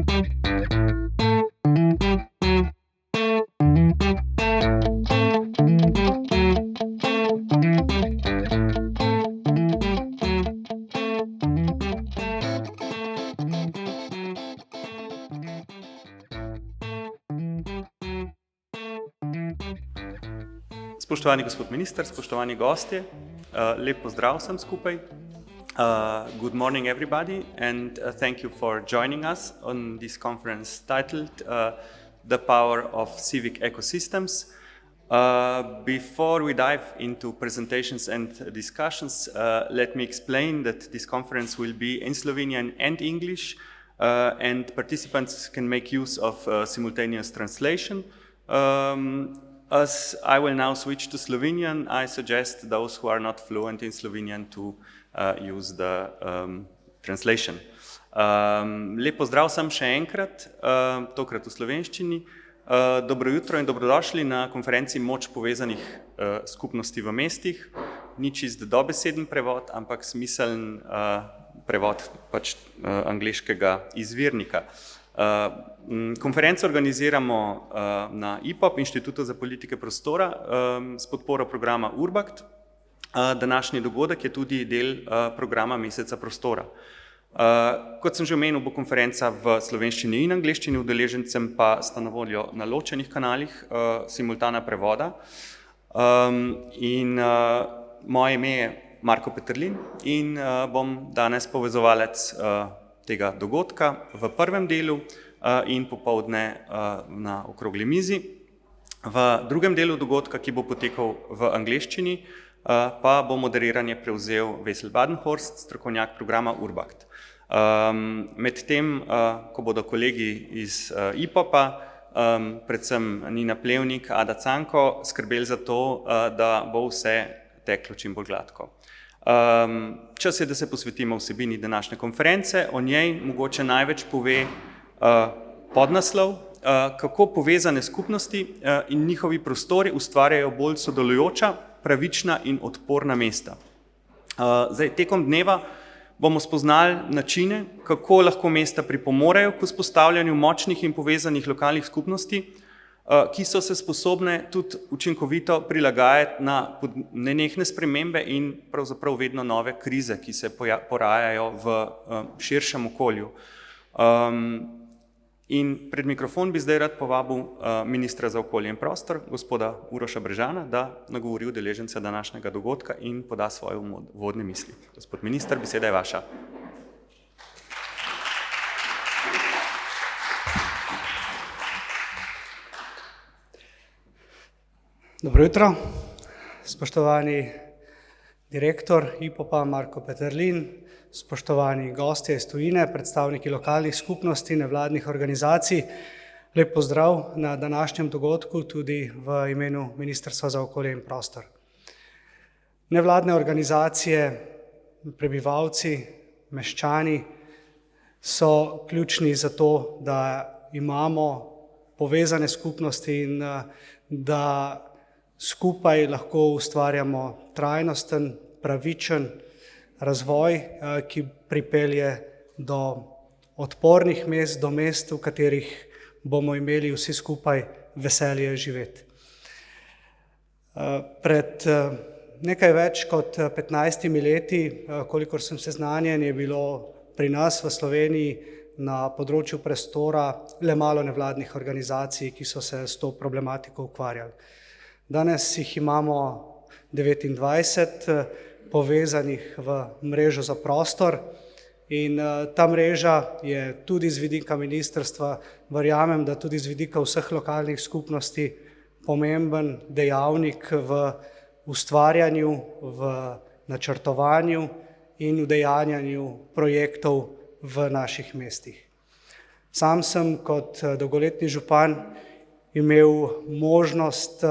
Spoštovani gospod minister, spoštovani gostje, lep pozdrav vsem skupaj. Good morning everybody and thank you for joining us on this conference titled The Power of Civic Ecosystems. Before we dive into presentations and discussions, let me explain that this conference will be in Slovenian and English and participants can make use of simultaneous translation. As I will now switch to Slovenian, I suggest those who are not fluent in Slovenian to use the translation. Lep pozdrav sem še enkrat, tokrat v slovenščini. Dobro jutro in dobrodošli na konferenci Moč povezanih skupnosti v mestih. Ni čist dobeseden prevod, ampak smiseln prevod pač angleškega izvirnika. Konferenco organiziramo na IPoP, Inštituta za politike, prostora, s podporo programa URBACT. Današnji dogodek je tudi del programa Meseca prostora. Kot sem že omenil, bo konferenca v slovenščini in angleščini, udeležencem pa sta na voljo na ločenih kanalih simultana prevoda. Moje ime je Marko Peterlin in bom danes povezovalec tega dogodka v prvem delu in popoldne na okrogli mizi. V drugem delu dogodka, ki bo potekal v angleščini, pa bo moderiranje prevzel Vesel Badenhorst, strokovnjak programa URBACT. Medtem, ko bodo kolegi iz IPoP-a, predvsem Nina Plevnik, Ada Canko, skrbeli za to, da bo vse teklo čim bolj gladko. Čas je, da se posvetimo vsebini današnje konference, o njej mogoče največ pove podnaslov, kako povezane skupnosti in njihovi prostori ustvarjajo bolj sodelujoča, pravična in odporna mesta. Tekom dneva bomo spoznali načine, kako lahko mesta pripomorejo k vzpostavljanju močnih in povezanih lokalnih skupnosti, ki so se sposobne tudi učinkovito prilagajati na nenehne spremembe in pravzaprav vedno nove krize, ki se porajajo v širšem okolju. In pred mikrofon bi zdaj rad povabil ministra za okolje in prostor, gospoda Uroša Brežana, da nagovori udeležence današnjega dogodka in poda svoje uvodne misli. Gospod minister, beseda je vaša. Dobro jutro, spoštovani direktor IPoP-a Marko Peterlin, spoštovani gostje iz tujine, predstavniki lokalnih skupnosti, nevladnih organizacij. Lep pozdrav na današnjem dogodku tudi v imenu Ministrstva za okolje in prostor. Nevladne organizacije, prebivalci, meščani so ključni za to, da imamo povezane skupnosti in da skupaj lahko ustvarjamo trajnosten, pravičen razvoj, ki pripelje do odpornih mest, do mest, v katerih bomo imeli vsi skupaj veselje živeti. Pred nekaj več kot 15 leti, kolikor sem seznanjen, je bilo pri nas v Sloveniji na področju prostora le malo nevladnih organizacij, ki so se s to problematiko ukvarjali. Danes jih imamo 29 povezanih v mrežo za prostor in ta mreža je tudi z vidika ministrstva, verjamem, da tudi z vidika vseh lokalnih skupnosti pomemben dejavnik v ustvarjanju, v načrtovanju in udejanjanju projektov v naših mestih. Sam sem kot dolgoletni župan imel možnost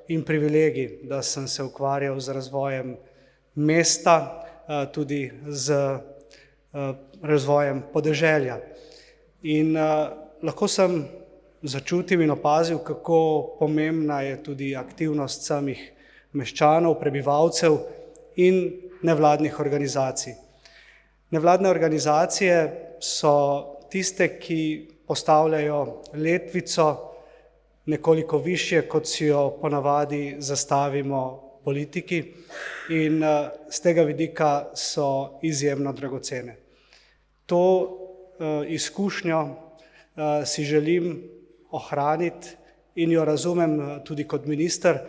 in privilegij, da sem se ukvarjal z razvojem mesta, tudi z razvojem podeželja. In lahko sem začutil in opazil, kako pomembna je tudi aktivnost samih meščanov, prebivalcev in nevladnih organizacij. Nevladne organizacije so tiste, ki postavljajo letvico nekoliko višje, kot si jo ponavadi zastavimo politiki, in z tega vidika so izjemno dragocene. To izkušnjo si želim ohraniti in jo razumem tudi kot minister,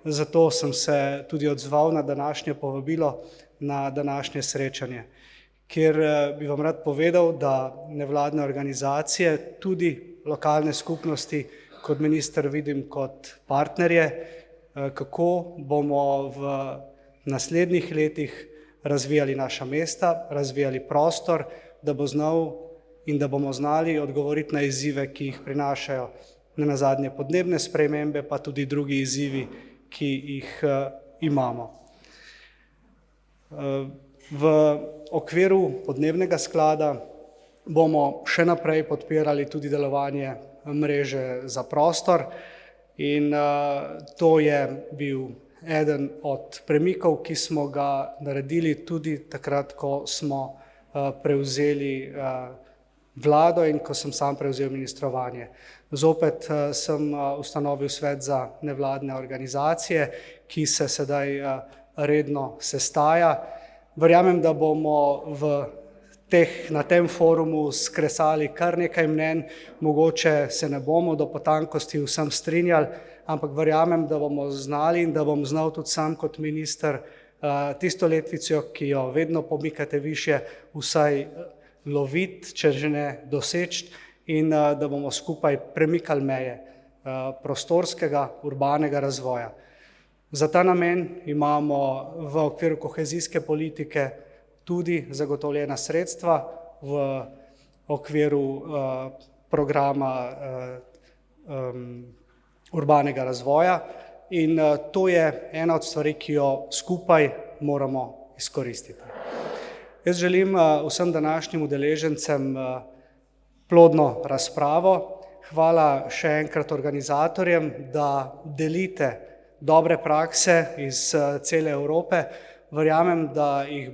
zato sem se tudi odzval na današnje povabilo, na današnje srečanje, kjer bi vam rad povedal, da nevladne organizacije, tudi lokalne skupnosti, kot minister vidim kot partnerje, kako bomo v naslednjih letih razvijali naša mesta, razvijali prostor, da bo znal in da bomo znali odgovoriti na izzive, ki jih prinašajo nenazadnje podnebne spremembe, pa tudi drugi izzivi, ki jih imamo. V okviru podnebnega sklada bomo še naprej podpirali tudi delovanje mreže za prostor in to je bil eden od premikov, ki smo ga naredili tudi takrat, ko smo prevzeli vlado in ko sem sam prevzel ministrovanje. Zopet sem ustanovil svet za nevladne organizacije, ki se sedaj redno sestaja. Verjamem, da bomo na tem forumu skresali kar nekaj mnenj, mogoče se ne bomo do potankosti vsem strinjali, ampak verjamem, da bomo znali in da bom znal tudi sam kot minister tisto letvico, ki jo vedno pomikate višje, vsaj loviti, če že ne doseči, in da bomo skupaj premikali meje prostorskega, urbanega razvoja. Za ta namen imamo v okviru kohezijske politike tudi zagotovljena sredstva v okviru programa urbanega razvoja in to je ena od stvari, ki jo skupaj moramo izkoristiti. Jaz želim vsem današnjim udeležencem plodno razpravo. Hvala še enkrat organizatorjem, da delite dobre prakse iz cele Evrope. Verjamem, da jih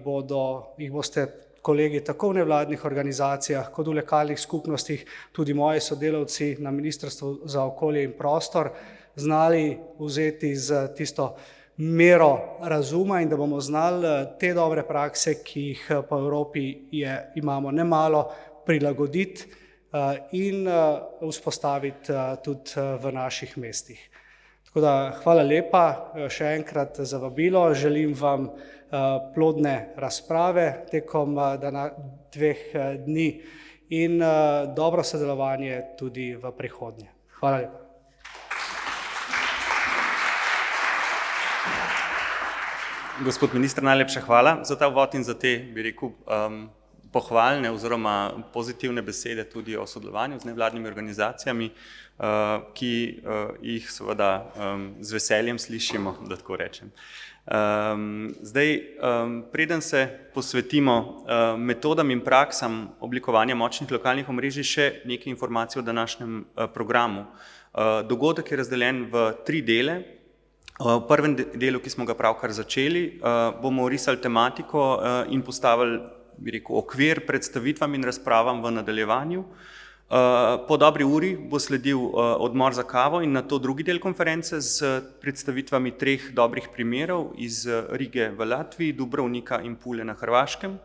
boste kolegi tako v nevladnih organizacijah, kot v lokalnih skupnostih, tudi moji sodelavci na Ministrstvu za okolje in prostor, znali vzeti z tisto mero razuma in da bomo znali te dobre prakse, ki jih po Evropi imamo nemalo, prilagoditi in vzpostaviti tudi v naših mestih. Tako da hvala lepa še enkrat za vabilo, želim vam plodne razprave tekom 2 dni in dobro sodelovanje tudi v prihodnje. Hvala lepa. Gospod minister, najlepša hvala za ta uvod in za te, bi rekel, pohvalne oziroma pozitivne besede tudi o sodelovanju z nevladnimi organizacijami, ki jih seveda z veseljem slišimo, da tako rečem. Zdaj, preden se posvetimo metodam in praksam oblikovanja močnih lokalnih omrežij, še nekaj informacij o današnjem programu. Dogodek je razdeljen v 3 dele. V prvem delu, ki smo ga pravkar začeli, bomo risali tematiko in postavili, bi rekel, okvir predstavitvam in razpravam v nadaljevanju. Po dobri uri bo sledil odmor za kavo in nato drugi del konference z predstavitvami 3 dobrih primerov iz Rige v Latviji, Dubrovnika in Pule na Hrvaškem.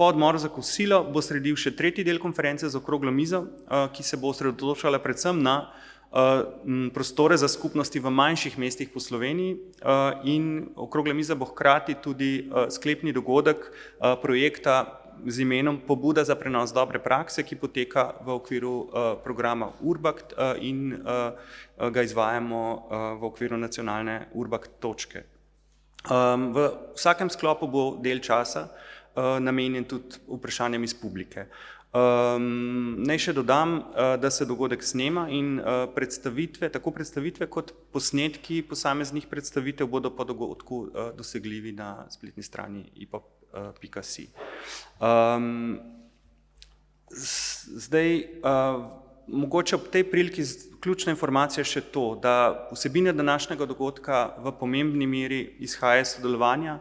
Po odmoru za kosilo bo sledil še tretji del konference z okroglo mizo, ki se bo osredotočala predvsem na prostore za skupnosti v manjših mestih po Sloveniji in okrogla miza bo hkrati tudi sklepni dogodek projekta z imenom Pobuda za prenos dobre prakse, ki poteka v okviru programa URBACT in ga izvajamo v okviru Nacionalne URBACT točke. V vsakem sklopu bo del časa namenjen tudi vprašanjem iz publike. Naj še dodam, da se dogodek snema in tako predstavitve kot posnetki posameznih predstavitev bodo po dogodku dosegljivi na spletni strani IPoP.si. Zdaj, mogoče ob tej priliki ključna informacija še to, da vsebina današnjega dogodka v pomembni meri izhaja iz sodelovanja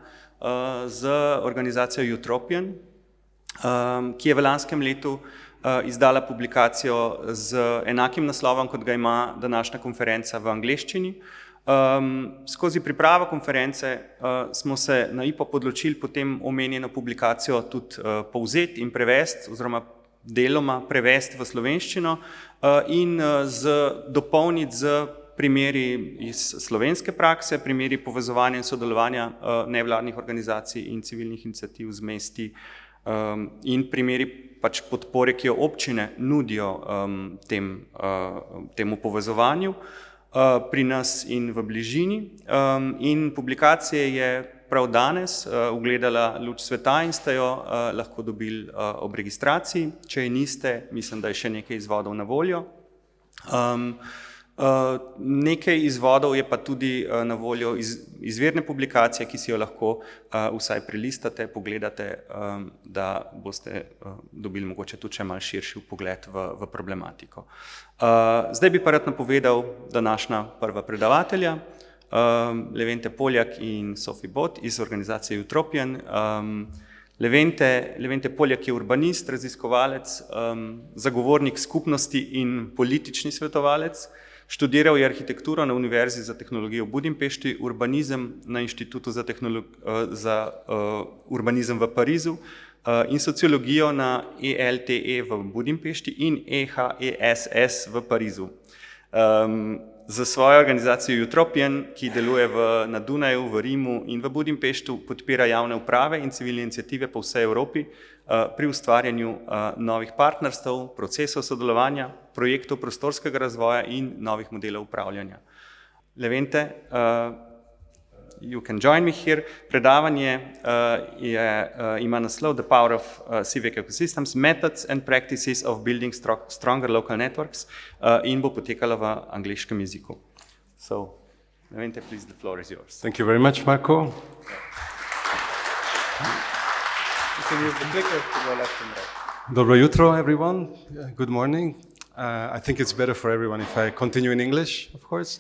z organizacijo Utopian, ki je v lanskem letu izdala publikacijo z enakim naslovom, kot ga ima današnja konferenca v angleščini. Skozi pripravo konference smo se na IPoP odločili potem omenjeno publikacijo tudi povzeti in prevesti oziroma deloma prevesti v slovenščino in dopolniti z primeri iz slovenske prakse, primeri povezovanja in sodelovanja nevladnih organizacij in civilnih iniciativ z mesti in primeri pač podpore, ki jo občine nudijo temu povezovanju pri nas in v bližini. In publikacija je prav danes ugledala luč sveta in ste jo lahko dobili ob registraciji. Če je niste, mislim, da je še nekaj izvodov na voljo. Nekaj izvodov je pa tudi na voljo izvirne publikacije, ki si jo lahko vsaj prelistate, pogledate, da boste dobili mogoče tudi še malo širši vpogled v problematiko. Zdaj bi pa rad napovedal današnja prva predavatelja, Levente Poljak in Sofi Bot iz organizacije Utopian. Levente Poljak je urbanist, raziskovalec, zagovornik skupnosti in politični svetovalec. Študiral je arhitekturo na Univerzi za tehnologijo v Budimpešti, urbanizem na Inštitutu za urbanizem v Parizu in sociologijo na ELTE v Budimpešti in EHESS v Parizu. Za svojo organizacijo Utopian, ki deluje na Dunaju, v Rimu in v Budimpeštu, podpira javne uprave in civilne iniciative po vsej Evropi pri ustvarjanju novih partnerstv, procesov sodelovanja, projektov prostorskega razvoja in novih modelov upravljanja. Levente, you can join me here. Predavanje ima naslov The Power of Civic Ecosystems, Methods and Practices of Building Stronger Local Networks in bo potekala v angleškem jeziku. So, Levente, please, the floor is yours. Thank you very much, Marko. You can use the clicker to go left and right. Dobro jutro, everyone. Good morning. I think it's better for everyone if I continue in English, of course.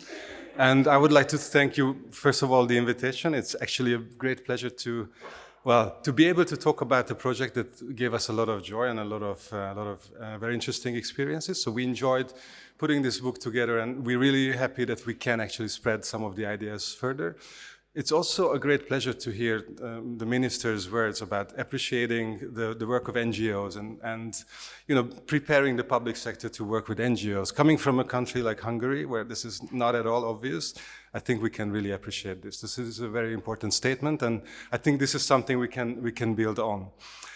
And I would like to thank you, first of all, the invitation. It's actually a great pleasure to be able to talk about a project that gave us a lot of joy and a lot of very interesting experiences. So we enjoyed putting this book together, and we're really happy that we can actually spread some of the ideas further. It's also a great pleasure to hear the minister's words about appreciating the work of NGOs and preparing the public sector to work with NGOs. Coming from a country like Hungary, where this is not at all obvious, I think we can really appreciate this. This is a very important statement, and I think this is something we can build on.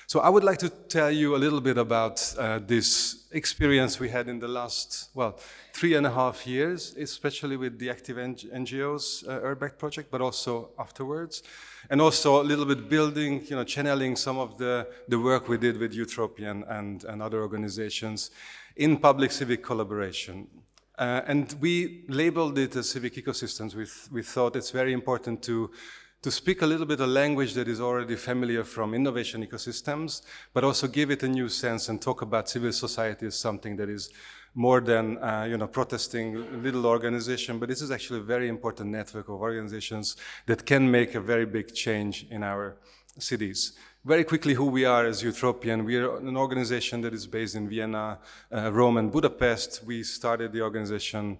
So I would like to tell you a little bit about this experience we had in the last, 3.5 years, especially with the active NGOs URBACT project, but also afterwards. And also a little bit building, channeling some of the work we did with Utopian and other organizations in public civic collaboration. And we labeled it as civic ecosystems. We thought it's very important to speak a little bit a language that is already familiar from innovation ecosystems, but also give it a new sense and talk about civil society as something that is more than protesting little organization, but this is actually a very important network of organizations that can make a very big change in our cities. Very quickly, who we are as Utopian. We are an organization that is based in Vienna, Rome, and Budapest. We started the organization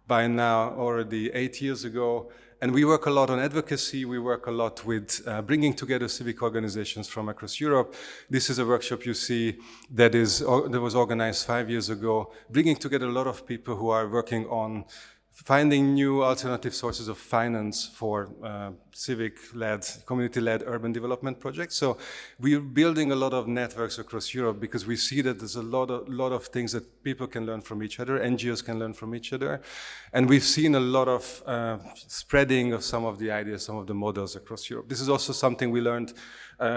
by now already 8 years ago. And we work a lot on advocacy. We work a lot with bringing together civic organizations from across Europe. This is a workshop you see that was organized 5 years ago, bringing together a lot of people who are working on finding new alternative sources of finance for civic-led, community-led urban development projects. So we're building a lot of networks across Europe because we see that there's a lot of things that people can learn from each other, NGOs can learn from each other. And we've seen a lot of spreading of some of the ideas, some of the models across Europe. This is also something we learned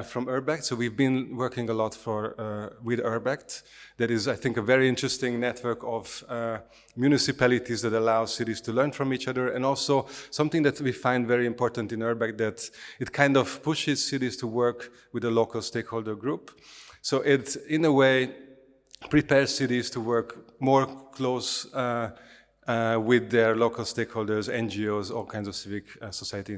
from URBACT. So we've been working a lot with URBACT. That is, I think, a very interesting network of municipalities that allow cities to learn from each other, and also something that we find very important in URBACT, that it kind of pushes cities to work with a local stakeholder group. So it, in a way, prepares cities to work more close with their local stakeholders, NGOs, all kinds of civic society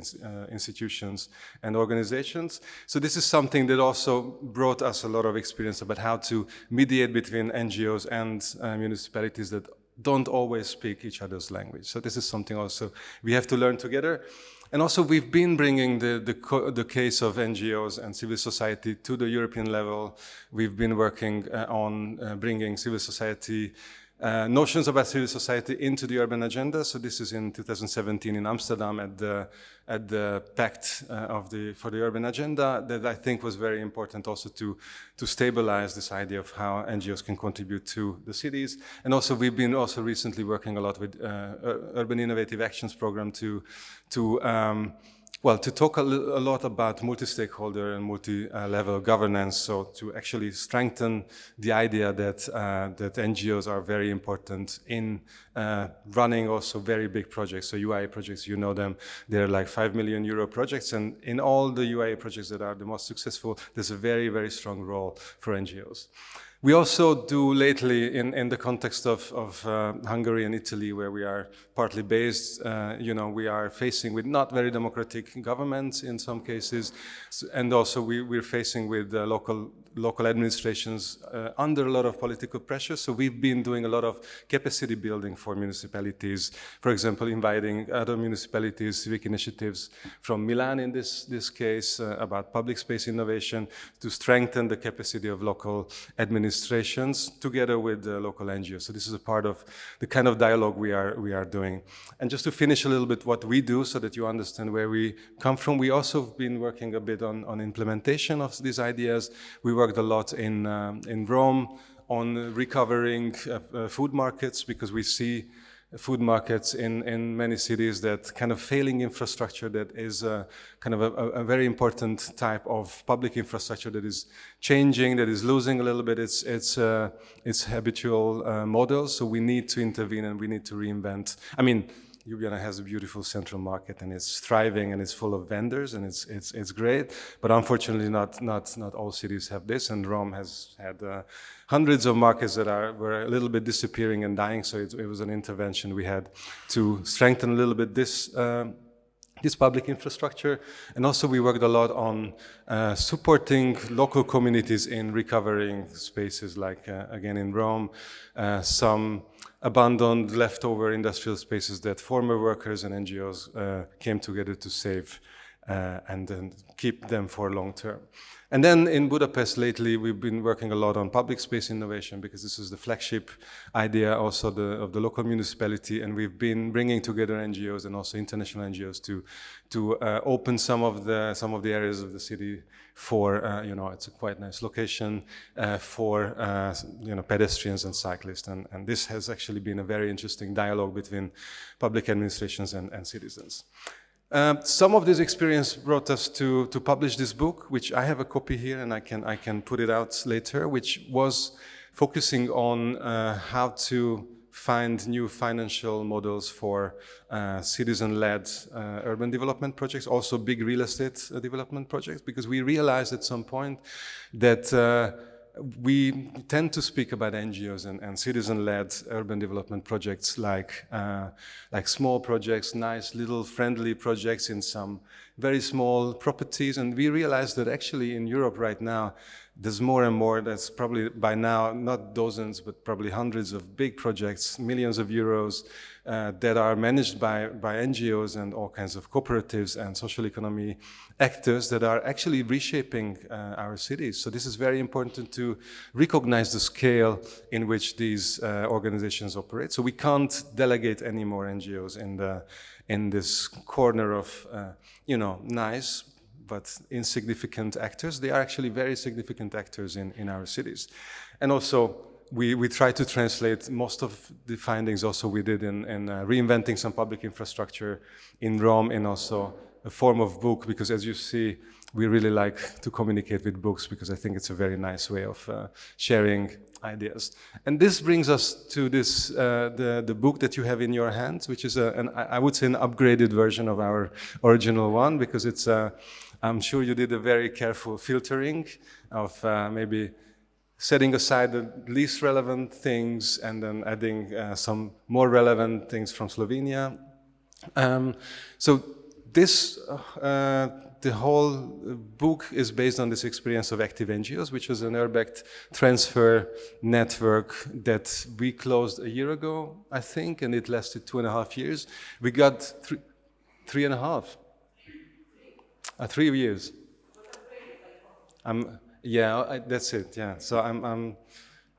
institutions and organizations. So this is something that also brought us a lot of experience about how to mediate between NGOs and municipalities that don't always speak each other's language. So this is something also we have to learn together. And also we've been bringing the case of NGOs and civil society to the European level. We've been working on bringing civil society notions about civil society into the urban agenda. So this is in 2017 in Amsterdam at the Pact for the Urban Agenda, that I think was very important also to stabilize this idea of how NGOs can contribute to the cities. And also we've been also recently working a lot with Urban Innovative Actions Program to talk a lot about multi-stakeholder and multi-level governance, so to actually strengthen the idea that NGOs are very important in running also very big projects. So UIA projects, you know them, they're like 5 million euro projects, and in all the UIA projects that are the most successful, there's a very, very strong role for NGOs. We also do lately, in the context of Hungary and Italy, where we are partly based, we are facing with not very democratic governments in some cases, and also we're facing with local administrations under a lot of political pressure. So we've been doing a lot of capacity building for municipalities. For example, inviting other municipalities, civic initiatives from Milan in this case, about public space innovation to strengthen the capacity of local administrations together with the local NGOs. So this is a part of the kind of dialogue we are doing. And just to finish a little bit what we do so that you understand where we come from, we also have been working a bit on implementation of these ideas. We worked a lot in Rome on recovering food markets, because we see food markets in many cities, that kind of failing infrastructure that is kind of a very important type of public infrastructure that is changing, that is losing a little bit its habitual models. So we need to intervene and we need to reinvent. I mean, Ljubljana has a beautiful central market and it's thriving and it's full of vendors and it's great, but unfortunately not all cities have this, and Rome has had hundreds of markets that were a little bit disappearing and dying, so it was an intervention we had to strengthen a little bit this public infrastructure. And also we worked a lot on supporting local communities in recovering spaces, like again in Rome, some abandoned leftover industrial spaces that former workers and NGOs came together to save and then keep them for long term. And then in Budapest lately, we've been working a lot on public space innovation, because this is the flagship idea also of the local municipality, and we've been bringing together NGOs and also international NGOs to open some of the areas of the city for it's a quite nice location for pedestrians and cyclists, and this has actually been a very interesting dialogue between public administrations and citizens. Some of this experience brought us to publish this book, which I have a copy here, and I can put it out later, which was focusing on how to find new financial models for citizen-led urban development projects, also big real estate development projects, because we realized at some point that we tend to speak about NGOs and citizen-led urban development projects like small projects, nice little friendly projects in some very small properties. And we realized that actually in Europe right now, there's more and more, that's probably by now not dozens, but probably hundreds of big projects, millions of euros, that are managed by NGOs and all kinds of cooperatives and social economy actors that are actually reshaping our cities. So this is very important to recognize the scale in which these organizations operate. So we can't delegate any more NGOs in this corner of nice but insignificant actors. They are actually very significant actors in our cities. And also we try to translate most of the findings also we did in reinventing some public infrastructure in Rome, in also a form of book, because as you see, we really like to communicate with books, because I think it's a very nice way of sharing ideas. And this brings us to this the book that you have in your hands, which is I would say an upgraded version of our original one, because it's I'm sure you did a very careful filtering of maybe setting aside the least relevant things and then adding some more relevant things from Slovenia. So this, the whole book is based on this experience of active NGOs, which was an URBACT transfer network that we closed a year ago, I think, and it lasted 2.5 years. We got 3.5. 3 years. Yeah, that's it. Yeah, so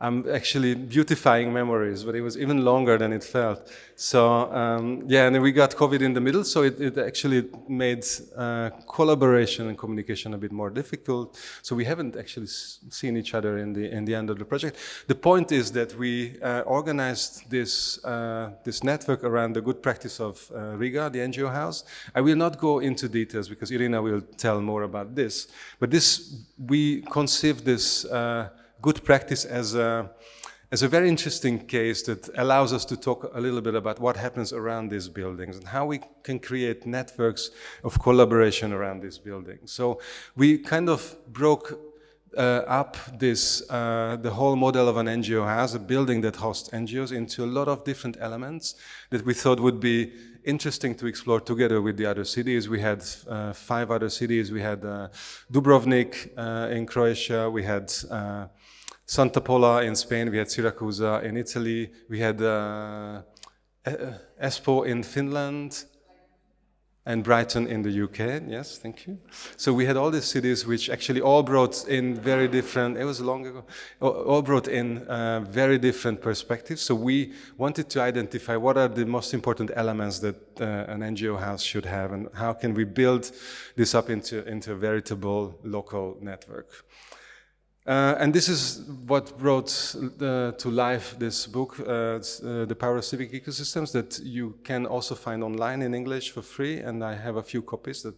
I'm actually beautifying memories, but it was even longer than it felt. So yeah, and then we got COVID in the middle, so it actually made collaboration and communication a bit more difficult. So we haven't actually seen each other in the end of the project. The point is that we organized this network around the good practice of Riga, the NGO house. I will not go into details because Irina will tell more about this. But we conceived this good practice as a very interesting case that allows us to talk a little bit about what happens around these buildings and how we can create networks of collaboration around these buildings. So we kind of broke up the whole model of an NGO house, a building that hosts NGOs, into a lot of different elements that we thought would be interesting to explore together with the other cities. We had 5 other cities. We had Dubrovnik in Croatia. We had Santa Pola in Spain. We had Syracuse in Italy. We had Espoo in Finland. And Brighton in the UK, yes, thank you. So we had all these cities which actually all brought in very different, it was long ago, all brought in very different perspectives. So we wanted to identify what are the most important elements that an NGO house should have and how can we build this up into a veritable local network. And this is what brought to life this book, The Power of Civic Ecosystems, that you can also find online in English for free. And I have a few copies that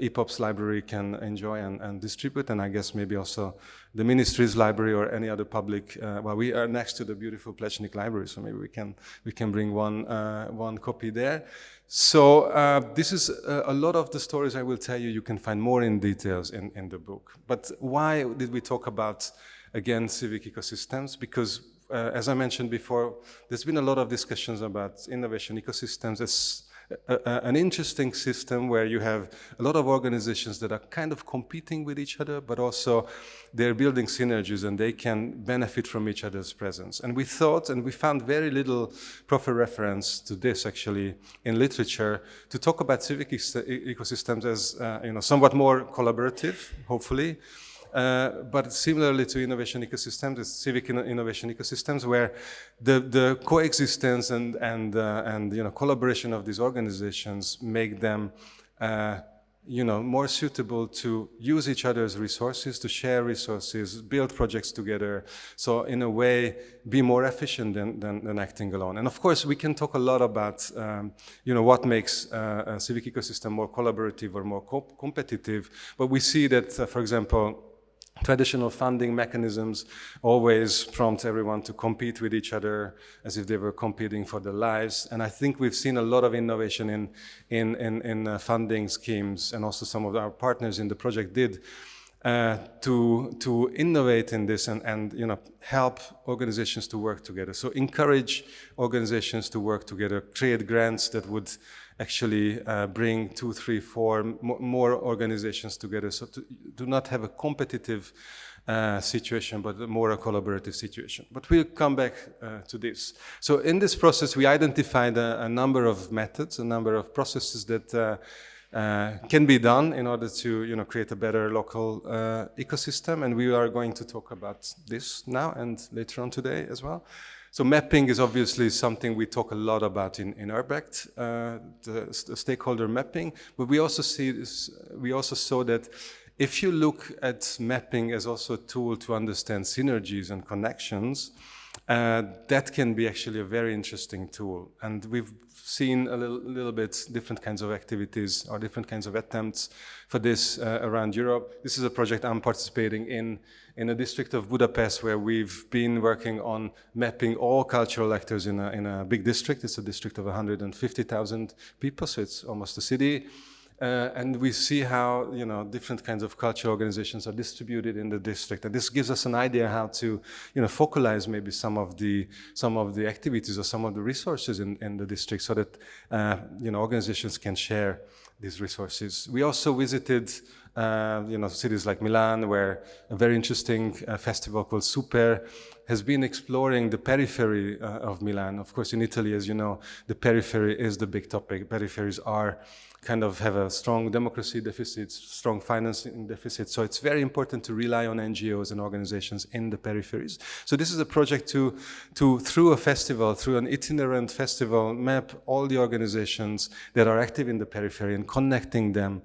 IPoP's library can enjoy and distribute. And I guess maybe also the ministry's library or any other public. Well, we are next to the beautiful Plečnik library, so maybe we can bring one copy there. So this is a lot of the stories I will tell you. You can find more in details in the book. But why did we talk about, again, civic ecosystems? Because as I mentioned before, there's been a lot of discussions about innovation ecosystems as an interesting system where you have a lot of organizations that are kind of competing with each other, but also they're building synergies and they can benefit from each other's presence. And we thought, and we found very little proper reference to this actually in literature, to talk about civic ecosystems as somewhat more collaborative, hopefully, but similarly to innovation ecosystems, it's civic innovation ecosystems where the coexistence and collaboration of these organizations make them more suitable to use each other's resources, to share resources, build projects together. So in a way, be more efficient than acting alone. And of course, we can talk a lot about what makes a civic ecosystem more collaborative or more competitive. But we see that, for example, traditional funding mechanisms always prompt everyone to compete with each other as if they were competing for their lives. And I think we've seen a lot of innovation in funding schemes, and also some of our partners in the project did to innovate in this and help organizations to work together. So encourage organizations to work together, create grants that would actually bring 2, 3, 4 more organizations together. So to do not have a competitive situation, but more a collaborative situation. But we'll come back to this. So in this process, we identified a number of methods, a number of processes that can be done in order to create a better local ecosystem. And we are going to talk about this now and later on today as well. So mapping is obviously something we talk a lot about in URBACT, the stakeholder mapping. But we also saw that if you look at mapping as also a tool to understand synergies and connections, that can be actually a very interesting tool. And we've seen a little bit different kinds of activities or different kinds of attempts for this around Europe. This is a project I'm participating in a district of Budapest where we've been working on mapping all cultural actors in a big district. It's a district of 150,000 people, so it's almost a city. And we see how, different kinds of cultural organizations are distributed in the district. And this gives us an idea how to, focalize maybe some of the activities or some of the resources in the district so that, organizations can share these resources. We also visited, cities like Milan, where a very interesting festival called Super has been exploring the periphery of Milan. Of course, in Italy, as you know, the periphery is the big topic. Peripheries have a strong democracy deficit, strong financing deficit. So it's very important to rely on NGOs and organizations in the peripheries. So this is a project to through a festival, through an itinerant festival, map all the organizations that are active in the periphery and connecting them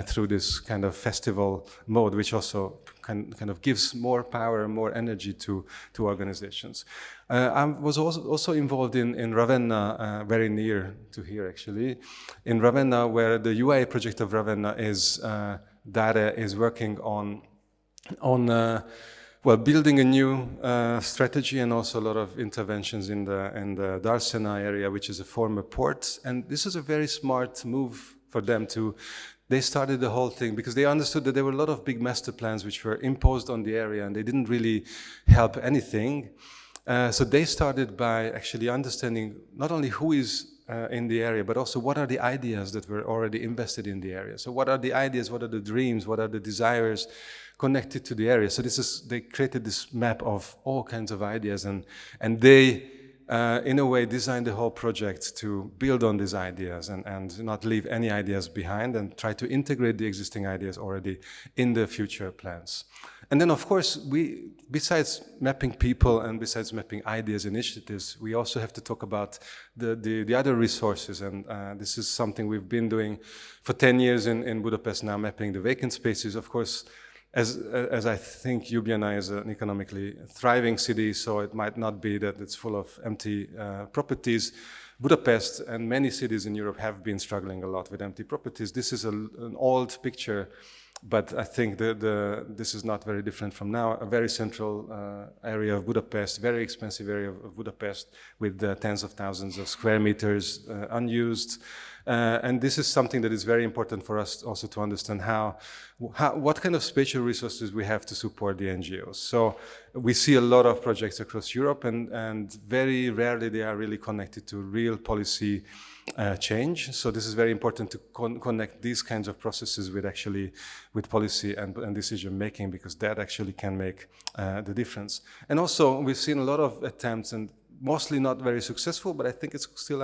through this kind of festival mode, which also kind of gives more power and more energy to organizations. I was also involved in Ravenna, very near to here actually, in Ravenna, where the UIA project of Ravenna is working on building a new strategy and also a lot of interventions in the Darsena area, which is a former port. And this is a very smart move for them They started the whole thing because they understood that there were a lot of big master plans which were imposed on the area and they didn't really help anything. So they started by actually understanding not only who is in the area, but also what are the ideas that were already invested in the area. So what are the ideas, what are the dreams, what are the desires connected to the area? So they created this map of all kinds of ideas and they in a way designed the whole project to build on these ideas and not leave any ideas behind and try to integrate the existing ideas already in the future plans. And then of course, besides mapping people and besides mapping ideas, initiatives, we also have to talk about the other resources. And this is something we've been doing for 10 years in Budapest now, mapping the vacant spaces. Of course, as I think Ljubljana is an economically thriving city, so it might not be that it's full of empty properties. Budapest and many cities in Europe have been struggling a lot with empty properties. This is an old picture, but I think this is not very different from now. A very central area of Budapest, very expensive area of Budapest with tens of thousands of square meters unused. And this is something that is very important for us also to understand what kind of spatial resources we have to support the NGOs. So we see a lot of projects across Europe and very rarely they are really connected to real policy change. So this is very important to connect these kinds of processes with policy and decision making, because that actually can make the difference. And also we've seen a lot of attempts, and mostly not very successful, but I think it's still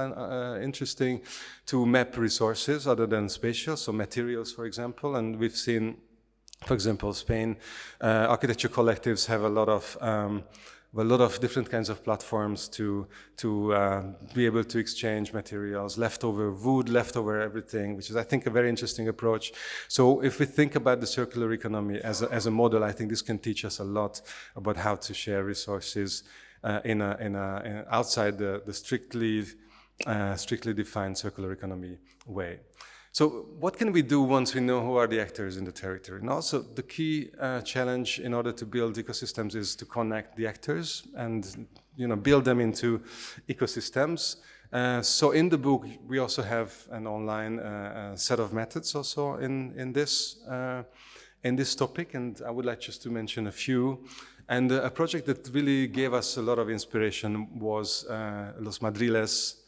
interesting to map resources other than spatial, so materials, for example. And we've seen, for example, Spain, architecture collectives have a lot of different kinds of platforms to be able to exchange materials, leftover wood, leftover everything, which is, I think, a very interesting approach. So if we think about the circular economy as a model, I think this can teach us a lot about how to share resources outside the strictly defined circular economy way. So what can we do once we know who are the actors in the territory? And also the key challenge in order to build ecosystems is to connect the actors and build them into ecosystems. So in the book we also have an online set of methods also in this topic, and I would like just to mention a few. And a project that really gave us a lot of inspiration was Los Madriles,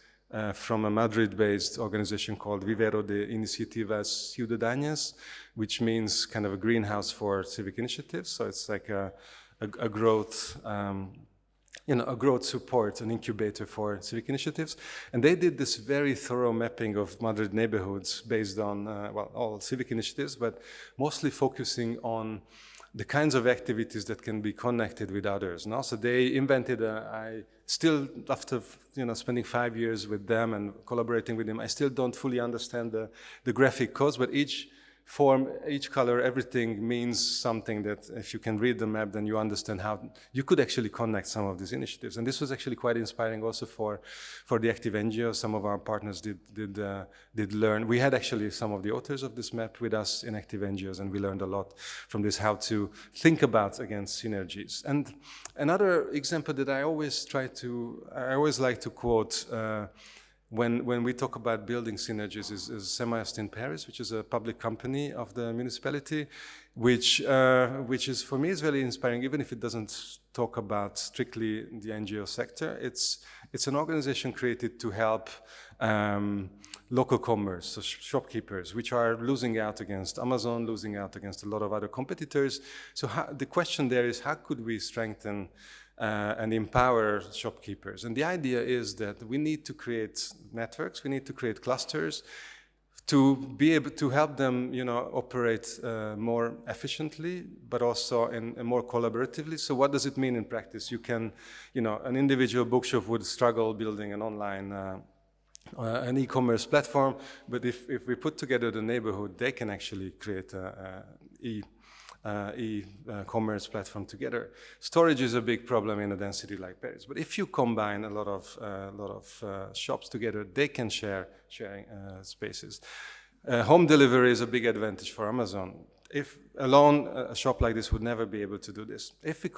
from a Madrid-based organization called Vivero de Iniciativas Ciudadanas, which means kind of a greenhouse for civic initiatives. So it's like a growth, a growth support, an incubator for civic initiatives. And they did this very thorough mapping of Madrid neighborhoods based on, all civic initiatives, but mostly focusing on the kinds of activities that can be connected with others. No? So they invented still after spending 5 years with them and collaborating with them, I still don't fully understand the graphic codes, but each form, each color, everything means something that if you can read the map, then you understand how you could actually connect some of these initiatives. And this was actually quite inspiring also for the active NGOs. Some of our partners did learn. We had actually some of the authors of this map with us in active NGOs, and we learned a lot from this, how to think about, again, synergies. And another example that I always like to quote when we talk about building synergies is Semi-Austin Paris, which is a public company of the municipality, which is for me is very inspiring, even if it doesn't talk about strictly the NGO sector. It's an organization created to help local commerce, so shopkeepers, which are losing out against Amazon, losing out against a lot of other competitors. So the question there is, how could we strengthen and empower shopkeepers? And the idea is that we need to create networks, we need to create clusters to be able to help them, operate more efficiently, but also in more collaboratively. So what does it mean in practice? You can, an individual bookshop would struggle building an online an e-commerce platform, but if we put together the neighborhood, they can actually create e-commerce platform together. Storage is a big problem in a density like Paris, but if you combine a lot of shops together, they can share spaces. Home delivery is a big advantage for Amazon. If alone, a shop like this would never be able to do this. If we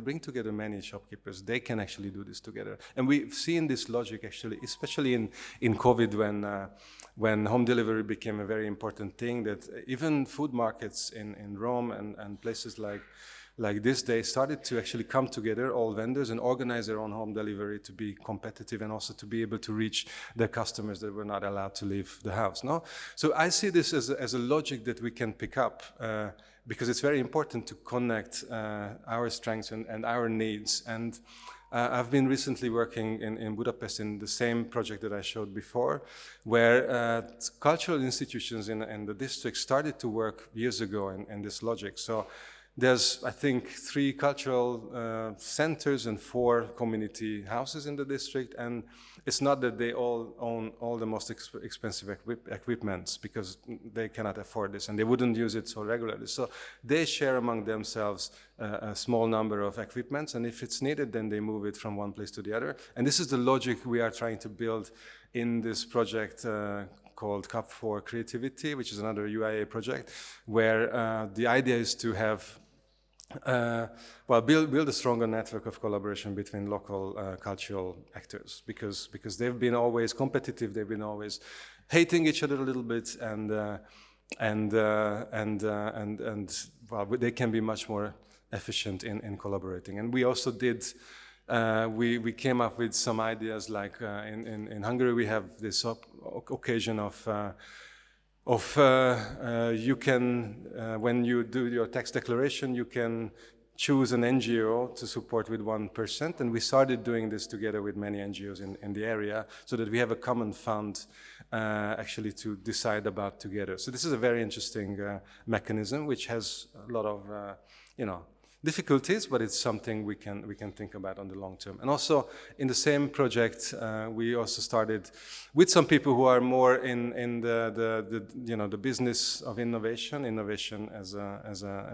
bring together many shopkeepers, they can actually do this together. And we've seen this logic actually, especially in COVID when home delivery became a very important thing, that even food markets in Rome and places like this, they started to actually come together, all vendors, and organize their own home delivery to be competitive and also to be able to reach their customers that were not allowed to leave the house. No? So I see this as a logic that we can pick up because it's very important to connect our strengths and our needs. And I've been recently working in Budapest in the same project that I showed before, where cultural institutions in the district started to work years ago in this logic. So there's, I think, 3 cultural centers and 4 community houses in the district, and it's not that they all own all the most expensive equipments, because they cannot afford this and they wouldn't use it so regularly. So they share among themselves a small number of equipments, and if it's needed, then they move it from one place to the other. And this is the logic we are trying to build in this project called Cup for Creativity, which is another UIA project, where the idea is to have build a stronger network of collaboration between local cultural actors, because they've been always competitive, they've been always hating each other a little bit, and they can be much more efficient in collaborating. And we also did. We came up with some ideas, like in Hungary we have this occasion of you can, when you do your tax declaration, you can choose an NGO to support with 1%, and we started doing this together with many NGOs in the area, so that we have a common fund actually to decide about together. So this is a very interesting mechanism, which has a lot of difficulties, but it's something we can think about on the long term. And also in the same project, we also started with some people who are more in the business of innovation as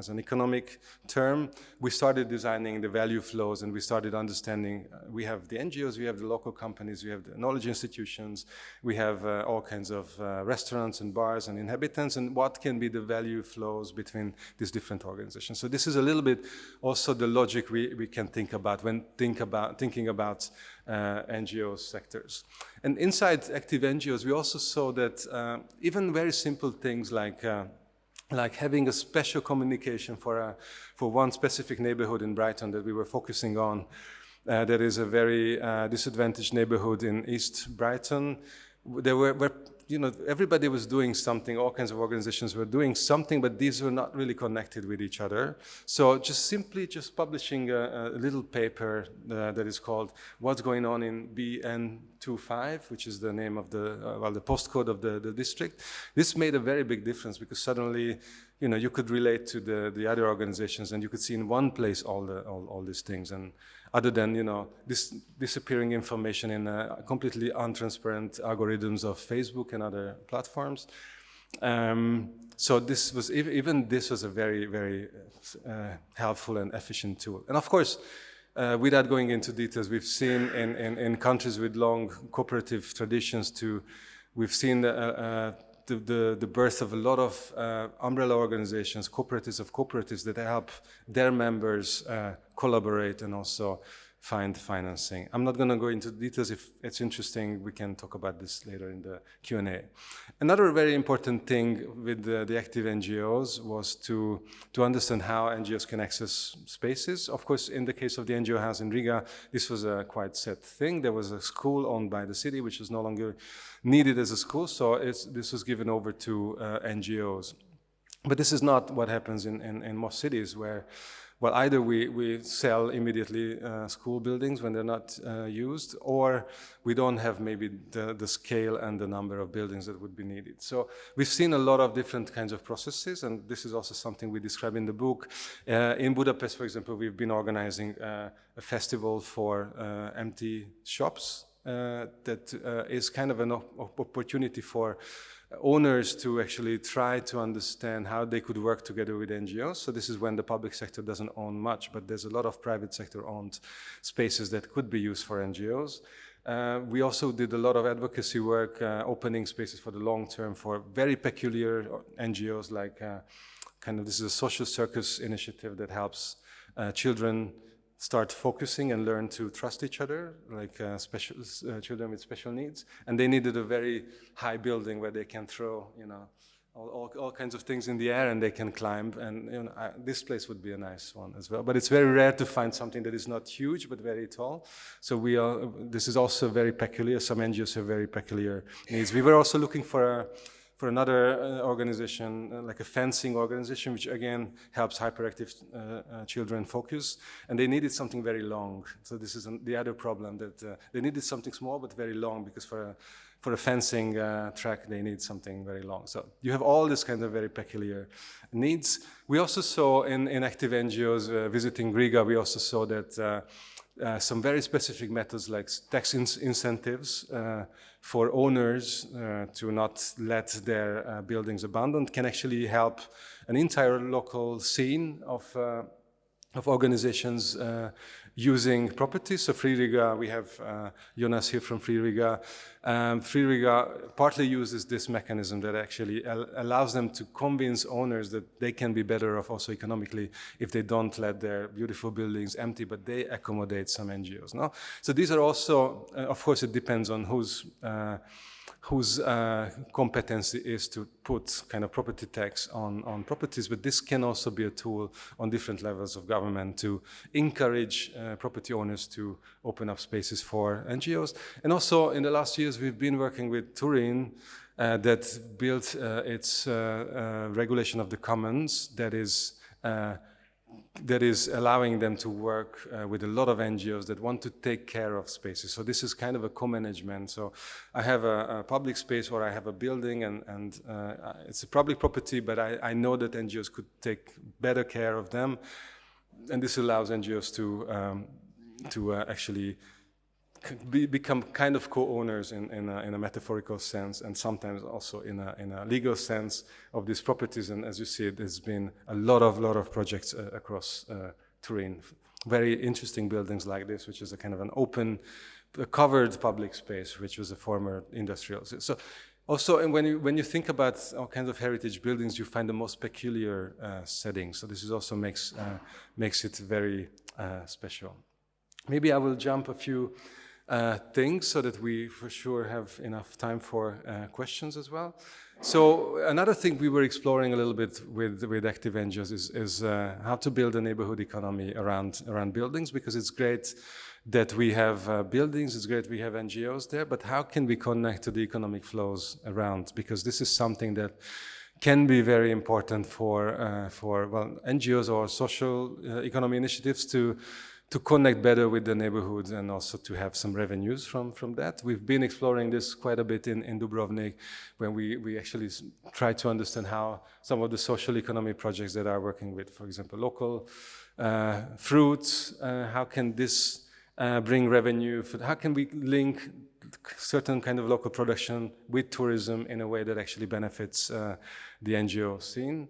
an economic term. We started designing the value flows, and we started understanding. We have the NGOs, we have the local companies, we have the knowledge institutions, we have all kinds of restaurants and bars and inhabitants, and what can be the value flows between these different organizations. So this is a little bit also the logic we can think about when thinking about NGO sectors. And inside active NGOs, we also saw that even very simple things like having a special communication for one specific neighborhood in Brighton that we were focusing on, that is a very disadvantaged neighborhood in East Brighton. There were everybody was doing something, all kinds of organizations were doing something, but these were not really connected with each other. So simply publishing a little paper that is called What's Going On in BN25, which is the name of the postcode of the district. This made a very big difference, because suddenly, you could relate to the other organizations, and you could see in one place all these things. And other than, this disappearing information in completely untransparent algorithms of Facebook and other platforms. So this was a very, very helpful and efficient tool. And of course, without going into details, we've seen in countries with long cooperative traditions we've seen the birth of a lot of umbrella organizations, cooperatives that help their members collaborate and also find financing. I'm not going to go into details. If it's interesting, we can talk about this later in the Q&A. Another very important thing with the active NGOs was to understand how NGOs can access spaces. Of course, in the case of the NGO house in Riga, this was a quite set thing. There was a school owned by the city, which was no longer needed as a school, so this was given over to NGOs. But this is not what happens in most cities, where, well, either we sell immediately school buildings when they're not used, or we don't have maybe the scale and the number of buildings that would be needed. So we've seen a lot of different kinds of processes, and this is also something we describe in the book. In Budapest, for example, we've been organizing a festival for empty shops that is kind of an opportunity for owners to actually try to understand how they could work together with NGOs. So this is when the public sector doesn't own much, but there's a lot of private sector owned spaces that could be used for NGOs. We also did a lot of advocacy work, opening spaces for the long term for very peculiar NGOs, like this is a social circus initiative that helps children start focusing and learn to trust each other, like children with special needs. And they needed a very high building where they can throw, all kinds of things in the air and they can climb. And this place would be a nice one as well. But it's very rare to find something that is not huge but very tall. So this is also very peculiar. Some NGOs have very peculiar needs. We were also looking for another organization, like a fencing organization, which again helps hyperactive children focus. And they needed something very long. So this is the other problem, that they needed something small but very long, because for a fencing track, they need something very long. So you have all this kind of very peculiar needs. We also saw in active NGOs visiting Riga, we also saw that some very specific methods like tax incentives for owners to not let their buildings abandoned can actually help an entire local scene of organizations using properties. So Free Riga, we have Jonas here from Free Riga. Free Riga partly uses this mechanism that actually allows them to convince owners that they can be better off also economically if they don't let their beautiful buildings empty, but they accommodate some NGOs. No? So these are also, of course, it depends on whose competence is to put kind of property tax on properties, but this can also be a tool on different levels of government to encourage property owners to open up spaces for NGOs. And also in the last years, we've been working with Turin that built its regulation of the commons that is allowing them to work with a lot of NGOs that want to take care of spaces. So this is kind of a co-management. So I have a public space where I have a building and it's a public property, but I know that NGOs could take better care of them. And this allows NGOs to actually become kind of co-owners in a metaphorical sense, and sometimes also in a legal sense of these properties. And as you see, there's been a lot of projects across Turin. Very interesting buildings like this, which is a kind of an open, covered public space, which was a former industrial. So also, and when you think about all kinds of heritage buildings, you find the most peculiar settings. So this is also makes it very special. Maybe I will jump a few things so that we for sure have enough time for questions as well. So another thing we were exploring a little bit with active NGOs is how to build a neighborhood economy around buildings, because it's great that we have buildings, it's great we have NGOs there, but how can we connect to the economic flows around? Because this is something that can be very important for NGOs or social economy initiatives to connect better with the neighborhoods and also to have some revenues from that. We've been exploring this quite a bit in Dubrovnik, when we actually try to understand how some of the social economy projects that are working with, for example, local fruits, how can this bring revenue? How can we link certain kind of local production with tourism in a way that actually benefits the NGO scene?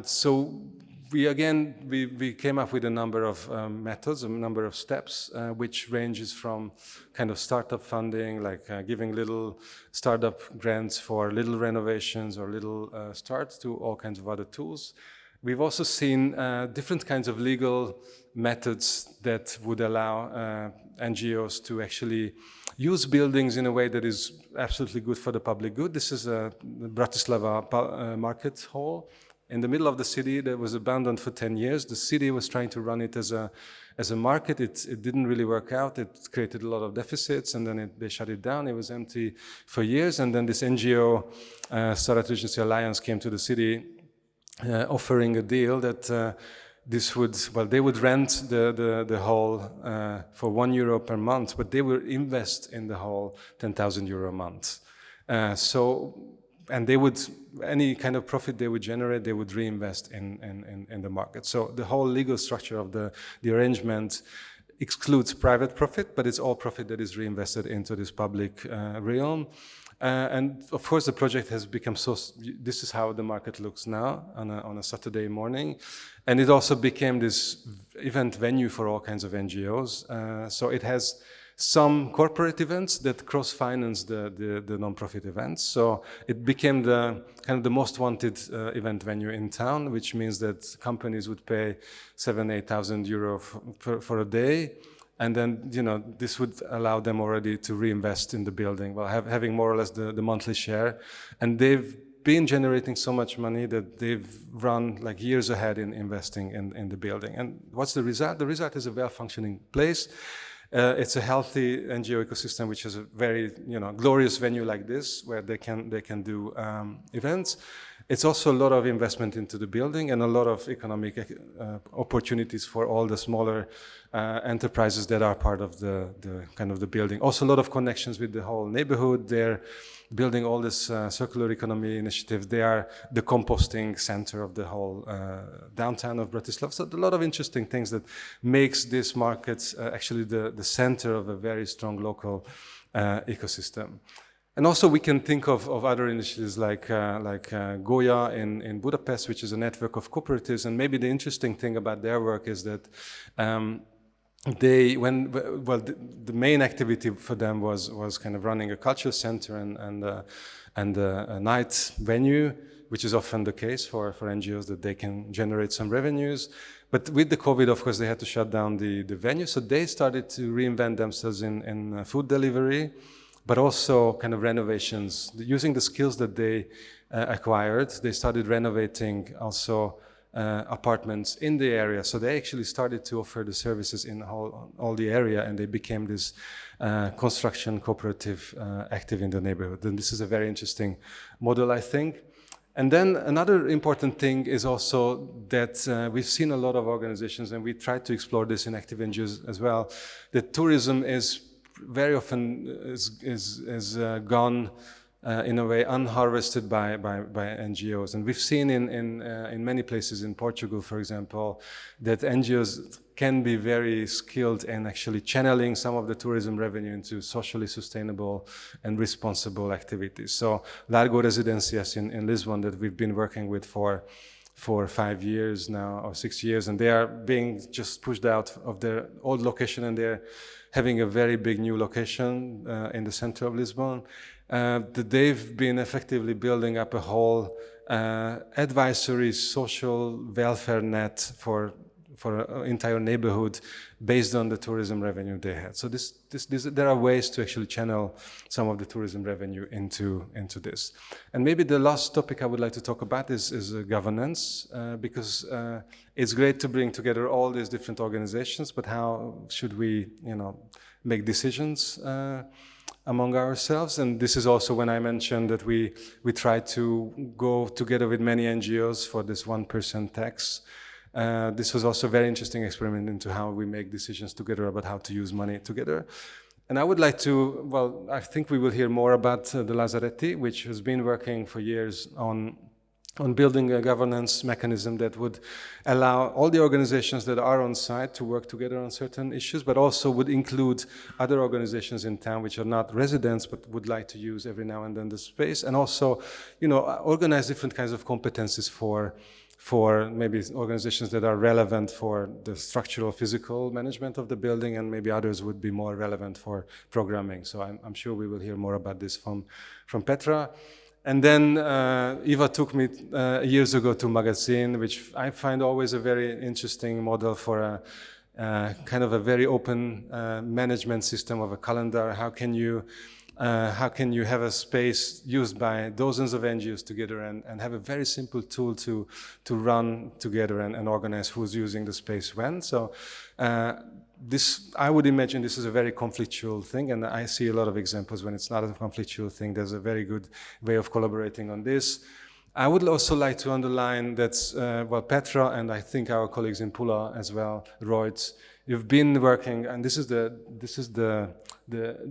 So we came up with a number of methods, a number of steps, which ranges from kind of startup funding, like giving little startup grants for little renovations or little starts, to all kinds of other tools. We've also seen different kinds of legal methods that would allow NGOs to actually use buildings in a way that is absolutely good for the public good. This is a Bratislava market hall in the middle of the city that was abandoned for 10 years. The city was trying to run it as a market. It didn't really work out. It created a lot of deficits, and then they shut it down. It was empty for years, and then this NGO, Storitev Alliance, came to the city offering a deal that they would rent the hall for €1 per month, but they would invest in the hall €10,000 a month. And they would, any kind of profit they would generate, they would reinvest in the market. So the whole legal structure of the arrangement excludes private profit, but it's all profit that is reinvested into this public realm. And of course, the project has become this is how the market looks now on a Saturday morning. And it also became this event venue for all kinds of NGOs. So it has some corporate events that cross-finance the non-profit events. So it became the kind of the most wanted event venue in town, which means that companies would pay 7,000-8,000 euro for a day. And then, this would allow them already to reinvest in the building, while having more or less the monthly share. And they've been generating so much money that they've run like years ahead in investing in the building. And what's the result? The result is a well-functioning place. It's a healthy NGO ecosystem, which is a very, glorious venue like this, where they can do events. It's also a lot of investment into the building and a lot of economic opportunities for all the smaller enterprises that are part of the kind of the building. Also a lot of connections with the whole neighborhood. They're building all this circular economy initiatives. They are the composting center of the whole downtown of Bratislava. So a lot of interesting things that makes this market actually the center of a very strong local ecosystem. And also we can think of other initiatives like Goya in Budapest, which is a network of cooperatives. And maybe the interesting thing about their work is that the main activity for them was kind of running a cultural center and a night venue, which is often the case for NGOs, that they can generate some revenues. But with the COVID, of course, they had to shut down the venue. So they started to reinvent themselves in food delivery, but also kind of renovations. Using the skills that they acquired, they started renovating also apartments in the area. So they actually started to offer the services in all the area, and they became this construction cooperative active in the neighborhood. And this is a very interesting model, I think. And then another important thing is also that we've seen a lot of organizations, and we try to explore this in active NGOs as well, that tourism is very often is gone in a way unharvested by NGOs. And we've seen in many places in Portugal, for example, that NGOs can be very skilled in actually channeling some of the tourism revenue into socially sustainable and responsible activities. So Largo Residencias in Lisbon, that we've been working with for 5 years now, or 6 years, and they are being just pushed out of their old location, and they're having a very big new location in the center of Lisbon. They've been effectively building up a whole advisory social welfare net for an entire neighborhood based on the tourism revenue they had. So there are ways to actually channel some of the tourism revenue into this. And maybe the last topic I would like to talk about is governance, because it's great to bring together all these different organizations, but how should we, make decisions among ourselves? And this is also when I mentioned that we try to go together with many NGOs for this 1% tax. This was also a very interesting experiment into how we make decisions together about how to use money together. And I would like to, I think we will hear more about the Lazzaretti, which has been working for years on building a governance mechanism that would allow all the organizations that are on site to work together on certain issues, but also would include other organizations in town which are not residents but would like to use every now and then the space, and also, organize different kinds of competencies for maybe organizations that are relevant for the structural physical management of the building, and maybe others would be more relevant for programming. So I'm sure we will hear more about this from Petra. And then Eva took me years ago to magazine, which I find always a very interesting model for a kind of a very open management system of a calendar. How can you have a space used by dozens of NGOs together and have a very simple tool to run together and organize who's using the space when? So I would imagine this is a very conflictual thing, and I see a lot of examples when it's not a conflictual thing. There's a very good way of collaborating on this. I would also like to underline that, Petra and I think our colleagues in Pula as well, Reutz, you've been working, and this is the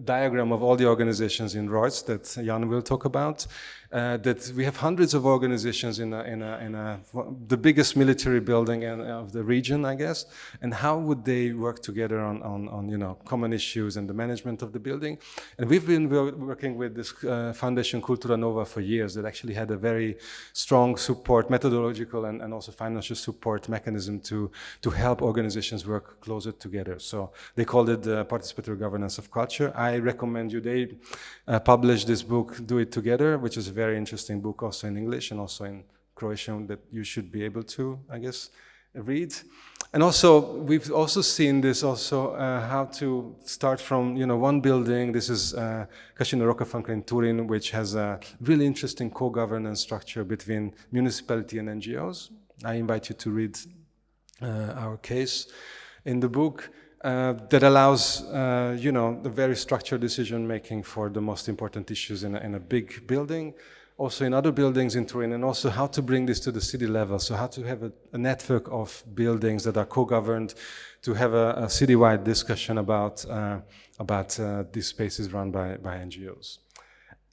diagram of all the organizations in Reutz that Jan will talk about. That we have hundreds of organizations in the biggest military building of the region, I guess. And how would they work together on common issues and the management of the building? And we've been working with this Foundation Cultura Nova for years that actually had a very strong support, methodological and also financial support mechanism to help organizations work closer together. So they called it the Participatory Governance of Culture. I recommend you, they published this book, Do It Together, which is a very interesting book also in English and also in Croatian that you should be able to, I guess, read. And also, we've also seen this also, how to start from, one building. This is Cascina Rocca in Turin, which has a really interesting co-governance structure between municipality and NGOs. I invite you to read our case in the book. That allows, the very structured decision-making for the most important issues in a big building, also in other buildings in Turin, and also how to bring this to the city level. So how to have a network of buildings that are co-governed, to have a citywide discussion about these spaces run by NGOs.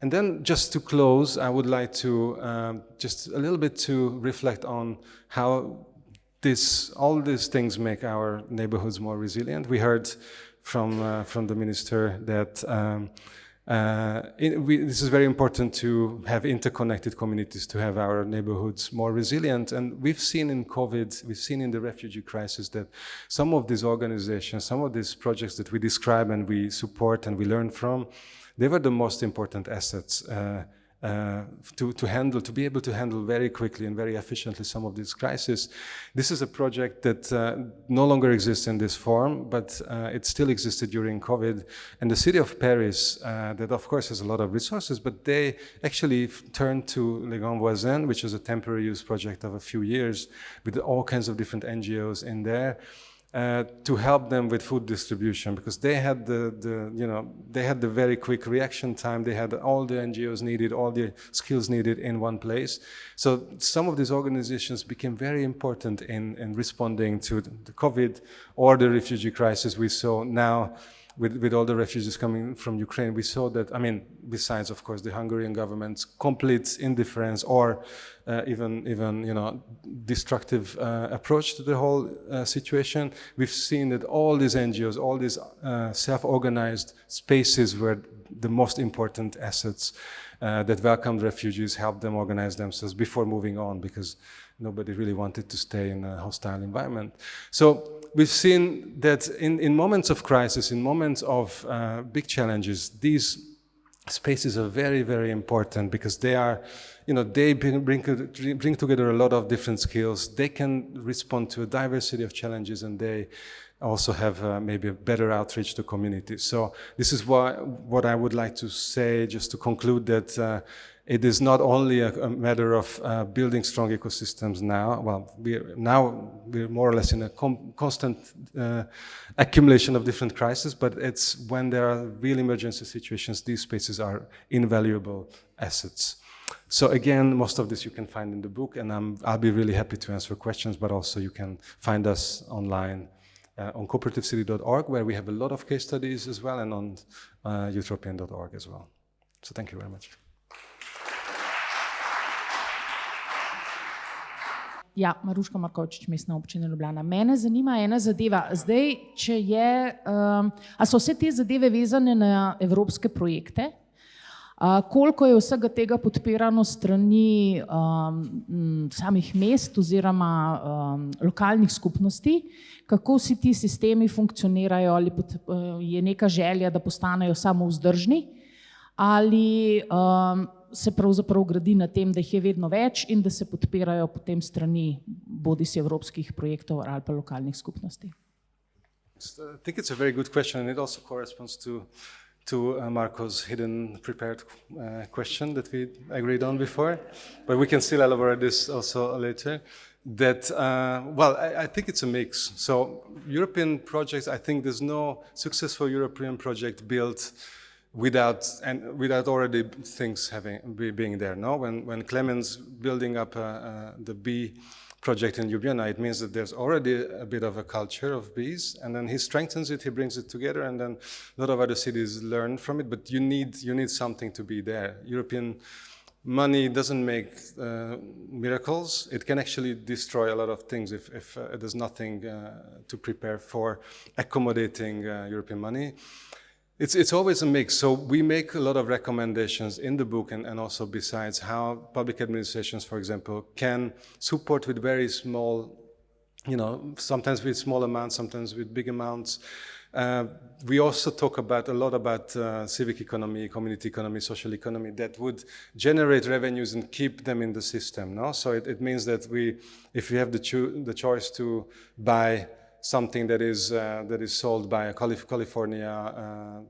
And then just to close, I would like to just a little bit to reflect on how all these things make our neighborhoods more resilient. We heard from the minister that this is very important to have interconnected communities, to have our neighborhoods more resilient. And we've seen in COVID, we've seen in the refugee crisis that some of these organizations, some of these projects that we describe and we support and we learn from, they were the most important assets to be able to handle very quickly and very efficiently some of these crises. This is a project that no longer exists in this form, but it still existed during COVID. And the city of Paris, that of course has a lot of resources, but they actually turned to Les Grands Voisins, which is a temporary use project of a few years with all kinds of different NGOs in there. To help them with food distribution, because they had the very quick reaction time. They had all the NGOs needed, all the skills needed in one place. So some of these organizations became very important in responding to the COVID or the refugee crisis we saw now. With all the refugees coming from Ukraine, we saw that, besides, of course, the Hungarian government's complete indifference or even destructive approach to the whole situation, we've seen that all these NGOs, all these self-organized spaces were the most important assets that welcomed refugees, helped them organize themselves before moving on, because nobody really wanted to stay in a hostile environment. So we've seen that in moments of crisis, in moments of big challenges, these spaces are very, very important, because they are, they bring together a lot of different skills. They can respond to a diversity of challenges, and they also have maybe a better outreach to communities. So this is what I would like to say, just to conclude, that it is not only a matter of building strong ecosystems now. Well, we're more or less in a constant accumulation of different crises, but it's when there are real emergency situations, these spaces are invaluable assets. So again, most of this you can find in the book, and I'll be really happy to answer questions, but also you can find us online on cooperativecity.org, where we have a lot of case studies as well, and on utopian.org as well. So thank you very much. Ja, Maruška Markovčič, Mestna občina Ljubljana. Mene zanima ena zadeva. Zdaj, a so vse te zadeve vezane na evropske projekte? Koliko je vsega tega podpirano strani samih mest oziroma lokalnih skupnosti? Kako vsi ti sistemi funkcionirajo? Ali je neka želja, da postanejo samovzdržni? Ali se pravzaprav gradi na tem, da jih je vedno več in da se podpirajo potem strani bodisi evropskih projektov ali pa lokalnih skupnosti. I think it's a very good question, and it also corresponds to Marco's hidden prepared question that we agreed on before, but we can still elaborate this also later. That, I think it's a mix. So European projects, I think there's no successful European project built without already things being there. No, when Clemens building up the bee project in Ljubljani, it means that there's already a bit of a culture of bees, and then he strengthens it, he brings it together, and then a lot of other cities learn from it. But you need something to be there. European money doesn't make miracles. It can actually destroy a lot of things if there's nothing to prepare for accommodating European money. It's always a mix. So we make a lot of recommendations in the book and also besides how public administrations, for example, can support with very small, sometimes with small amounts, sometimes with big amounts. We also talk a lot about civic economy, community economy, social economy that would generate revenues and keep them in the system. No, so it means that if we have the choice to buy something that is sold by a California,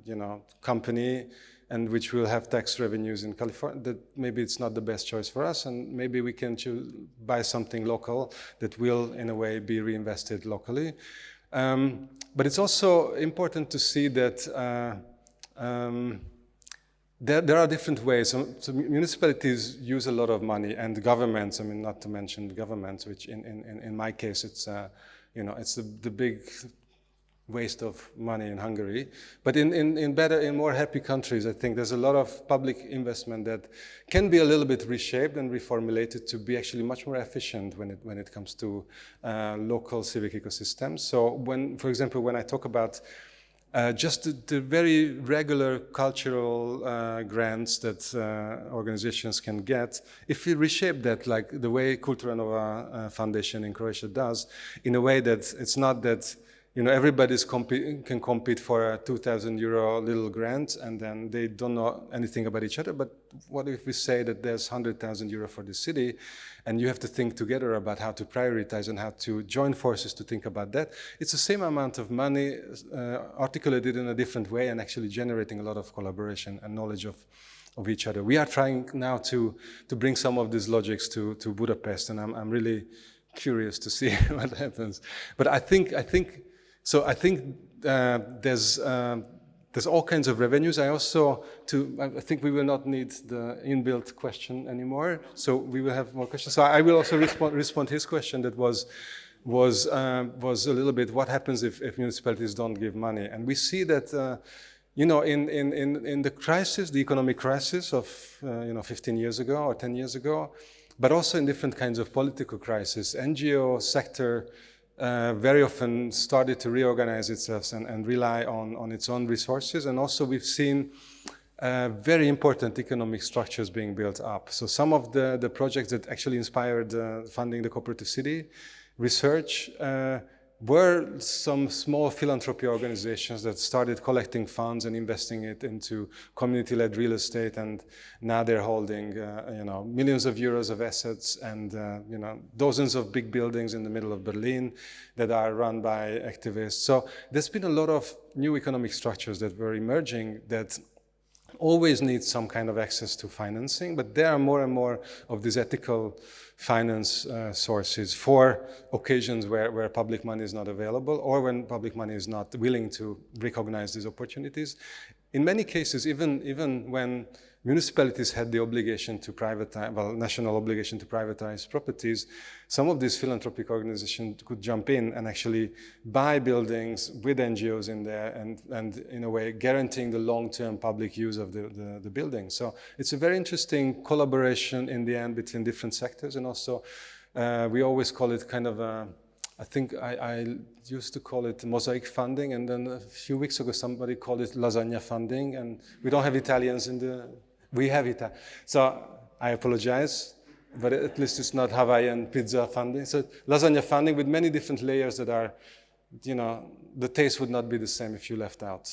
company, and which will have tax revenues in California, that maybe it's not the best choice for us, and maybe we can buy something local that will, in a way, be reinvested locally. But it's also important to see that there are different ways. So municipalities use a lot of money, and governments, not to mention governments, which in my case, it's the big waste of money in Hungary. But in more happy countries, I think there's a lot of public investment that can be a little bit reshaped and reformulated to be actually much more efficient when it comes to local civic ecosystems. So for example, when I talk about just the very regular cultural grants that organizations can get, if we reshape that like the way Kultura Nova Foundation in Croatia does, in a way that it's not that everybody can compete for a 2,000 euro little grant and then they don't know anything about each other. But what if we say that there's 100,000 euro for the city and you have to think together about how to prioritize and how to join forces to think about that? It's the same amount of money articulated in a different way and actually generating a lot of collaboration and knowledge of each other. We are trying now to bring some of these logics to Budapest, and I'm really curious to see what happens. But I think there's all kinds of revenues. I think we will not need the inbuilt question anymore. So we will have more questions. So I will also respond his question that was a little bit what happens if municipalities don't give money. And we see that in the crisis, the economic crisis of 15 years ago or 10 years ago, but also in different kinds of political crisis, NGO sector very often started to reorganize itself and rely on its own resources. And also we've seen very important economic structures being built up. So some of the projects that actually inspired funding the cooperative city research were some small philanthropy organizations that started collecting funds and investing it into community-led real estate, and now they're holding millions of euros of assets and dozens of big buildings in the middle of Berlin that are run by activists. So there's been a lot of new economic structures that were emerging that always need some kind of access to financing, but there are more and more of these ethical finance sources for occasions where public money is not available or when public money is not willing to recognize these opportunities. In many cases, even when municipalities had the obligation to privatize, national obligation to privatize properties, some of these philanthropic organizations could jump in and actually buy buildings with NGOs in there and in a way guaranteeing the long-term public use of the building. So it's a very interesting collaboration in the end between different sectors, and also we always call it kind of I think I used to call it mosaic funding, and then a few weeks ago somebody called it lasagna funding, and we don't have Italians in the... We have it. So I apologize, but at least it's not Hawaiian pizza funding. So lasagna funding with many different layers that are, the taste would not be the same if you left out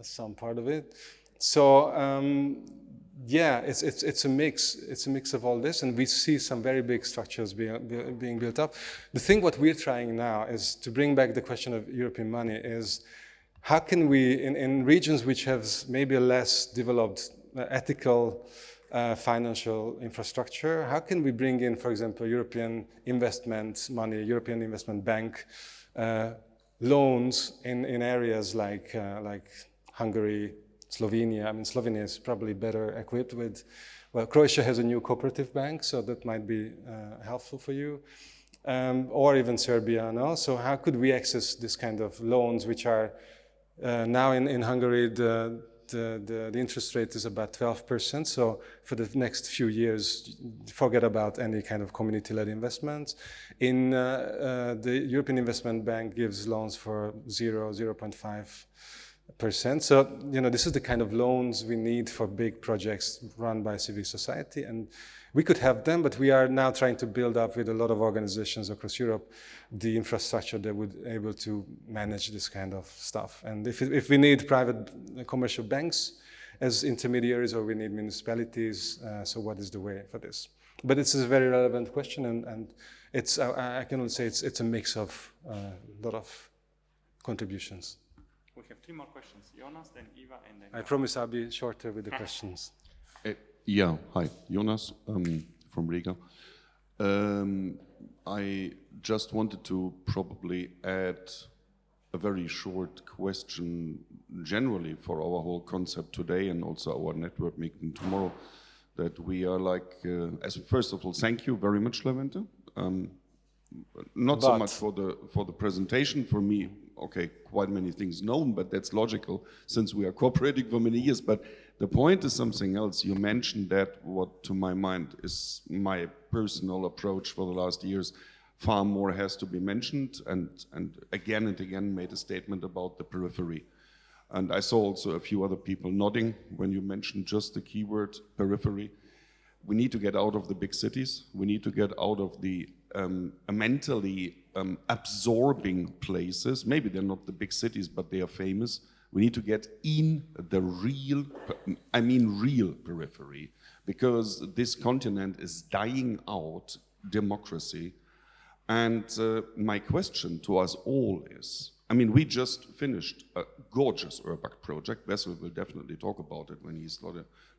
some part of it. So yeah, it's a mix. It's a mix of all this, and we see some very big structures being built up. The thing what we're trying now is to bring back the question of European money is how can we, in regions which have maybe a less developed ethical financial infrastructure, how can we bring in, for example, European investment money, European Investment Bank loans in areas like Hungary, Slovenia. I mean, Slovenia is probably better equipped with, well, Croatia has a new cooperative bank, so that might be helpful for you, or even Serbia. No? So how could we access this kind of loans, which are now in Hungary, the interest rate is about 12%. So for the next few years, forget about any kind of community-led investments. In the European Investment Bank gives loans for 0.5%. So, you know, this is the kind of loans we need for big projects run by civil society. And we could have them, but we are now trying to build up with a lot of organizations across Europe the infrastructure that would be able to manage this kind of stuff. And if we need private commercial banks as intermediaries, or we need municipalities, so what is the way for this? But it's a very relevant question, and it's, I can only say it's a mix of a lot of contributions. We have 3 more questions. Jonas, then Eva, and then... I promise I'll be shorter with the questions. Yeah, hi, Jonas from Riga. I just wanted to probably add a very short question generally for our whole concept today and also our network meeting tomorrow, that we are like, as first of all, thank you very much, Levente. Not so much for the presentation. For me, okay, quite many things known, but that's logical since we are cooperating for many years. But the point is something else. You mentioned that what to my mind is my personal approach for the last years. Far more has to be mentioned, and again made a statement about the periphery. And I saw also a few other people nodding when you mentioned just the keyword periphery. We need to get out of the big cities. We need to get out of the mentally absorbing places. Maybe they're not the big cities, but they are famous. We need to get in the real periphery, because this continent is dying out democracy. And my question to us all is, I mean, we just finished a gorgeous URBACT project. Wessel will definitely talk about it when he's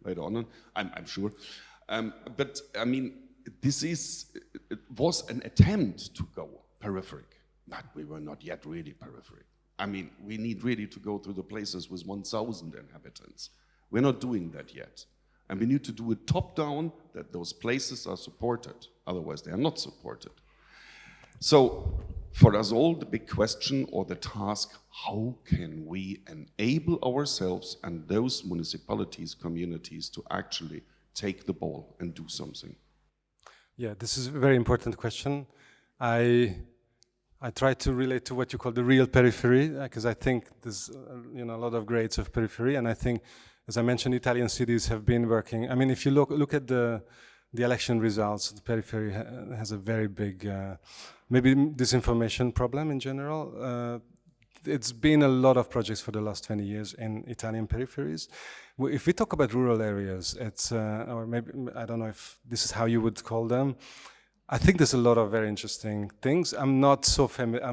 later on, I'm sure. But I mean, it was an attempt to go peripheric, but we were not yet really peripheric. I mean, we need really to go through the places with 1,000 inhabitants. We're not doing that yet. And we need to do it top down, that those places are supported. Otherwise, they are not supported. So, for us all, the big question or the task, how can we enable ourselves and those municipalities, communities to actually take the ball and do something? Yeah, this is a very important question. I try to relate to what you call the real periphery, because I think there's a lot of grades of periphery, and I think, as I mentioned, Italian cities have been working. I mean, if you look at the election results, the periphery has a very big, maybe disinformation problem in general. It's been a lot of projects for the last 20 years in Italian peripheries. If we talk about rural areas, it's, or maybe, I don't know if this is how you would call them, I think there's a lot of very interesting things. I'm not so familiar,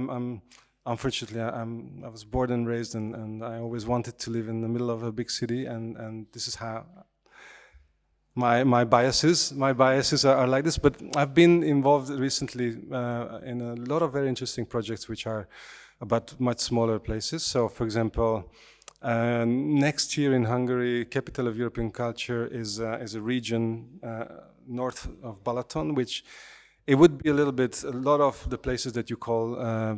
unfortunately, I was born and raised and I always wanted to live in the middle of a big city, and this is how my biases are like this, but I've been involved recently in a lot of very interesting projects which are about much smaller places. So, for example, next year in Hungary, capital of European culture is a region north of Balaton, which it would be a lot of the places that you call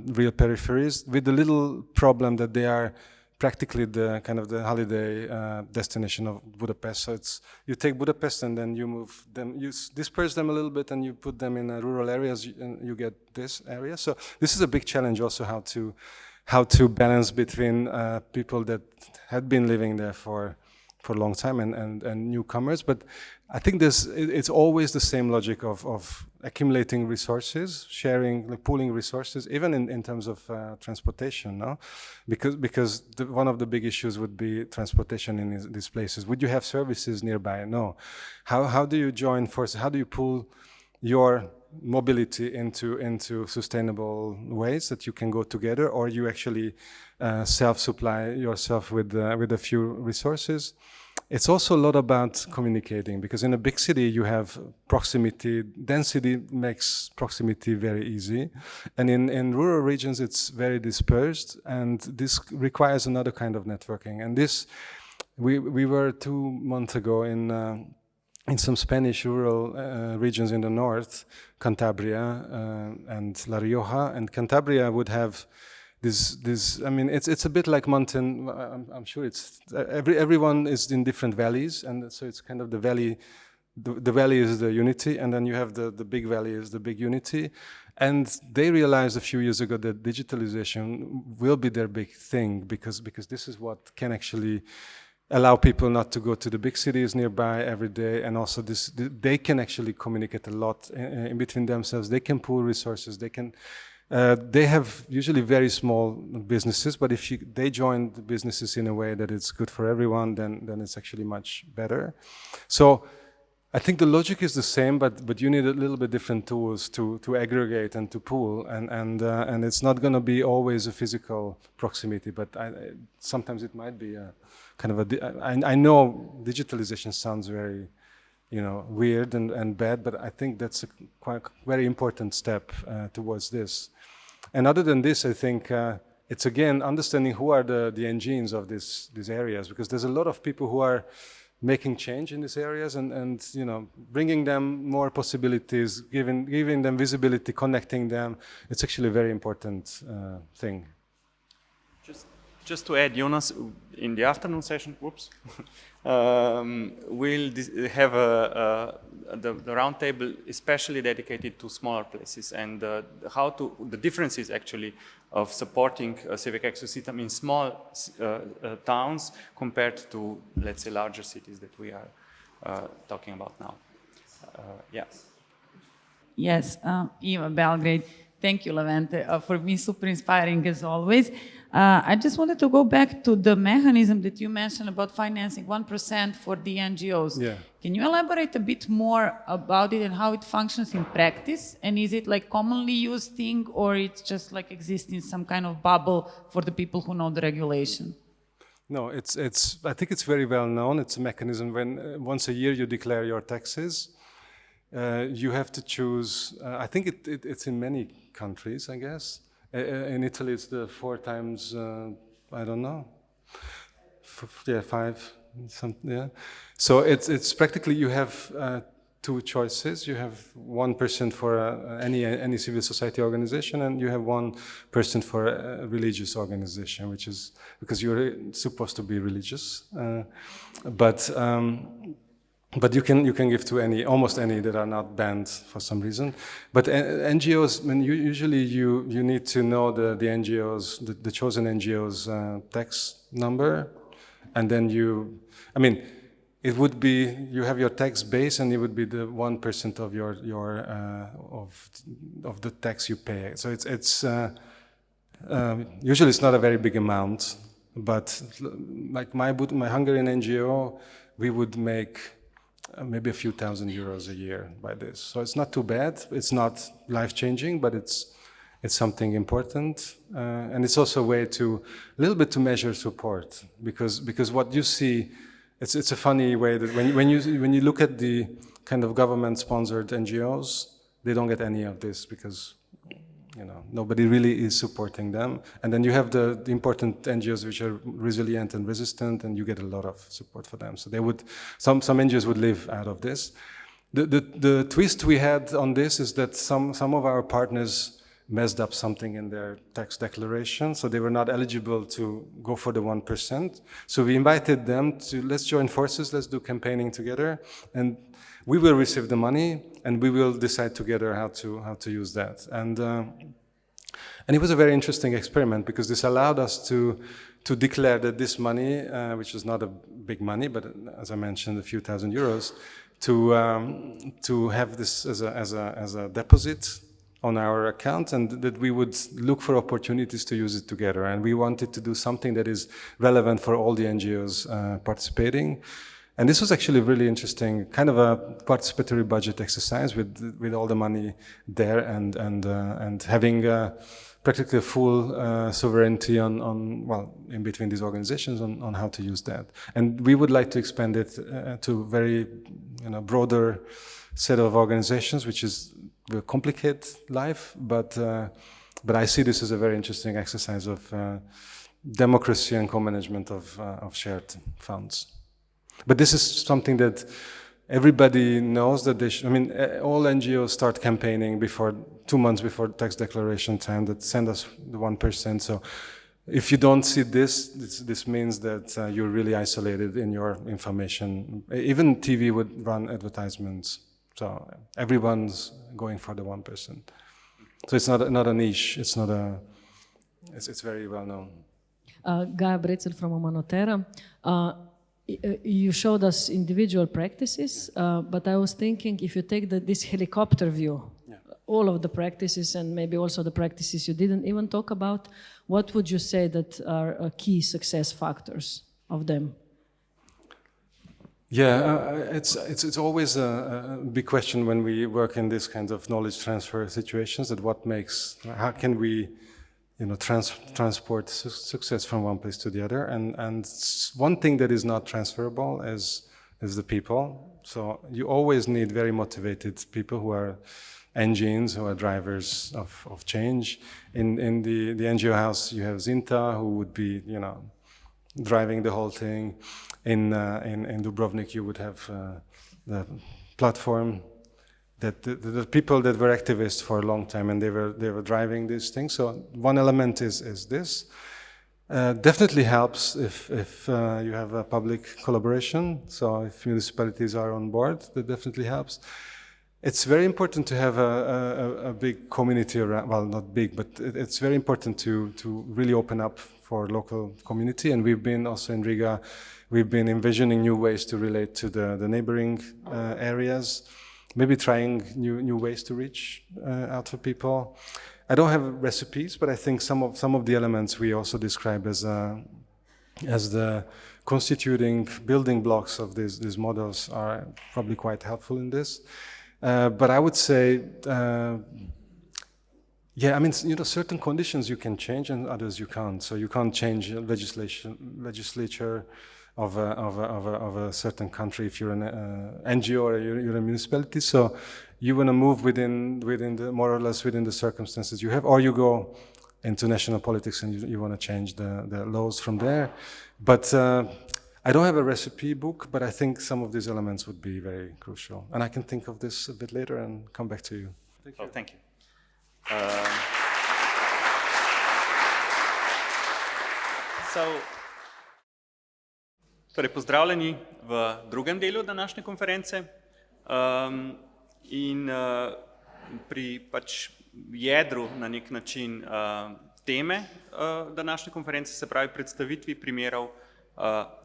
real peripheries, with the little problem that they are practically the kind of the holiday destination of Budapest. So it's, you take Budapest and then you move them, you disperse them a little bit and you put them in rural areas and you get this area. So this is a big challenge also, how to balance between people that had been living there for a long time and newcomers. But I think it's always the same logic of accumulating resources, sharing, like pooling resources, even in terms of transportation, no? Because one of the big issues would be transportation in these places. Would you have services nearby? No. How do you join forces? How do you pool your mobility into sustainable ways that you can go together, or you actually self-supply yourself with a few resources? It's also a lot about communicating, because in a big city you have proximity. Density makes proximity very easy, and in rural regions it's very dispersed, and this requires another kind of networking. And this, we were 2 months ago in some Spanish rural regions in the north, Cantabria and La Rioja, and Cantabria would have this. I mean, it's a bit like mountain. I'm sure it's everyone is in different valleys, and so it's kind of the valley. The valley is the unity, and then you have the big valley is the big unity. And they realized a few years ago that digitalization will be their big thing, because this is what can actually allow people not to go to the big cities nearby every day, and also they can actually communicate a lot in between themselves. They can pool resources. They have usually very small businesses, but if they join the businesses in a way that it's good for everyone, then it's actually much better. So I think the logic is the same, but you need a little bit different tools to aggregate and to pool, and it's not going to be always a physical proximity, but sometimes it might be a kind of I know digitalization sounds very, weird and bad, but I think that's a quite very important step towards this. And other than this, I think it's again understanding who are the engines of these areas, because there's a lot of people who are making change in these areas, and bringing them more possibilities, giving them visibility, connecting them. It's actually a very important thing. Just to add, Jonas, in the afternoon session, we'll have the roundtable especially dedicated to smaller places, and the differences actually of supporting a civic ecosystem in small towns compared to, let's say, larger cities that we are talking about now. Yes, Eva, Belgrade. Thank you, Levente. For me, super inspiring as always. I just wanted to go back to the mechanism that you mentioned about financing 1% for the NGOs. Yeah. Can you elaborate a bit more about it and how it functions in practice? And is it like commonly used thing, or it's just like existing some kind of bubble for the people who know the regulation? No, I think it's very well known. It's a mechanism when once a year you declare your taxes. You have to choose. I think it's in many countries, I guess. In Italy, it's the 4 times. I don't know. 5. Yeah. So it's practically you have 2 choices. You have 1% for any civil society organization, and you have 1% for a religious organization, which is because you're supposed to be religious, but you can give to almost any that are not banned for some reason. But NGOs, usually you need to know the NGOs, the chosen NGO's tax number, and then it would be you have your tax base, and it would be the 1% of of the tax you pay. So it's usually it's not a very big amount, but like my Hungarian NGO, we would make maybe a few thousand euros a year by this. So it's not too bad. It's not life-changing, but it's something important, and it's also a way a little bit to measure support, because what you see, it's a funny way that when you look at the kind of government-sponsored NGOs, they don't get any of this because nobody really is supporting them. And then you have the important NGOs which are resilient and resistant, and you get a lot of support for them. So some NGOs would live out of this. The twist we had on this is that some of our partners messed up something in their tax declaration, so they were not eligible to go for the 1%. So we invited them to, let's join forces, let's do campaigning together, and we will receive the money, and we will decide together how to use that. And it was a very interesting experiment, because this allowed us to declare that this money, which is not a big money, but as I mentioned, a few thousand euros, to have this as a deposit on our account, and that we would look for opportunities to use it together. And we wanted to do something that is relevant for all the NGOs participating. And this was actually really interesting, kind of a participatory budget exercise with all the money there and having practically full sovereignty on in between these organizations on how to use that. And we would like to expand it to very broader set of organizations, which will complicate life, but I see this as a very interesting exercise of democracy and co-management of shared funds. But this is something that everybody knows that they should. I mean, all NGOs start campaigning 2 months before tax declaration time that send us the 1%. So if you don't see this means that you're really isolated in your information. Even TV would run advertisements. So everyone's going for the 1%. So it's not a niche. It's not a. It's very well known. Gaja Brecelj from Amanotera. You showed us individual practices, but I was thinking if you take this helicopter view, all of the practices and maybe also the practices you didn't even talk about, what would you say that are key success factors of them? Yeah, it's always a big question when we work in this kind of knowledge transfer situations, that how can we transport success from one place to the other, and one thing that is not transferable is the people. So you always need very motivated people who are engines, who are drivers of change. In the NGO house, you have Zinta, who would be driving the whole thing. In Dubrovnik, you would have the platform. That the people that were activists for a long time, and they were driving these things. So one element is this. Definitely helps if you have a public collaboration. So if municipalities are on board, that definitely helps. It's very important to have a big community around. Well, not big, but it's very important to really open up for local community. And we've been also in Riga. We've been envisioning new ways to relate to the neighboring areas. Maybe trying new ways to reach out to people. I don't have recipes, but I think some of the elements we also describe as the constituting building blocks of these models are probably quite helpful in this. But I would say, certain conditions you can change and others you can't. So you can't change legislature of a certain country if you're an NGO or you're a municipality. So you want to move within the more or less within the circumstances you have, or you go into national politics and you want to change the laws from there. But I don't have a recipe book, but I think some of these elements would be very crucial. And I can think of this a bit later and come back to you. Thank you. Oh, thank you. Torej, pozdravljeni v drugem delu današnje konference in pri jedru na nek način teme današnje konference, se pravi predstavitvi primerov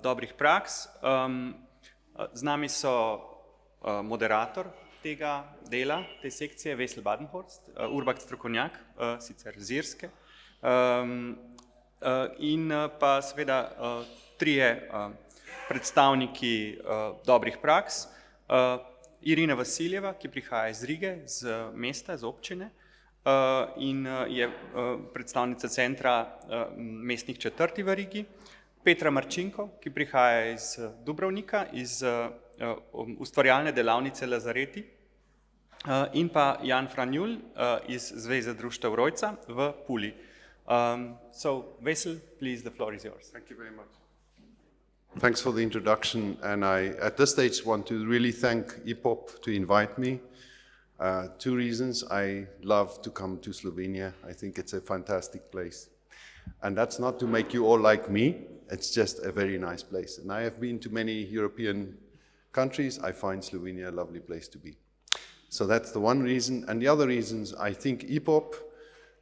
dobrih praks. Z nami so moderator tega dela, te sekcije, Vesel Badenhorst, URBACT strokovnjak, sicer z Irske, in pa seveda trije predstavniki dobrih praks. Irina Vasiljeva, ki prihaja iz Rige, z mesta, z občine, in je predstavnica centra mestnih četrti v Rigi. Petra Marčinko, ki prihaja iz Dubrovnika, iz ustvarjalne delavnice Lazareti, in pa Jan Franjul iz Zveze društev Rojca v Puli. So, Vesel, please, the floor is yours. Thank you very much. Thanks for the introduction, and I, at this stage, want to really thank IPoP to invite me. Two reasons. I love to come to Slovenia. I think it's a fantastic place. And that's not to make you all like me, it's just a very nice place. And I have been to many European countries. I find Slovenia a lovely place to be. So that's the one reason. And the other reasons, I think IPoP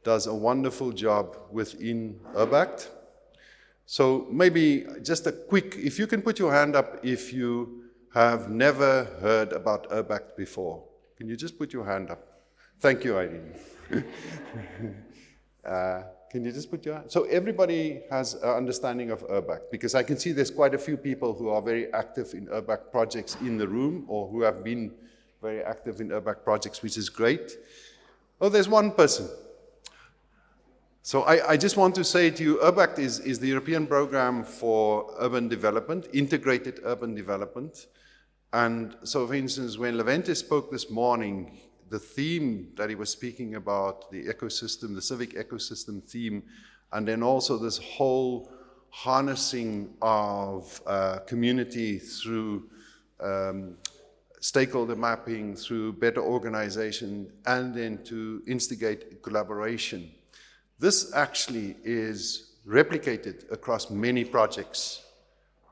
does a wonderful job within URBACT. So maybe just a quick, if you can put your hand up if you have never heard about URBACT before? Can you just put your hand up? Thank you, Irene. Can you just put your hand? So everybody has an understanding of URBACT, because I can see there's quite a few people who are very active in URBACT projects in the room, or who have been very active in URBACT projects, which is great. Oh, there's one person. So I just want to say to you, URBACT is the European program for urban development, integrated urban development. And so, for instance, when Levente spoke this morning, the theme that he was speaking about, the ecosystem, the civic ecosystem theme, and then also this whole harnessing of community through stakeholder mapping, through better organization, and then to instigate collaboration. This actually is replicated across many projects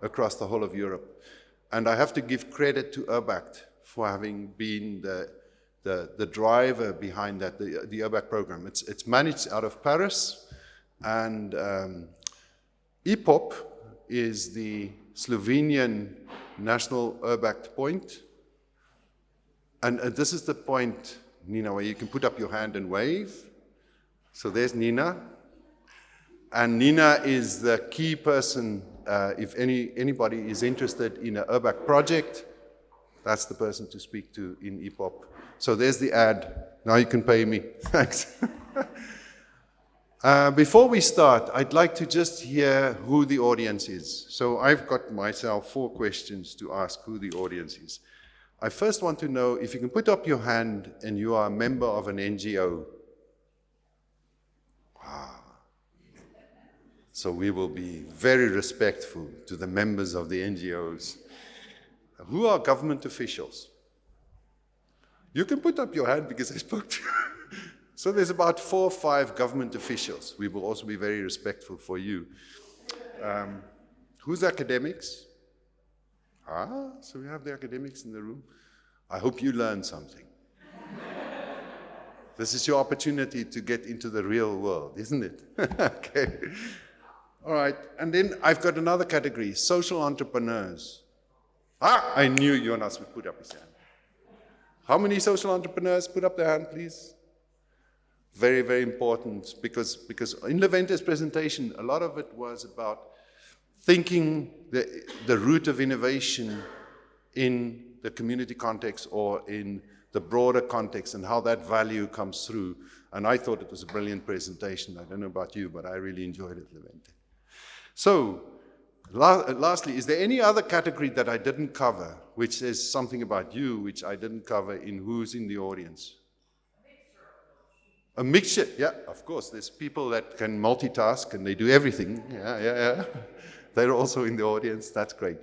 across the whole of Europe. And I have to give credit to URBACT for having been the driver behind that, the URBACT program. It's managed out of Paris, and IPoP is the Slovenian national URBACT point. And this is the point, Nina, where you can put up your hand and wave. So there's Nina. And Nina is the key person. If anybody is interested in an URBACT project, that's the person to speak to in IPoP. So there's the ad. Now you can pay me. Thanks. Before we start, I'd like to just hear who the audience is. So I've got myself 4 questions to ask who the audience is. I first want to know if you can put up your hand and you are a member of an NGO. Wow. So we will be very respectful to the members of the NGOs. Who are government officials? You can put up your hand because I spoke to you. So there's about 4 or 5 government officials. We will also be very respectful for you. Who's academics? So we have the academics in the room. I hope you learned something. This is your opportunity to get into the real world, isn't it? Okay. All right. And then I've got another category, social entrepreneurs. I knew Jonas would put up his hand. How many social entrepreneurs put up their hand, please? Very, very important, because in Levente's presentation, a lot of it was about thinking the root of innovation in the community context or in the broader context and how that value comes through. And I thought it was a brilliant presentation. I don't know about you, but I really enjoyed it, Levente. So, lastly, is there any other category that I didn't cover, which says something about you, which I didn't cover in who's in the audience? A mixture, yeah, of course. There's people that can multitask and they do everything. Yeah. They're also in the audience. That's great.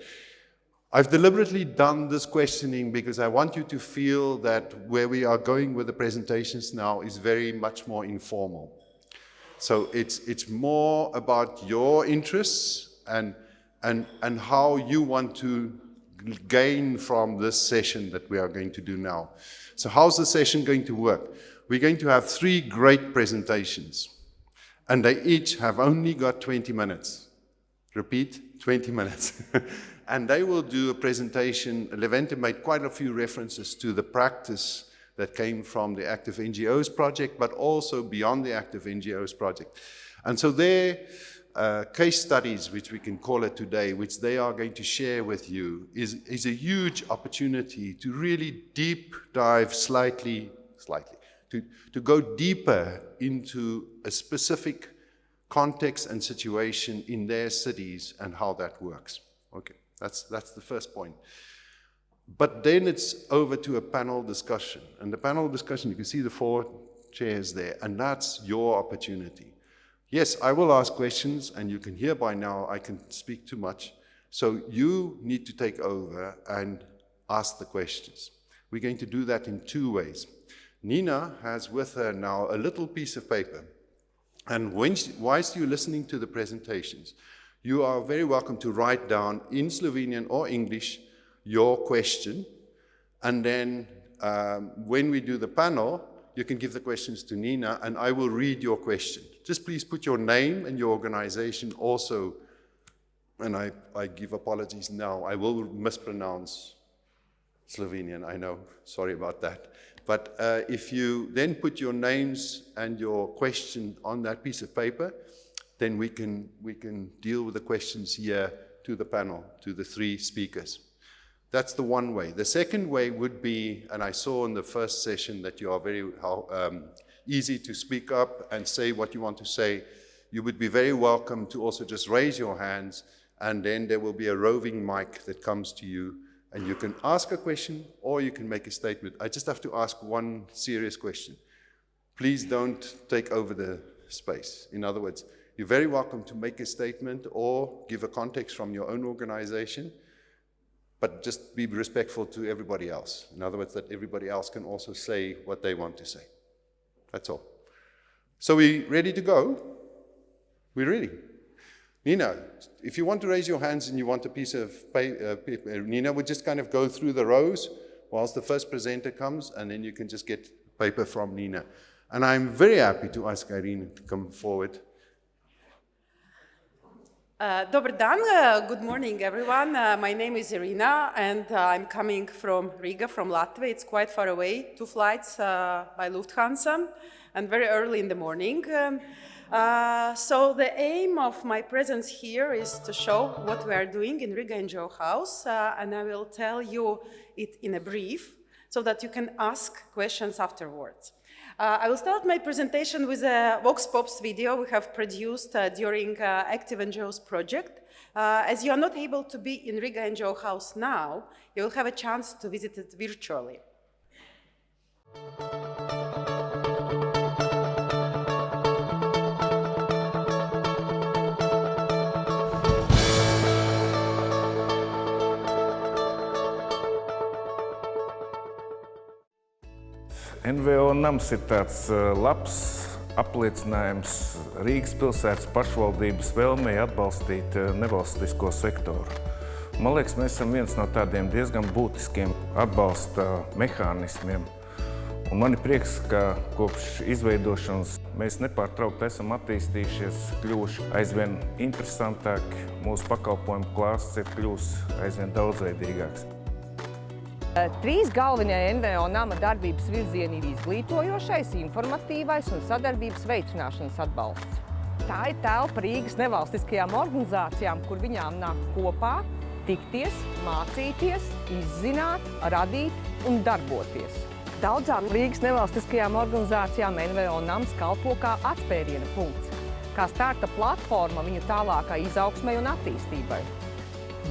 I've deliberately done this questioning because I want you to feel that where we are going with the presentations now is very much more informal. So it's more about your interests and how you want to gain from this session that we are going to do now. So how's the session going to work? We're going to have 3 great presentations, and they each have only got 20 minutes. Repeat, 20 minutes. And they will do a presentation. Levente made quite a few references to the practice that came from the Active NGOs project, but also beyond the Active NGOs project. And so their case studies, which we can call it today, which they are going to share with you, is a huge opportunity to really deep dive slightly, to go deeper into a specific context and situation in their cities and how that works. Okay, that's the first point. But then it's over to a panel discussion. And the panel discussion, you can see the 4 chairs there, and that's your opportunity. Yes, I will ask questions, and you can hear by now I can speak too much. So you need to take over and ask the questions. We're going to do that in 2 ways. Nina has with her now a little piece of paper. And whilst you're listening to the presentations, you are very welcome to write down in Slovenian or English your question. And then when we do the panel, you can give the questions to Nina and I will read your question. Just please put your name and your organization also. And I give apologies now. I will mispronounce Slovenian, I know, sorry about that. But if you then put your names and your question on that piece of paper, then we can deal with the questions here to the panel, to the three speakers. That's the one way. The second way would be, and I saw in the first session that you are very easy to speak up and say what you want to say. You would be very welcome to also just raise your hands, and then there will be a roving mic that comes to you, and you can ask a question or you can make a statement. I just have to ask one serious question. Please don't take over the space. In other words, you're very welcome to make a statement or give a context from your own organization, but just be respectful to everybody else. In other words, that everybody else can also say what they want to say. That's all. So we ready to go? We're ready. Nina, if you want to raise your hands and you want a piece of paper, Nina would just kind of go through the rows whilst the first presenter comes, and then you can just get paper from Nina. And I'm very happy to ask Irene to come forward. Dobar dan, good morning everyone. My name is Irina and I'm coming from Riga, from Latvia. It's quite far away, 2 flights by Lufthansa and very early in the morning. So the aim of my presence here is to show what we are doing in Riga NGO House, and I will tell you it in a brief so that you can ask questions afterwards. I will start my presentation with a Vox Pops video we have produced during Active NGOs project. As you are not able to be in Riga NGO House now, you will have a chance to visit it virtually. NVO nams ir tāds labs apliecinājums Rīgas pilsētas pašvaldības vēlmei atbalstīt nevalstisko sektoru. Man liekas, mēs esam viens no tādiem diezgan būtiskiem atbalsta mehānismiem. Un man ir prieks, ka kopš izveidošanas mēs nepārtraukti esam attīstījušies, kļuvuši aizvien interesantāki, mūsu pakalpojumu klāsts ir kļuvis aizvien daudzveidīgāks. 3 galvenie NVO nama darbības virzieni ir izglītojošais, informatīvais un sadarbības veicināšanas atbalsts. Tā ir telpa Rīgas nevalstiskajām organizācijām, kur viņām nāk kopā, tikties, mācīties, izzināt, radīt un darboties. Daudzām Rīgas nevalstiskajām organizācijām NVO nams kalpo kā atspēriena punkts, kā starta platforma viņu tālākai izaugsmei un attīstībai.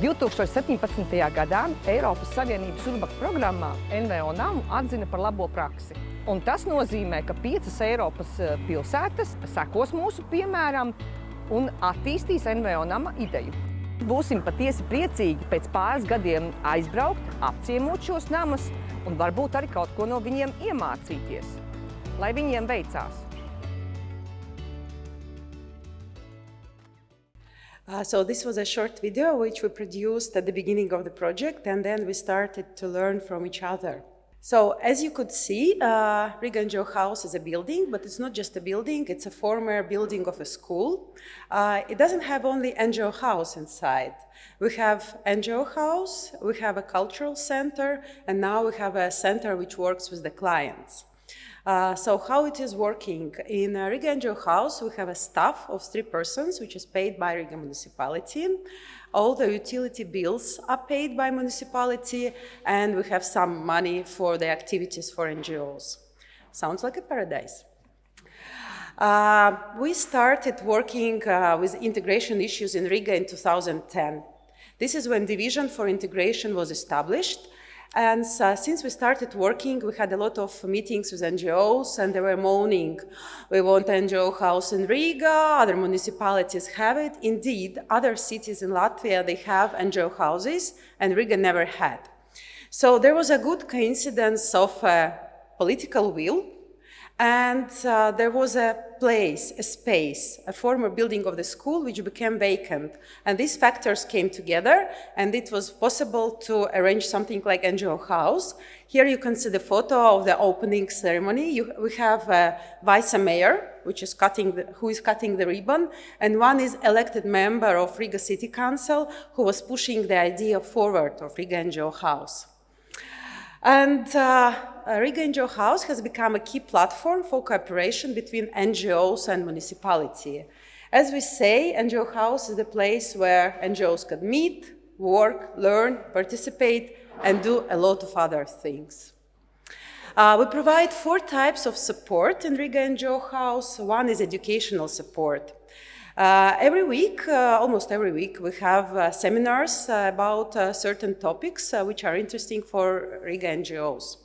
2017. gadā Eiropas Savienības URBACT programmā NVO namu atzina par labo praksi. Un tas nozīmē, ka 5 Eiropas pilsētas sekos mūsu piemēram un attīstīs NVO nama ideju. Būsim patiesi priecīgi pēc pāris gadiem aizbraukt, apciemot šos namus un varbūt arī kaut ko no viņiem iemācīties, lai viņiem veicās. So this was a short video which we produced at the beginning of the project, and then we started to learn from each other. So as you could see, Riga NGO House is a building, but it's not just a building, it's a former building of a school. It doesn't have only NGO House inside. We have NGO House, we have a cultural center, and now we have a center which works with the clients. So how it is working? In Riga NGO House, we have a staff of 3 persons, which is paid by Riga municipality. All the utility bills are paid by municipality, and we have some money for the activities for NGOs. Sounds like a paradise. We started working with integration issues in Riga in 2010. This is when Division for Integration was established. And since we started working, we had a lot of meetings with NGOs, and they were moaning, we want NGO house in Riga, other municipalities have it. Indeed, other cities in Latvia, they have NGO houses, and Riga never had. So there was a good coincidence of political will, and there was a place, a space, a former building of the school which became vacant. And these factors came together, and it was possible to arrange something like NGO House. Here you can see the photo of the opening ceremony. We have a vice mayor, who is cutting the ribbon, and one is elected member of Riga City Council who was pushing the idea forward of Riga NGO House. And Riga NGO House has become a key platform for cooperation between NGOs and municipality. As we say, NGO House is the place where NGOs can meet, work, learn, participate, and do a lot of other things. We provide 4 types of support in Riga NGO House. One is educational support. Every week, almost every week, we have seminars about certain topics which are interesting for Riga NGOs.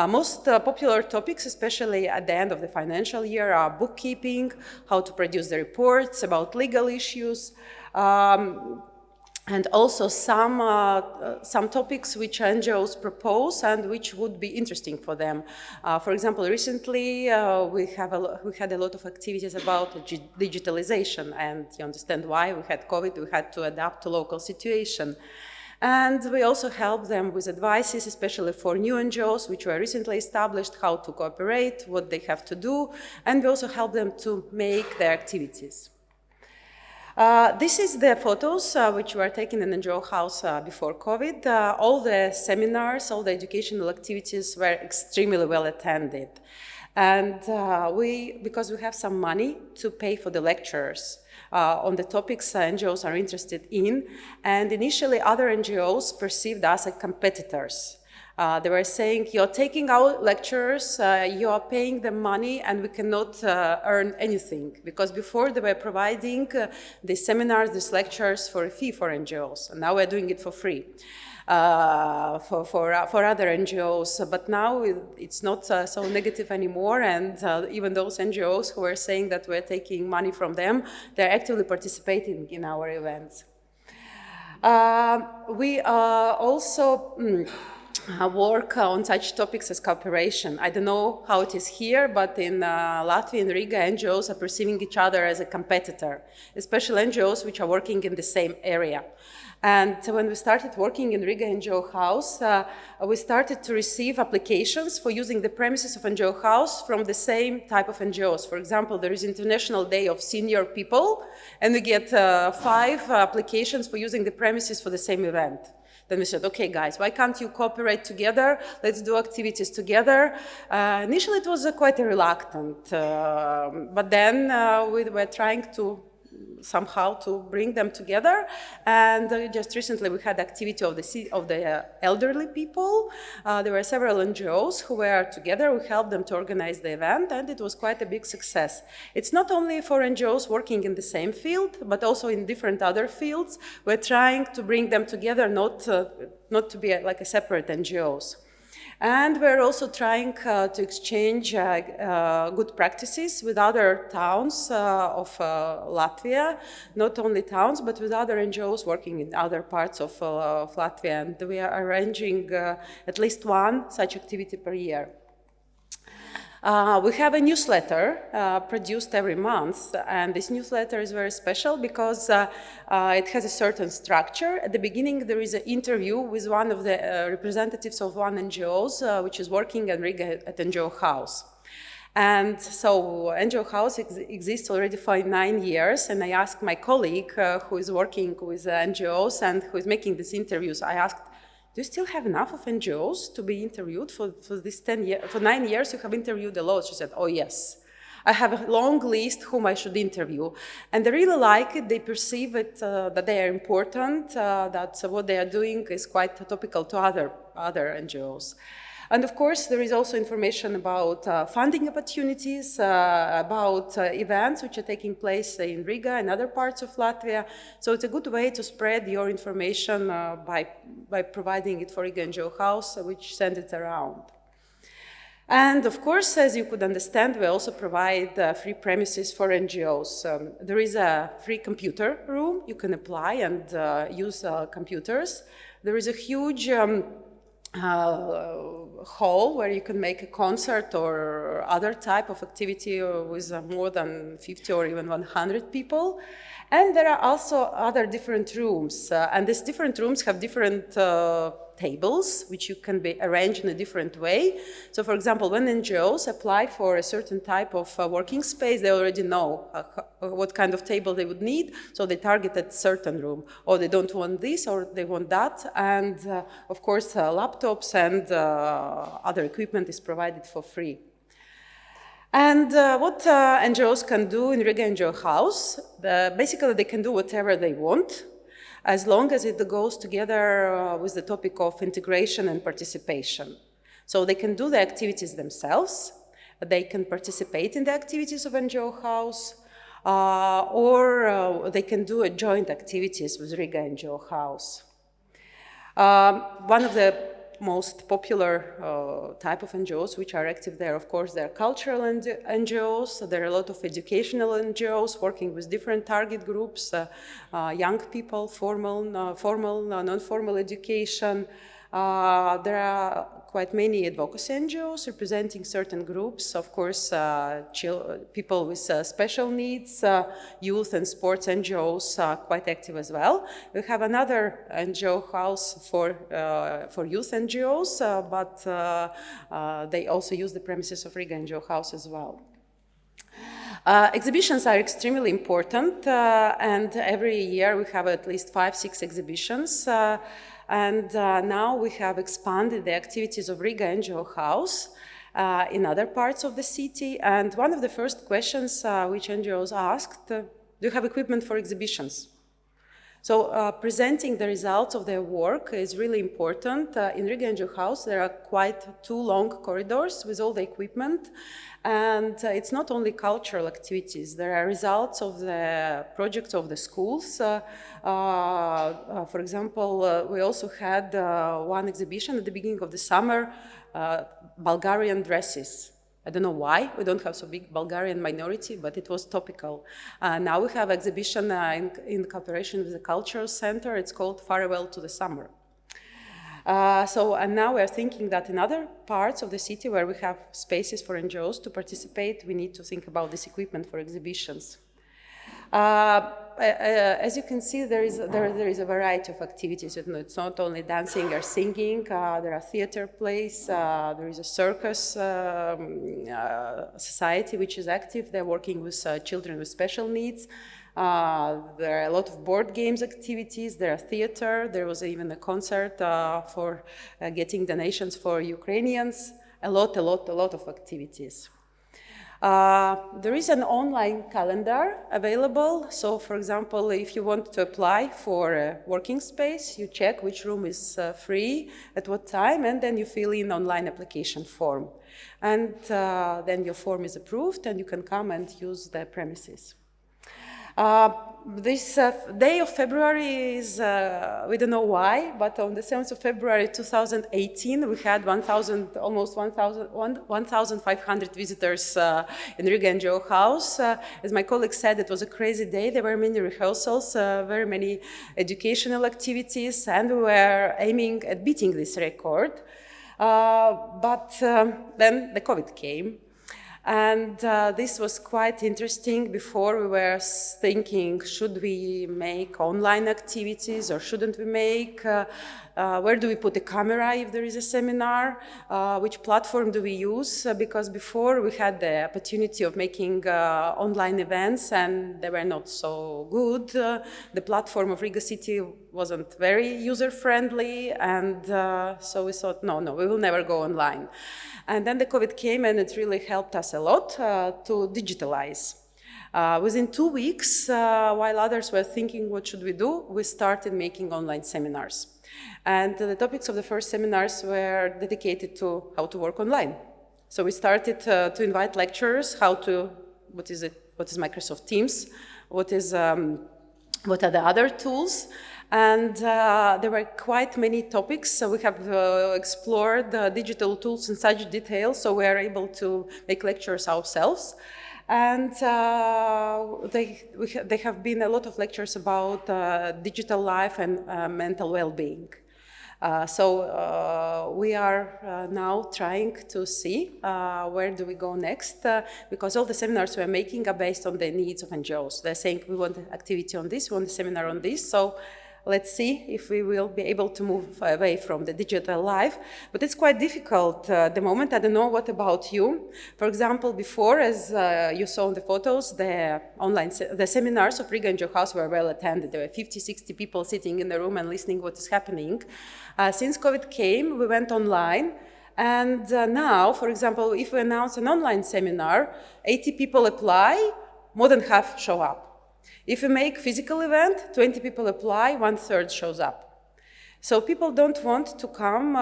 Most popular topics, especially at the end of the financial year, are bookkeeping, how to produce the reports, about legal issues, and also some topics which NGOs propose and which would be interesting for them. For example, recently we had a lot of activities about digitalization, and you understand why. We had COVID, we had to adapt to local situation. And we also help them with advices, especially for new NGOs which were recently established, how to cooperate, what they have to do, and we also help them to make their activities. This is the photos which were taken in NGO House before COVID. All the seminars, all the educational activities were extremely well attended. And because we have some money to pay for the lecturers on the topics NGOs are interested in, and initially other NGOs perceived us as competitors. They were saying, you're taking our lecturers, you are paying them money, and we cannot earn anything. Because before they were providing these seminars, these lectures for a fee for NGOs, and now we're doing it for free for other NGOs. But now it's not so negative anymore, and even those NGOs who were saying that we're taking money from them, they're actively participating in our events. We also work on such topics as cooperation. I don't know how it is here, but in Latvia and Riga, NGOs are perceiving each other as a competitor, especially NGOs which are working in the same area. And when we started working in Riga NGO House, we started to receive applications for using the premises of NGO House from the same type of NGOs. For example, there is International Day of Senior People, and we get 5 applications for using the premises for the same event. Then we said, okay, guys, why can't you cooperate together? Let's do activities together. Initially, it was quite reluctant, but then we were trying to somehow to bring them together. And just recently, we had activity of the elderly people. There were several NGOs who were together. We helped them to organize the event, and it was quite a big success. It's not only for NGOs working in the same field, but also in different other fields. We're trying to bring them together, not to be like a separate NGOs. And we're also trying to exchange good practices with other towns of Latvia, not only towns, but with other NGOs working in other parts of Latvia. And we are arranging at least one such activity per year. We have a newsletter produced every month, and this newsletter is very special because it has a certain structure. At the beginning, there is an interview with one of the representatives of one NGO, which is working in Riga at NGO House. And so NGO House exists already for 9 years, and I asked my colleague who is working with NGOs and who is making these interviews, I asked, do you still have enough of NGOs to be interviewed for this 10 years? For 9 years, you have interviewed a lot. She said, oh, yes. I have a long list whom I should interview. And they really like it. They perceive it, that they are important, that what they are doing is quite topical to other NGOs. And of course, there is also information about funding opportunities, about events which are taking place in Riga and other parts of Latvia. So it's a good way to spread your information by providing it for Riga NGO House, which sends it around. And of course, as you could understand, we also provide free premises for NGOs. There is a free computer room. You can apply and use computers. There is a huge hall where you can make a concert or other type of activity with more than 50 or even 100 people. And there are also other different rooms. And these different rooms have different tables, which you can be arranged in a different way. So, for example, when NGOs apply for a certain type of working space, they already know what kind of table they would need, so they target a certain room, or they don't want this, or they want that, and of course, laptops and other equipment is provided for free. And what NGOs can do in Riga NGO House, basically they can do whatever they want, as long as it goes together with the topic of integration and participation. So they can do the activities themselves, they can participate in the activities of NGO House, or they can do joint activities with Riga NGO House. One of the most popular type of NGOs which are active there, of course, there are cultural NGOs. There are a lot of educational NGOs working with different target groups, young people, formal, non-formal education. There are quite many advocacy NGOs representing certain groups, of course, people with special needs, youth and sports NGOs are quite active as well. We have another NGO house for youth NGOs, but they also use the premises of Riga NGO House as well. Exhibitions are extremely important, and every year we have at least 5-6 exhibitions. And now we have expanded the activities of Riga NGO House in other parts of the city. And one of the first questions which NGOs asked, do you have equipment for exhibitions? So presenting the results of their work is really important. In Riga NGO House, there are quite 2 long corridors with all the equipment. And it's not only cultural activities. There are results of the projects of the schools. For example, we also had one exhibition at the beginning of the summer, Bulgarian dresses. I don't know why, we don't have so big Bulgarian minority, but it was topical. Now we have exhibition in cooperation with the Cultural Center. It's called Farewell to the Summer. And now we are thinking that in other parts of the city where we have spaces for NGOs to participate, we need to think about this equipment for exhibitions. As you can see, there is a variety of activities. It's not only dancing or singing. There are theater plays. There is a circus society which is active. They're working with children with special needs. There are a lot of board games activities. There are theater. There was even a concert for getting donations for Ukrainians. A lot of activities. There is an online calendar available. So, for example, if you want to apply for a working space, you check which room is free, at what time, and then you fill in online application form. And then your form is approved, and you can come and use the premises. This day of February is, we don't know why, but on the 7th of February 2018, we had almost 1,500 visitors in Riga NGO House. As my colleague said, it was a crazy day. There were many rehearsals, very many educational activities, and we were aiming at beating this record. But then the COVID came. And this was quite interesting. Before we were thinking, should we make online activities or shouldn't we make? Where do we put the camera if there is a seminar? Which platform do we use? Because before we had the opportunity of making online events and they were not so good. The platform of Riga City wasn't very user-friendly, and so we thought, no, we will never go online. And then the COVID came, and it really helped us a lot to digitalize. Within 2 weeks, while others were thinking what should we do, we started making online seminars. And the topics of the first seminars were dedicated to how to work online. So we started to invite lecturers, what is Microsoft Teams, what are the other tools. And there were quite many topics, so we have explored digital tools in such detail, so we are able to make lectures ourselves. And they have been a lot of lectures about digital life and mental well-being. So we are now trying to see where do we go next, because all the seminars we're making are based on the needs of NGOs. They're saying we want activity on this, we want a seminar on this, so let's see if we will be able to move away from the digital life. But it's quite difficult at the moment. I don't know what about you. For example, before, as you saw in the photos, the seminars of Riga NGO House were well attended. There were 50, 60 people sitting in the room and listening what is happening. Since COVID came, we went online. And now, for example, if we announce an online seminar, 80 people apply, more than half show up. If we make physical event, 20 people apply, 1/3 shows up. So people don't want to come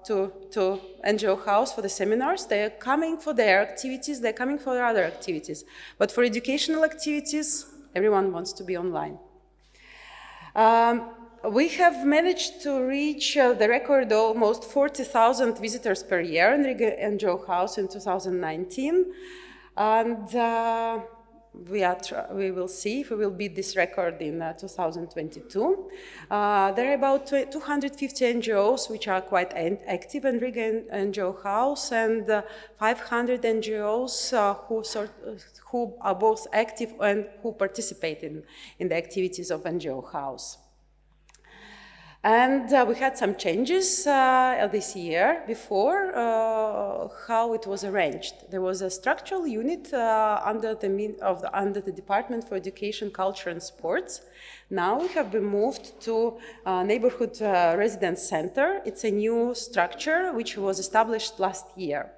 to NGO House for the seminars. They are coming for their activities, they're coming for their other activities. But for educational activities, everyone wants to be online. We have managed to reach the record almost 40,000 visitors per year in Riga NGO House in 2019. And we will see if we will beat this record in 2022. There are about 250 NGOs which are quite active in Riga NGO House, and 500 NGOs who are both active and who participate in the activities of NGO House. And we had some changes this year before how it was arranged. There was a structural unit under the Department for Education, Culture and Sports. Now we have been moved to Neighborhood Residence Center. It's a new structure which was established last year.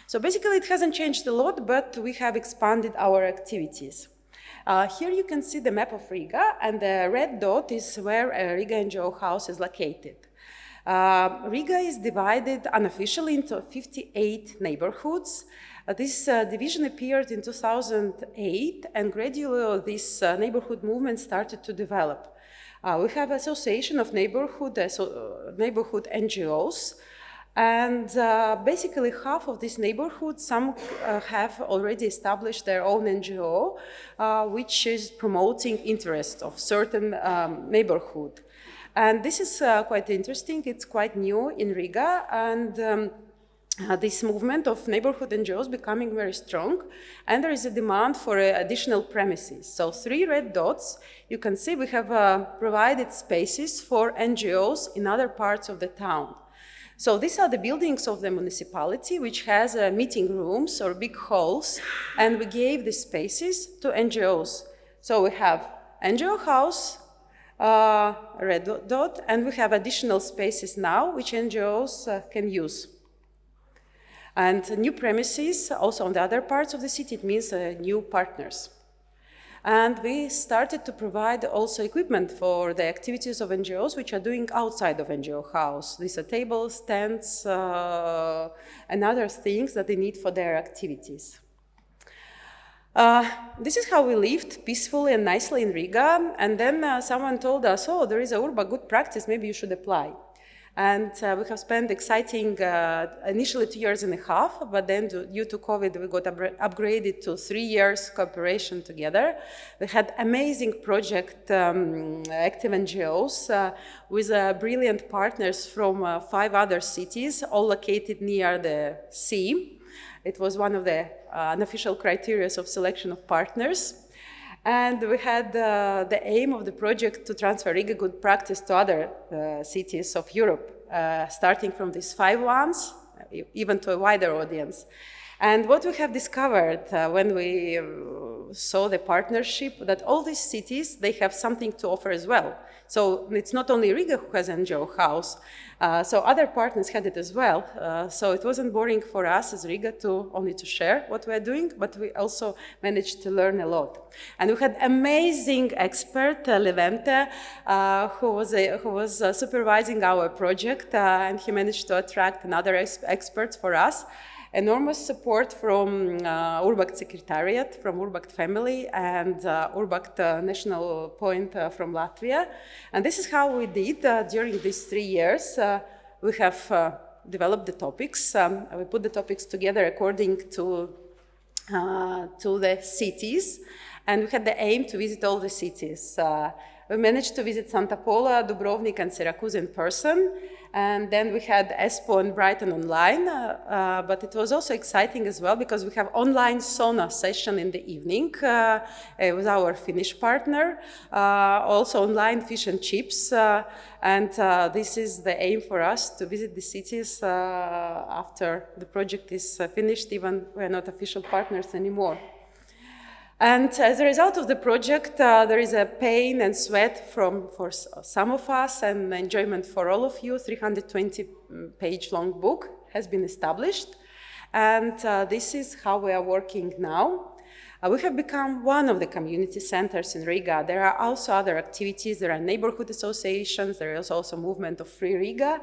So basically it hasn't changed a lot, but we have expanded our activities. Here you can see the map of Riga, and the red dot is where Riga NGO House is located. Riga is divided unofficially into 58 neighborhoods. This division appeared in 2008, and gradually this neighborhood movement started to develop. We have association of neighborhood NGOs, and basically half of this neighborhood, some have already established their own NGO, which is promoting interest of certain neighborhood. And this is quite interesting. It's quite new in Riga, and this movement of neighborhood NGOs becoming very strong, and there is a demand for additional premises. So 3 red dots, you can see we have provided spaces for NGOs in other parts of the town. So these are the buildings of the municipality, which has meeting rooms or big halls, and we gave the spaces to NGOs. So we have NGO House, red dot, and we have additional spaces now which NGOs can use. And new premises also on the other parts of the city, it means new partners. And we started to provide also equipment for the activities of NGOs which are doing outside of NGO House. These are tables, stands, and other things that they need for their activities. This is how we lived peacefully and nicely in Riga. And then someone told us, oh, there is a URBACT good practice, maybe you should apply. And we have spent exciting, initially 2.5 years, but then due to COVID, we got upgraded to 3 years cooperation together. We had amazing project, active NGOs, with brilliant partners from 5 other cities, all located near the sea. It was one of the unofficial criteria of selection of partners. And we had the aim of the project to transfer Riga good practice to other cities of Europe, starting from these 5 ones, even to a wider audience. And what we have discovered when we saw the partnership, that all these cities, they have something to offer as well. So it's not only Riga who has NGO House, so other partners had it as well. So it wasn't boring for us as Riga only to share what we're doing, but we also managed to learn a lot. And we had amazing expert, Levente, who was supervising our project, and he managed to attract another experts for us. Enormous support from URBACT Secretariat, from URBACT family, and URBACT National Point from Latvia. And this is how we did during these 3 years. We have developed the topics. We put the topics together according to the cities, and we had the aim to visit all the cities. We managed to visit Santa Pola, Dubrovnik, and Syracuse in person. And then we had Espoo and Brighton online, but it was also exciting as well because we have online sauna session in the evening with our Finnish partner, also online fish and chips, and this is the aim for us to visit the cities after the project is finished, even we're not official partners anymore. And as a result of the project, there is a pain and sweat for some of us and enjoyment for all of you. 320-page long book has been established. And this is how we are working now. We have become one of the community centers in Riga. There are also other activities. There are neighborhood associations. There is also a movement of Free Riga.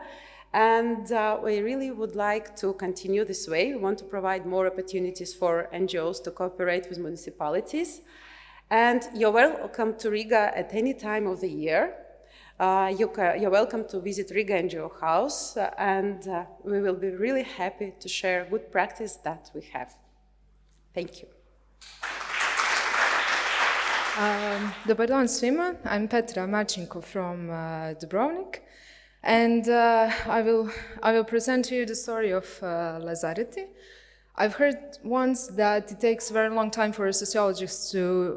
And we really would like to continue this way. We want to provide more opportunities for NGOs to cooperate with municipalities. And you're welcome to Riga at any time of the year. You're welcome to visit Riga NGO House, and we will be really happy to share good practice that we have. Thank you. Dobar dan svima. I'm Petra Marchenko from Dubrovnik. And I will present to you the story of Lazareti. I've heard once that it takes a very long time for a sociologist to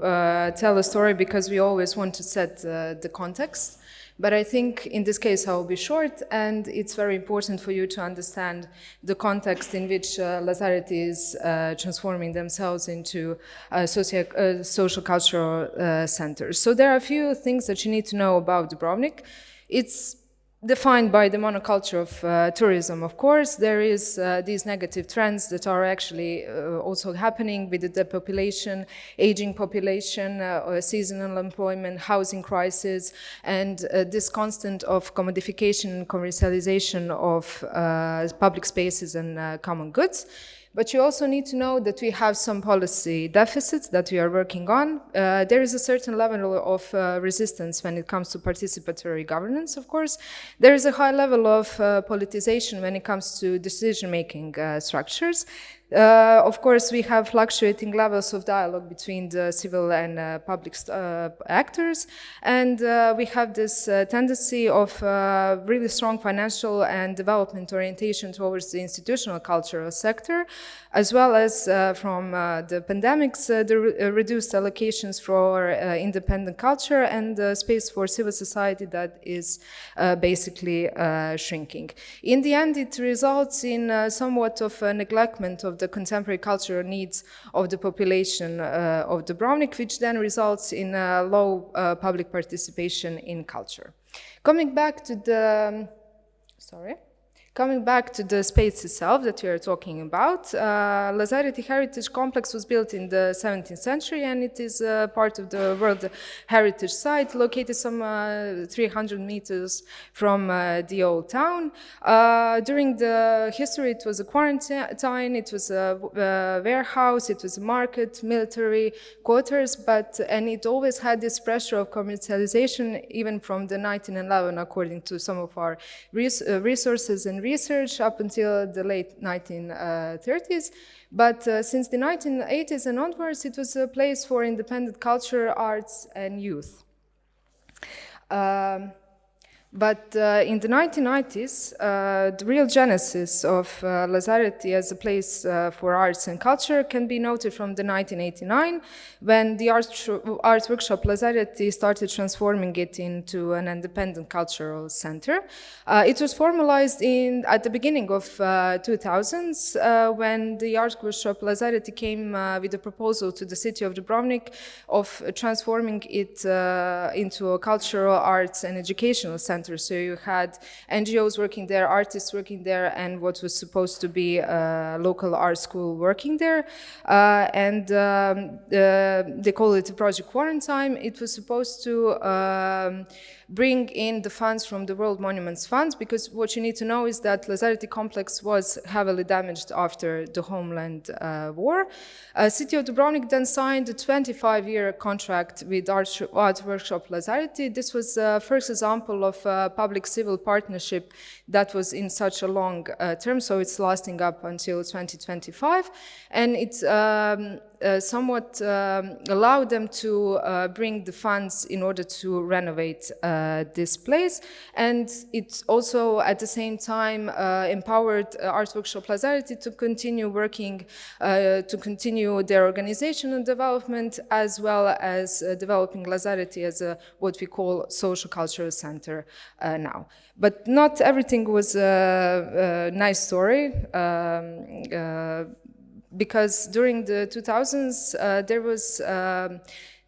tell a story because we always want to set the context. But I think in this case I will be short, and it's very important for you to understand the context in which Lazareti is transforming themselves into social cultural centers. So there are a few things that you need to know about Dubrovnik. It's defined by the monoculture of tourism, of course. There is these negative trends that are actually also happening with the depopulation, aging population, seasonal employment, housing crisis, and this constant of commodification and commercialization of public spaces and common goods. But you also need to know that we have some policy deficits that we are working on. There is a certain level of resistance when it comes to participatory governance, of course. There is a high level of politicization when it comes to decision-making structures. Of course, we have fluctuating levels of dialogue between the civil and public actors, and we have this tendency of really strong financial and development orientation towards the institutional cultural sector, as well as from the pandemics, the reduced allocations for independent culture and space for civil society that is basically shrinking. In the end, it results in somewhat of a neglectment of the contemporary cultural needs of the population of Dubrovnik, which then results in low public participation in culture. Coming back to the space itself that we are talking about, Lazareti Heritage Complex was built in the 17th century, and it is part of the World Heritage Site, located some 300 meters from the old town. During the history, it was a quarantine, it was a warehouse, it was a market, military quarters, and it always had this pressure of commercialization, even from the 1911, according to some of our resources and research, up until the late 1930s. But since the 1980s and onwards, it was a place for independent culture, arts, and youth. But in the 1990s, the real genesis of Lazareti as a place for arts and culture can be noted from the 1989, when the art workshop Lazareti started transforming it into an independent cultural center. It was formalized at the beginning of 2000s, when the art workshop Lazareti came with a proposal to the city of Dubrovnik of transforming it into a cultural, arts, and educational center. So you had NGOs working there, artists working there, and what was supposed to be a local art school working there. They call it Project Quarantine. It was supposed to bring in the funds from the World Monuments Funds, because what you need to know is that Lazareti complex was heavily damaged after the Homeland War. City of Dubrovnik then signed a 25-year contract with Art Workshop Lazareti. This was the first example of public-civil partnership that was in such a long term, so it's lasting up until 2025. And it's somewhat allowed them to bring the funds in order to renovate this place. And it also, at the same time, empowered Art Workshop Lazarity to continue working, to continue their organization and development, as well as developing Lazarity as what we call social cultural center now. But not everything was a nice story. Because during the 2000s, there was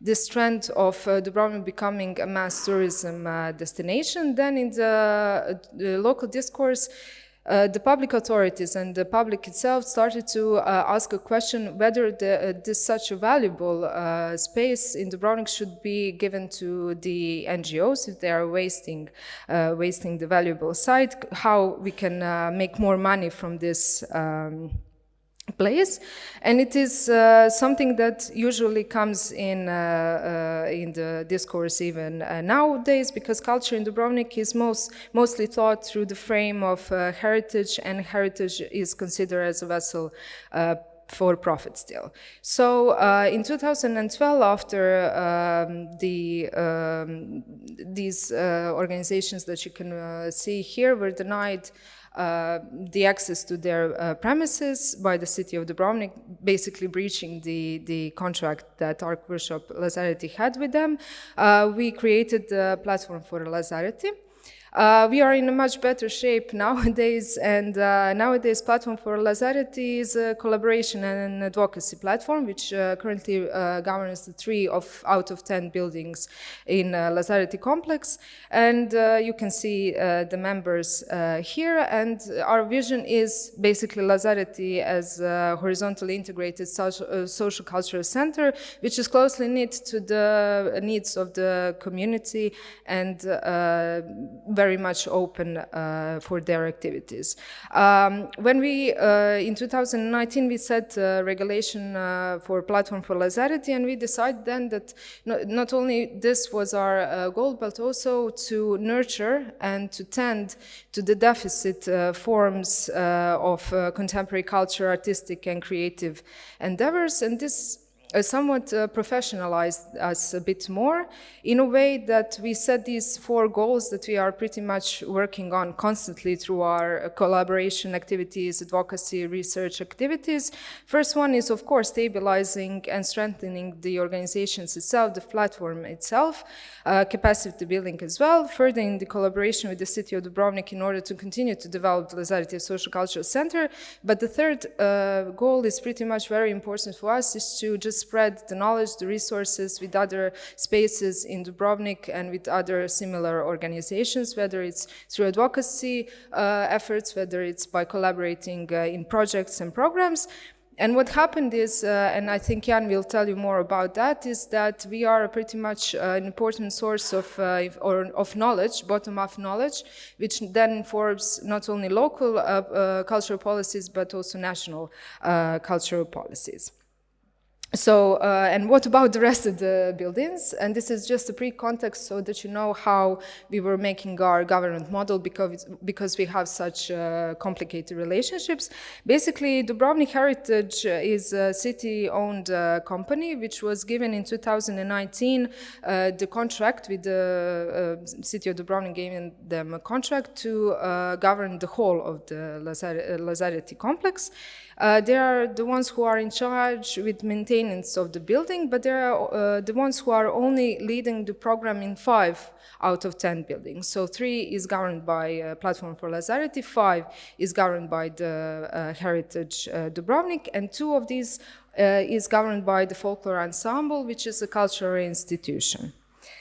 this trend of Dubrovnik becoming a mass tourism destination. Then in the local discourse, the public authorities and the public itself started to ask a question whether this such a valuable space in Dubrovnik should be given to the NGOs if they are wasting the valuable site, how we can make more money from this place. And it is something that usually comes in the discourse even nowadays, because culture in Dubrovnik is mostly thought through the frame of heritage, and heritage is considered as a vessel for profit still. So in 2012, after these organizations that you can see here were denied the access to their premises by the city of Dubrovnik, basically breaching the contract that Art Workshop Lazarity had with them, we created the platform for Lazarity. We are in a much better shape nowadays, and nowadays Platform for Lazarity is a collaboration and an advocacy platform which currently governs the 3 out of 10 buildings in Lazarity complex. And you can see the members here, and our vision is basically Lazarity as a horizontally integrated social cultural center, which is closely knit to the needs of the community and very much open for their activities. When we, in 2019, we set regulation for Platform for Lazarity, and we decided then that not only this was our goal, but also to nurture and to tend to the deficit forms of contemporary culture, artistic and creative endeavors. And this somewhat professionalized us a bit more in a way that we set these 4 goals that we are pretty much working on constantly through our collaboration activities, advocacy, research activities. First one is, of course, stabilizing and strengthening the organizations itself, the platform itself, capacity building as well, further in the collaboration with the city of Dubrovnik in order to continue to develop the Lazarity Social Cultural Center. But the third goal is pretty much very important for us, is to just spread the knowledge, the resources with other spaces in Dubrovnik and with other similar organizations, whether it's through advocacy efforts, whether it's by collaborating in projects and programs. And what happened is, and I think Jan will tell you more about that, is that we are pretty much an important source of knowledge, bottom-up knowledge, which then informs not only local cultural policies, but also national cultural policies. So, and what about the rest of the buildings? And this is just a pre-context so that you know how we were making our governance model, because we have such complicated relationships. Basically, Dubrovnik Heritage is a city-owned company which was given in 2019 the contract with the city of Dubrovnik, giving them a contract to govern the whole of the Lazarity complex. They are the ones who are in charge with maintenance of the building, but they are the ones who are only leading the program in 5 out of 10 buildings. So 3 is governed by Platform for Lazarity, 5 is governed by the Heritage Dubrovnik, and 2 of these is governed by the Folklore Ensemble, which is a cultural institution.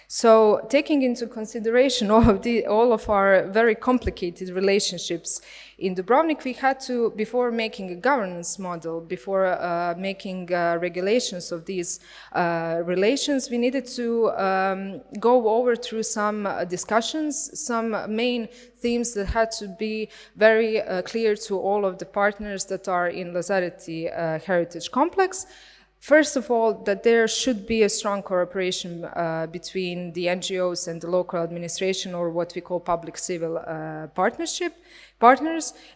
So, taking into consideration all of our very complicated relationships in Dubrovnik, we had to, before making a governance model, before making regulations of these relations, we needed to go over through some discussions, some main themes that had to be very clear to all of the partners that are in Lazarity Heritage Complex. First of all, that there should be a strong cooperation between the NGOs and the local administration, or what we call public-civil partners.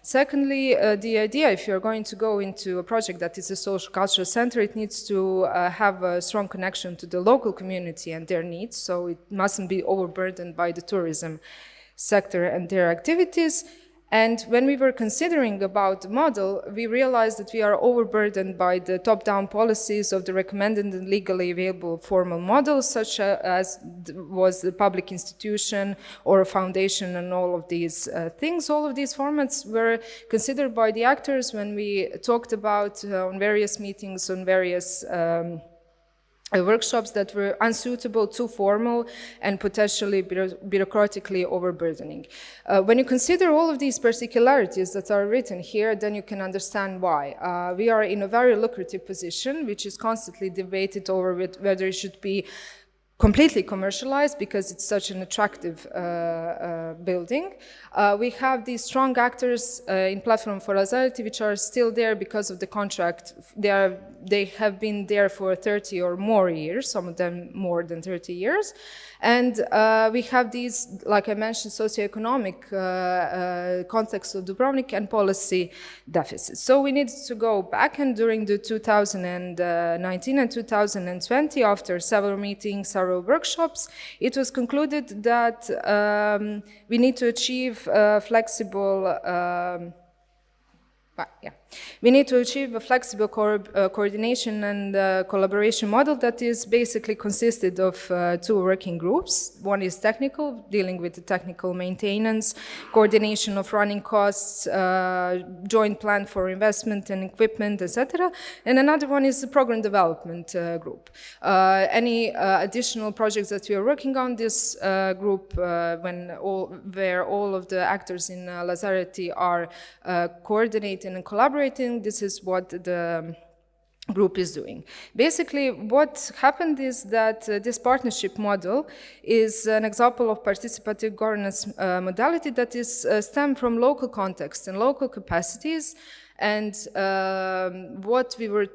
Secondly, the idea, if you're going to go into a project that is a social cultural center, it needs to have a strong connection to the local community and their needs, so it mustn't be overburdened by the tourism sector and their activities. And when we were considering about the model, we realized that we are overburdened by the top-down policies of the recommended and legally available formal models, such as was the public institution or a foundation, and all of these things. All of these formats were considered by the actors when we talked about on various meetings, on various workshops, that were unsuitable, too formal, and potentially bureaucratically overburdening. When you consider all of these particularities that are written here, then you can understand why. We are in a very lucrative position, which is constantly debated over whether it should be completely commercialized, because it's such an attractive building. We have these strong actors in Platform for Lazarity, which are still there because of the contract. They have been there for 30 or more years, some of them more than 30 years. And we have these, like I mentioned, socioeconomic context of Dubrovnik and policy deficits. So we needed to go back, and during the 2019 and 2020, after several meetings, several workshops, it was concluded that we need to achieve flexible We need to achieve a flexible coordination and collaboration model that is basically consisted of two working groups. One is technical, dealing with the technical maintenance, coordination of running costs, joint plan for investment and equipment, etc. And another one is the program development group. Any additional projects that we are working on, this group, where all of the actors in Lazareti are coordinating and collaborating, this is what the group is doing. Basically, what happened is that this partnership model is an example of participative governance modality that is stemmed from local context and local capacities. And what we were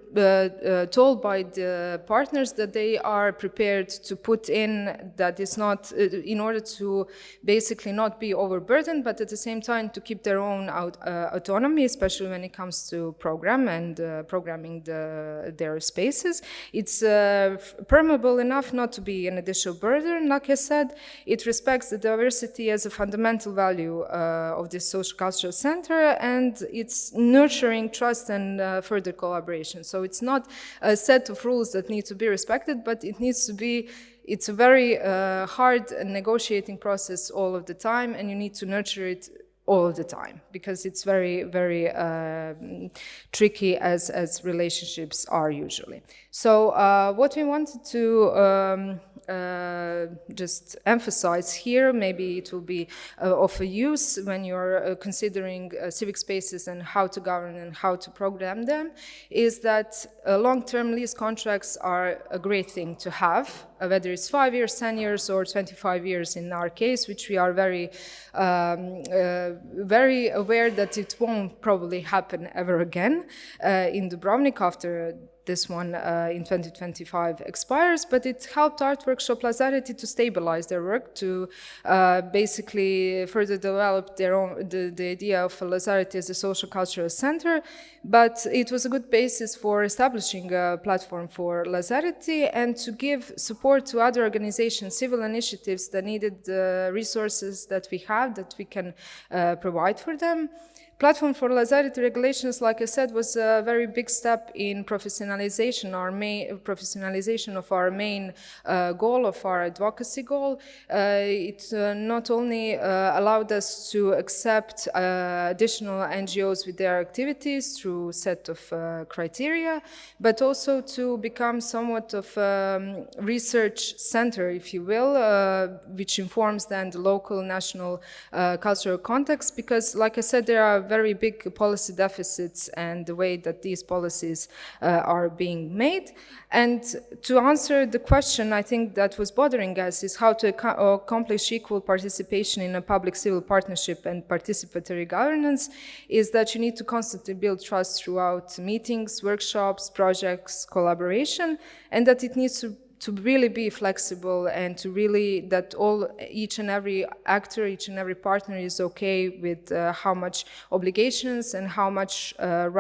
told by the partners, that they are prepared to put in, that is not, in order to basically not be overburdened, but at the same time to keep their own autonomy, especially when it comes to program and programming their spaces. It's permeable enough not to be an additional burden. Like I said, it respects the diversity as a fundamental value of this social cultural center, and it's nurturing trust and further collaboration. So it's not a set of rules that need to be respected, but it needs to be, it's a very hard negotiating process all of the time, and you need to nurture it all of the time, because it's very, very tricky as relationships are usually. So what we wanted to just emphasize here, maybe it will be of a use when you're considering civic spaces and how to govern and how to program them, is that long-term lease contracts are a great thing to have, whether it's 5 years, 10 years, or 25 years in our case, which we are very aware that it won't probably happen ever again in Dubrovnik after this one in 2025 expires, but it helped Art Workshop Lazareti to stabilize their work, to basically further develop their own, the idea of Lazareti as a social cultural center. But it was a good basis for establishing a platform for Lazareti and to give support to other organizations, civil initiatives that needed the resources that we have, that we can provide for them. Platform for Lazareti regulations, like I said, was a very big step in professionalization, professionalization of our main goal, of our advocacy goal. It not only allowed us to accept additional NGOs with their activities through a set of criteria, but also to become somewhat of a research center, if you will, which informs then the local, national cultural context, because, like I said, there are very big policy deficits and the way that these policies are being made. And to answer the question, I think that was bothering us is how to accomplish equal participation in a public-civil partnership and participatory governance, is that you need to constantly build trust throughout meetings, workshops, projects, collaboration, and that it needs to really be flexible and to really that each and every actor, each and every partner is okay with how much obligations and how much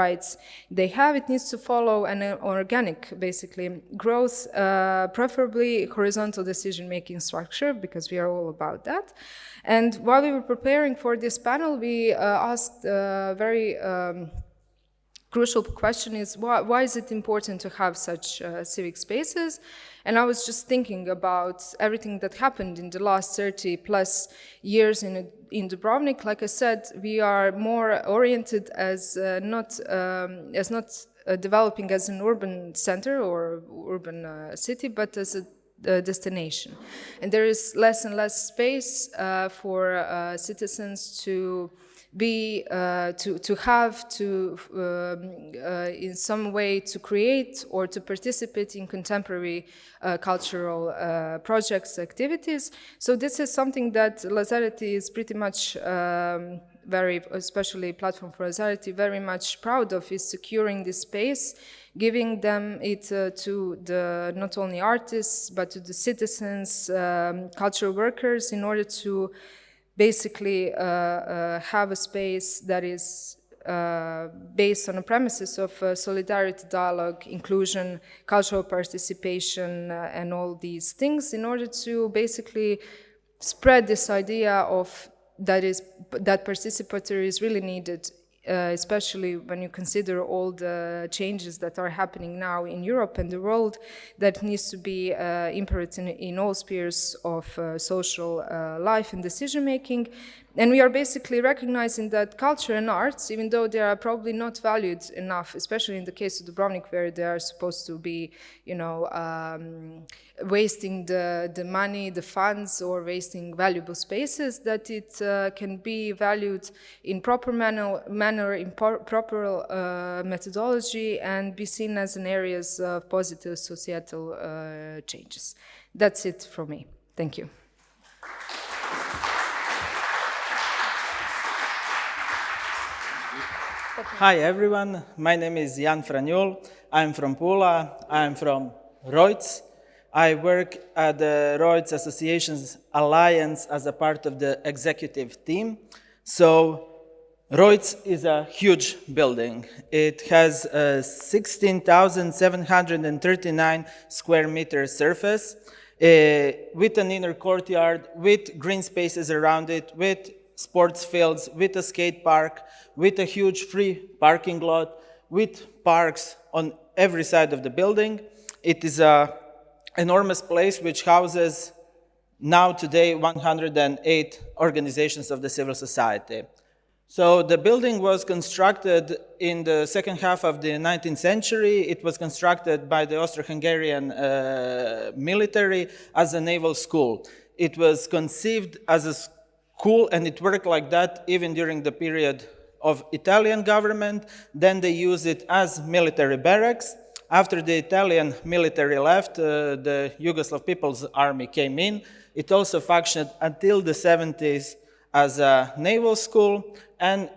rights they have. It needs to follow an organic, basically, growth, preferably horizontal decision-making structure, because we are all about that. And while we were preparing for this panel, we asked very crucial question is why is it important to have such civic spaces? And I was just thinking about everything that happened in the last 30 plus years in Dubrovnik. Like I said, we are more oriented as not developing as an urban center or urban city, but as a destination. And there is less and less space for citizens to be in some way to create or to participate in contemporary cultural projects, activities. So this is something that Lazareti is pretty much especially Platform for Lazareti, very much proud of, is securing this space, giving them it to the not only artists but to the citizens, cultural workers, in order to basically have a space that is based on the premises of solidarity, dialogue, inclusion, cultural participation, and all these things, in order to basically spread this idea of that participatory is really needed, especially when you consider all the changes that are happening now in Europe and the world, that needs to be imperative in all spheres of social life and decision-making. And we are basically recognizing that culture and arts, even though they are probably not valued enough, especially in the case of Dubrovnik, where they are supposed to be, wasting the money, the funds, or wasting valuable spaces, that it can be valued in proper manner in proper methodology, and be seen as an areas of positive societal changes. That's it from me. Thank you. Hi everyone, my name is Jan Franjul. I'm from Pula. I'm from Rojc. I work at the Rojc Associations Alliance as a part of the executive team. So Rojc is a huge building. It has a 16,739 square meter surface with an inner courtyard, with green spaces around it, with sports fields, with a skate park, with a huge free parking lot, with parks on every side of the building. It is an enormous place which houses now today 108 organizations of the civil society. So the building was constructed in the second half of the 19th century. It was constructed by the Austro-Hungarian military as a naval school. It was conceived as a school, and it worked like that even during the period of Italian government. Then they used it as military barracks. After the Italian military left, the Yugoslav People's Army came in. It also functioned until the 70s as a naval school, and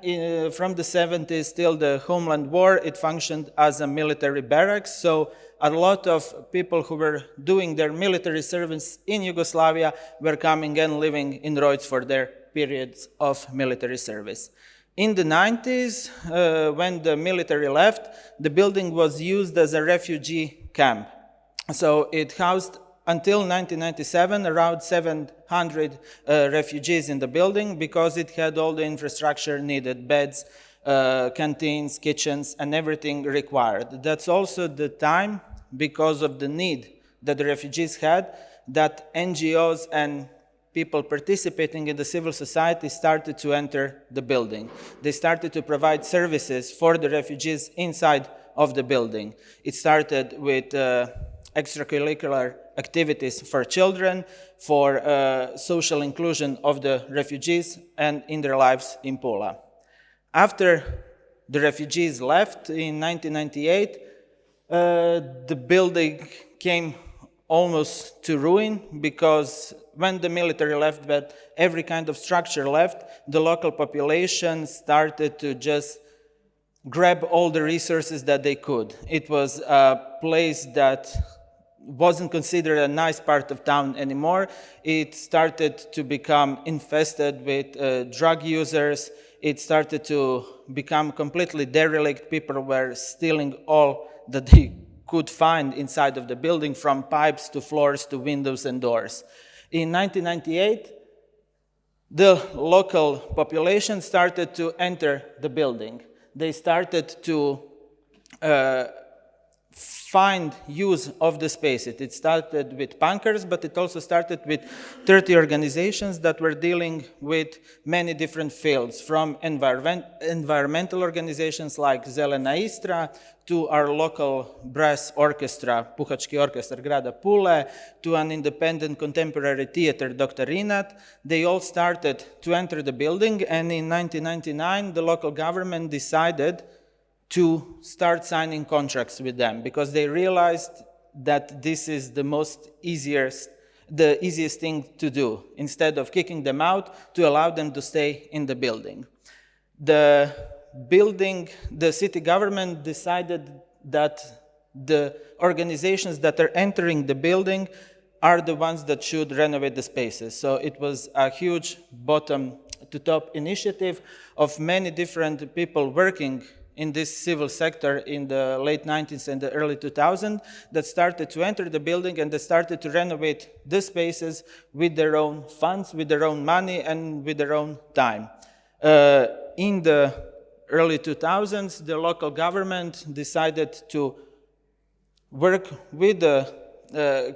from the 70s till the Homeland War, it functioned as a military barracks. So a lot of people who were doing their military service in Yugoslavia were coming and living in Rojc for their periods of military service. In the 90s, when the military left, the building was used as a refugee camp. So it housed, until 1997, around 700 refugees in the building, because it had all the infrastructure needed, beds, canteens, kitchens, and everything required. That's also the time, because of the need that the refugees had, that NGOs and people participating in the civil society started to enter the building. They started to provide services for the refugees inside of the building. It started with extracurricular activities for children, for social inclusion of the refugees and in their lives in Pula. After the refugees left in 1998, the building came almost to ruin, because when the military left, but every kind of structure left, the local population started to just grab all the resources that they could. It was a place that wasn't considered a nice part of town anymore. It started to become infested with drug users. It started to become completely derelict. People were stealing all that they could find inside of the building, from pipes to floors to windows and doors. In 1998, the local population started to enter the building. They started to find use of the space. It started with punkers, but it also started with 30 organizations that were dealing with many different fields, from environmental organizations like Zelena Istra, to our local brass orchestra, Puhački orchestra Grada Pule, to an independent contemporary theater, Dr. Rinat. They all started to enter the building, and in 1999, the local government decided to start signing contracts with them, because they realized that this is the easiest thing to do, instead of kicking them out, to allow them to stay in the building. The city government decided that the organizations that are entering the building are the ones that should renovate the spaces. So it was a huge bottom-to-top initiative of many different people working in this civil sector in the late 90s and the early 2000s that started to enter the building, and they started to renovate the spaces with their own funds, with their own money, and with their own time. In the early 2000s, the local government decided to work with the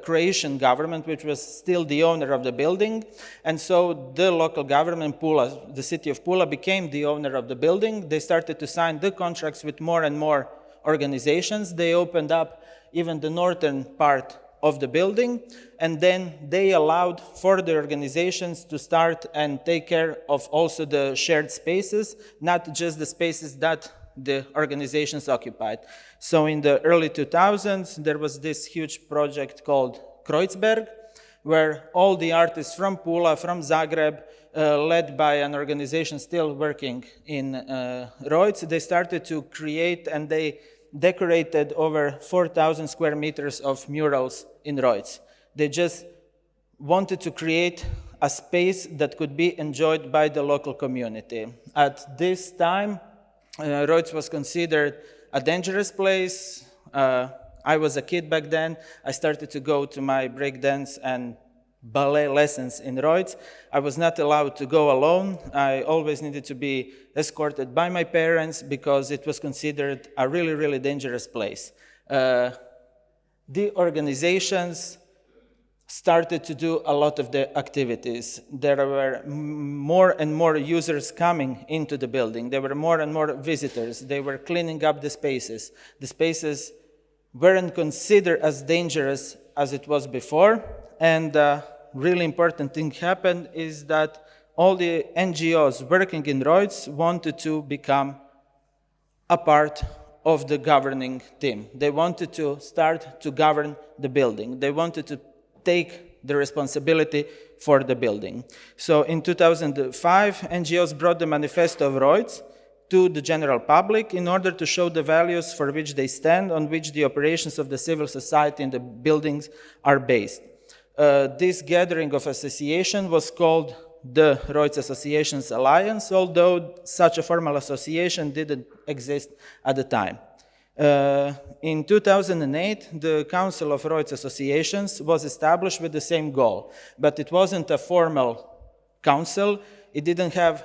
Croatian government, which was still the owner of the building, and so the local government, Pula, the city of Pula, became the owner of the building. They started to sign the contracts with more and more organizations. They opened up even the northern part of the building, and then they allowed for the organizations to start and take care of also the shared spaces, not just the spaces that the organizations occupied. So in the early 2000s, there was this huge project called Kreuzberg, where all the artists from Pula, from Zagreb, led by an organization still working in Rojc, they started to create, and they decorated over 4,000 square meters of murals in Rojc. They just wanted to create a space that could be enjoyed by the local community. At this time, Rojc was considered a dangerous place. I was a kid back then. I started to go to my breakdance and ballet lessons in Rojc. I was not allowed to go alone. I always needed to be escorted by my parents, because it was considered a really, really dangerous place. The organizations started to do a lot of the activities. There were more and more users coming into the building. There were more and more visitors. They were cleaning up the spaces. The spaces weren't considered as dangerous as it was before. And a really important thing happened is that all the NGOs working in Rojc wanted to become a part of the governing team. They wanted to start to govern the building. They wanted to take the responsibility for the building. So in 2005, NGOs brought the Manifesto of Rojc to the general public in order to show the values for which they stand, on which the operations of the civil society in the buildings are based. This gathering of association was called the Rojc Associations Alliance, although such a formal association didn't exist at the time. In 2008, the Council of Rojc Associations was established with the same goal, but it wasn't a formal council. It didn't have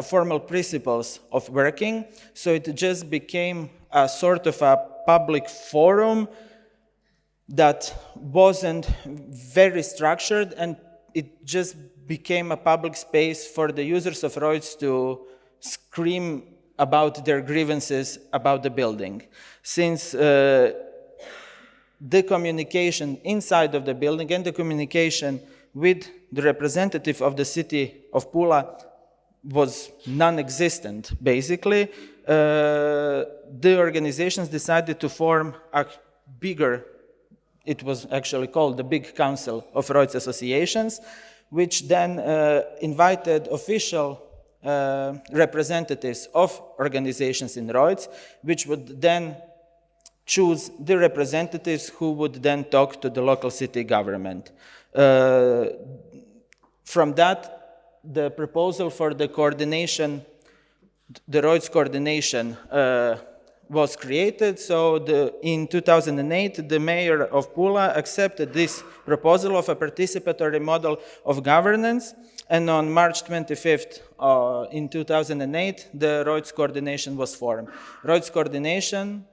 formal principles of working, so it just became a sort of a public forum that wasn't very structured, and it just became a public space for the users of Rojc to scream about their grievances about the building. Since the communication inside of the building and the communication with the representative of the city of Pula was non-existent, basically, the organizations decided to form a bigger, it was actually called the Big Council of Roads Associations, which then invited official representatives of organizations in Roads, which would then choose the representatives who would then talk to the local city government. From that, the proposal for the coordination, the Roads coordination, was created. So in 2008, the mayor of Pula accepted this proposal of a participatory model of governance. And on March 25th in 2008, the Roads coordination was formed. Roads coordination,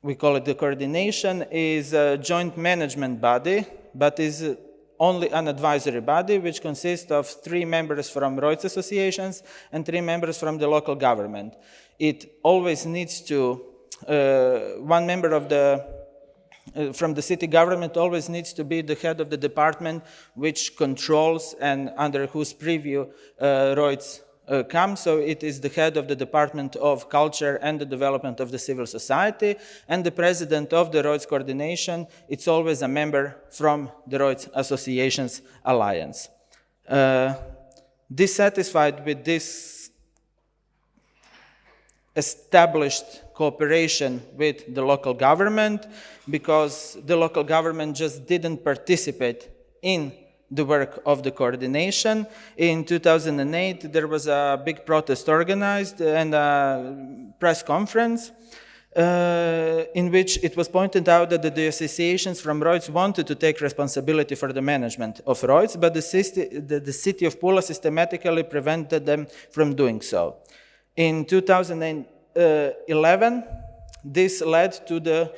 we call it the coordination, is a joint management body, but is only an advisory body, which consists of 3 members from roads associations and 3 members from the local government. It always needs to, one member of from the city government always needs to be the head of the department which controls and under whose preview roads come. So it is the head of the Department of Culture and the Development of the Civil Society, and the president of the Roads Coordination, it's always a member from the Roads Associations Alliance. Dissatisfied with this established cooperation with the local government, because the local government just didn't participate in the work of the coordination. In 2008, there was a big protest organized and a press conference in which it was pointed out that the associations from roads wanted to take responsibility for the management of roads, but the city of Pula systematically prevented them from doing so. In 2011, this led to the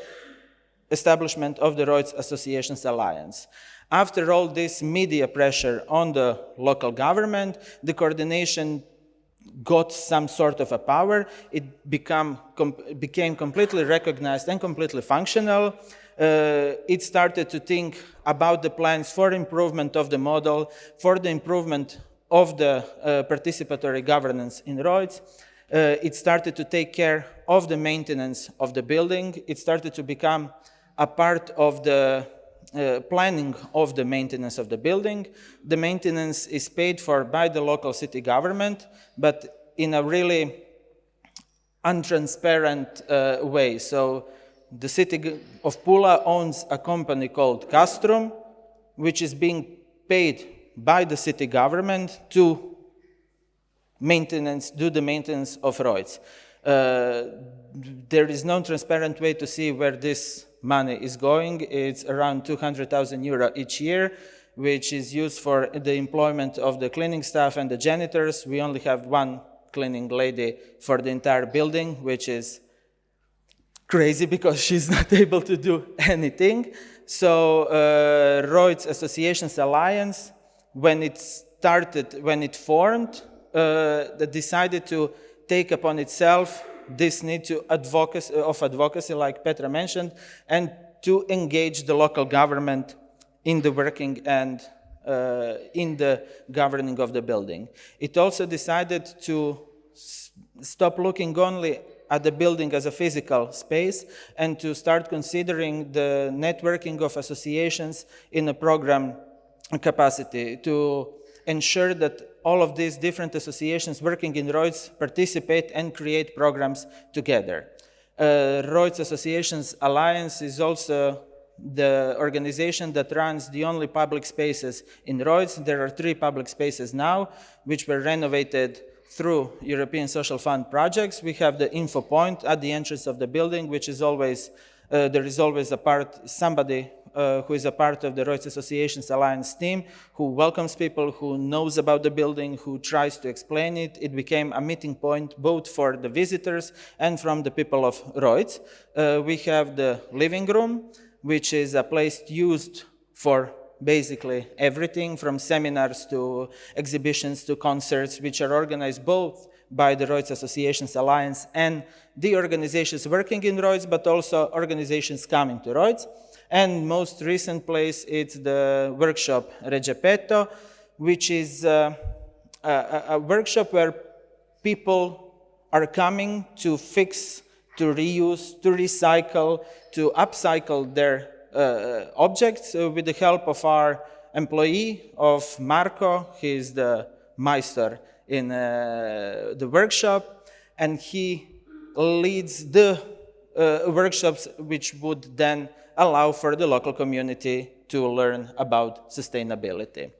establishment of the Roads Associations Alliance. After all this media pressure on the local government, the coordination got some sort of a power. It became completely recognized and completely functional. It started to think about the plans for improvement of the model, for the improvement of the participatory governance in roads. It started to take care of the maintenance of the building. It started to become a part of the planning of the maintenance of the building. The maintenance is paid for by the local city government, but in a really untransparent way. So the city of Pula owns a company called Castrum, which is being paid by the city government to do the maintenance of roads. There is no transparent way to see where this money is going. It's around 200,000 euro each year, which is used for the employment of the cleaning staff and the janitors. We only have one cleaning lady for the entire building, which is crazy because she's not able to do anything. So Roads Associations Alliance, when it formed, decided to take upon itself this need of advocacy, like Petra mentioned, and to engage the local government in the working and in the governing of the building. It also decided to stop looking only at the building as a physical space and to start considering the networking of associations in a program capacity, to ensure that all of these different associations working in roads participate and create programs together. Roads Associations Alliance is also the organization that runs the only public spaces in roads. There are 3 public spaces now, which were renovated through European Social Fund projects. We have the info point at the entrance of the building, which is always, there is always somebody who is a part of the Roads Associations Alliance team, who welcomes people, who knows about the building, who tries to explain it. It became a meeting point both for the visitors and from the people of roads. We have the living room, which is a place used for basically everything, from seminars to exhibitions to concerts, which are organized both by the Roads Associations Alliance and the organizations working in roads, but also organizations coming to roads. And most recent place, it's the workshop Regepeto, which is a workshop where people are coming to fix, to reuse, to recycle, to upcycle their objects with the help of our employee of Marco. He is the Meister in the workshop, and he leads the workshops which would then allow for the local community to learn about sustainability.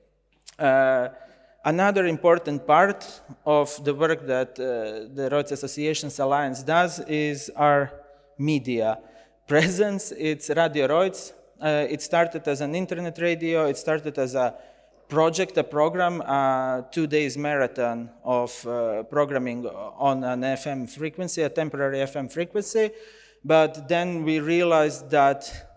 Another important part of the work that the Roads Associations Alliance does is our media presence. It's Radio Roads. It started as an internet radio. It started as a project, a program, a 2 days marathon of programming on an FM frequency, a temporary FM frequency. But then we realized that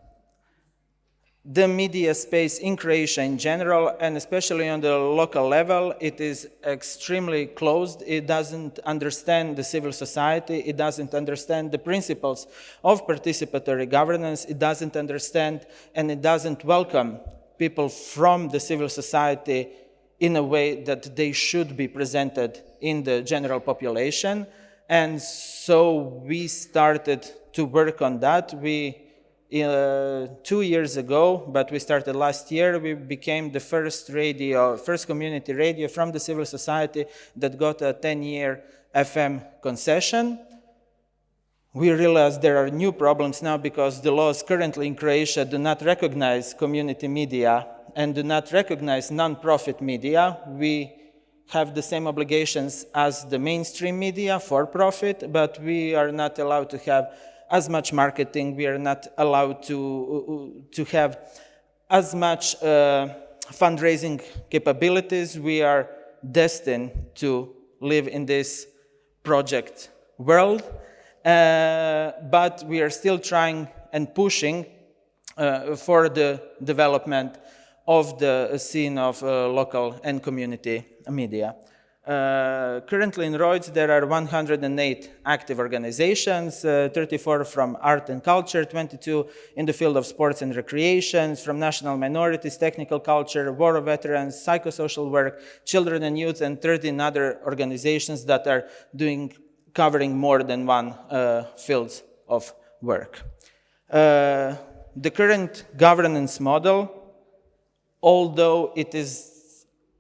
the media space in Croatia in general, and especially on the local level, it is extremely closed. It doesn't understand the civil society. It doesn't understand the principles of participatory governance. It doesn't understand and it doesn't welcome people from the civil society in a way that they should be presented in the general population. And so we started to work on that. 2 years ago, but we started last year, we became the first community radio from the civil society that got a 10-year FM concession. We realized there are new problems now because the laws currently in Croatia do not recognize community media and do not recognize non-profit media. We have the same obligations as the mainstream media for profit, but we are not allowed to have as much marketing. We are not allowed to have as much fundraising capabilities. We are destined to live in this project world, but we are still trying and pushing for the development of the scene of local and community media. Currently in Roads there are 108 active organizations, 34 from art and culture, 22 in the field of sports and recreation, from national minorities, technical culture, war veterans, psychosocial work, children and youth, and 13 other organizations that are covering more than one field of work. The current governance model, although it is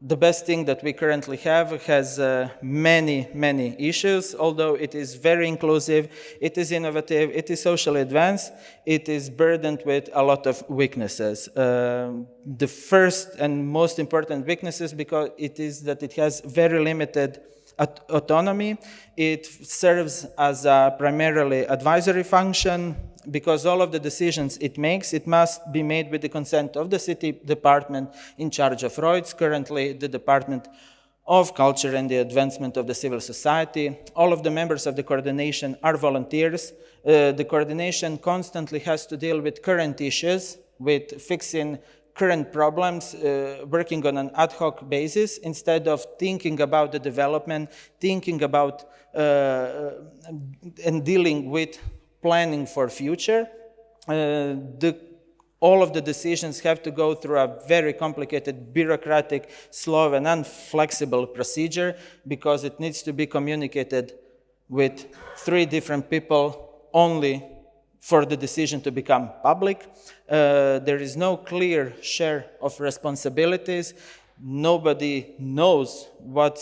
the best thing that we currently have, has many issues. Although it is very inclusive, it is innovative, it is socially advanced, it is burdened with a lot of weaknesses. The first and most important weaknesses because it is that it has very limited autonomy. It serves as a primarily advisory function. Because all of the decisions it makes, it must be made with the consent of the city department in charge of roads, currently the Department of Culture and the Advancement of the Civil Society. All of the members of the coordination are volunteers. The coordination constantly has to deal with current issues, with fixing current problems, working on an ad hoc basis, instead of thinking about the development, thinking about and dealing with planning for future. All of the decisions have to go through a very complicated, bureaucratic, slow and inflexible procedure because it needs to be communicated with 3 different people only for the decision to become public. There is no clear share of responsibilities. Nobody knows what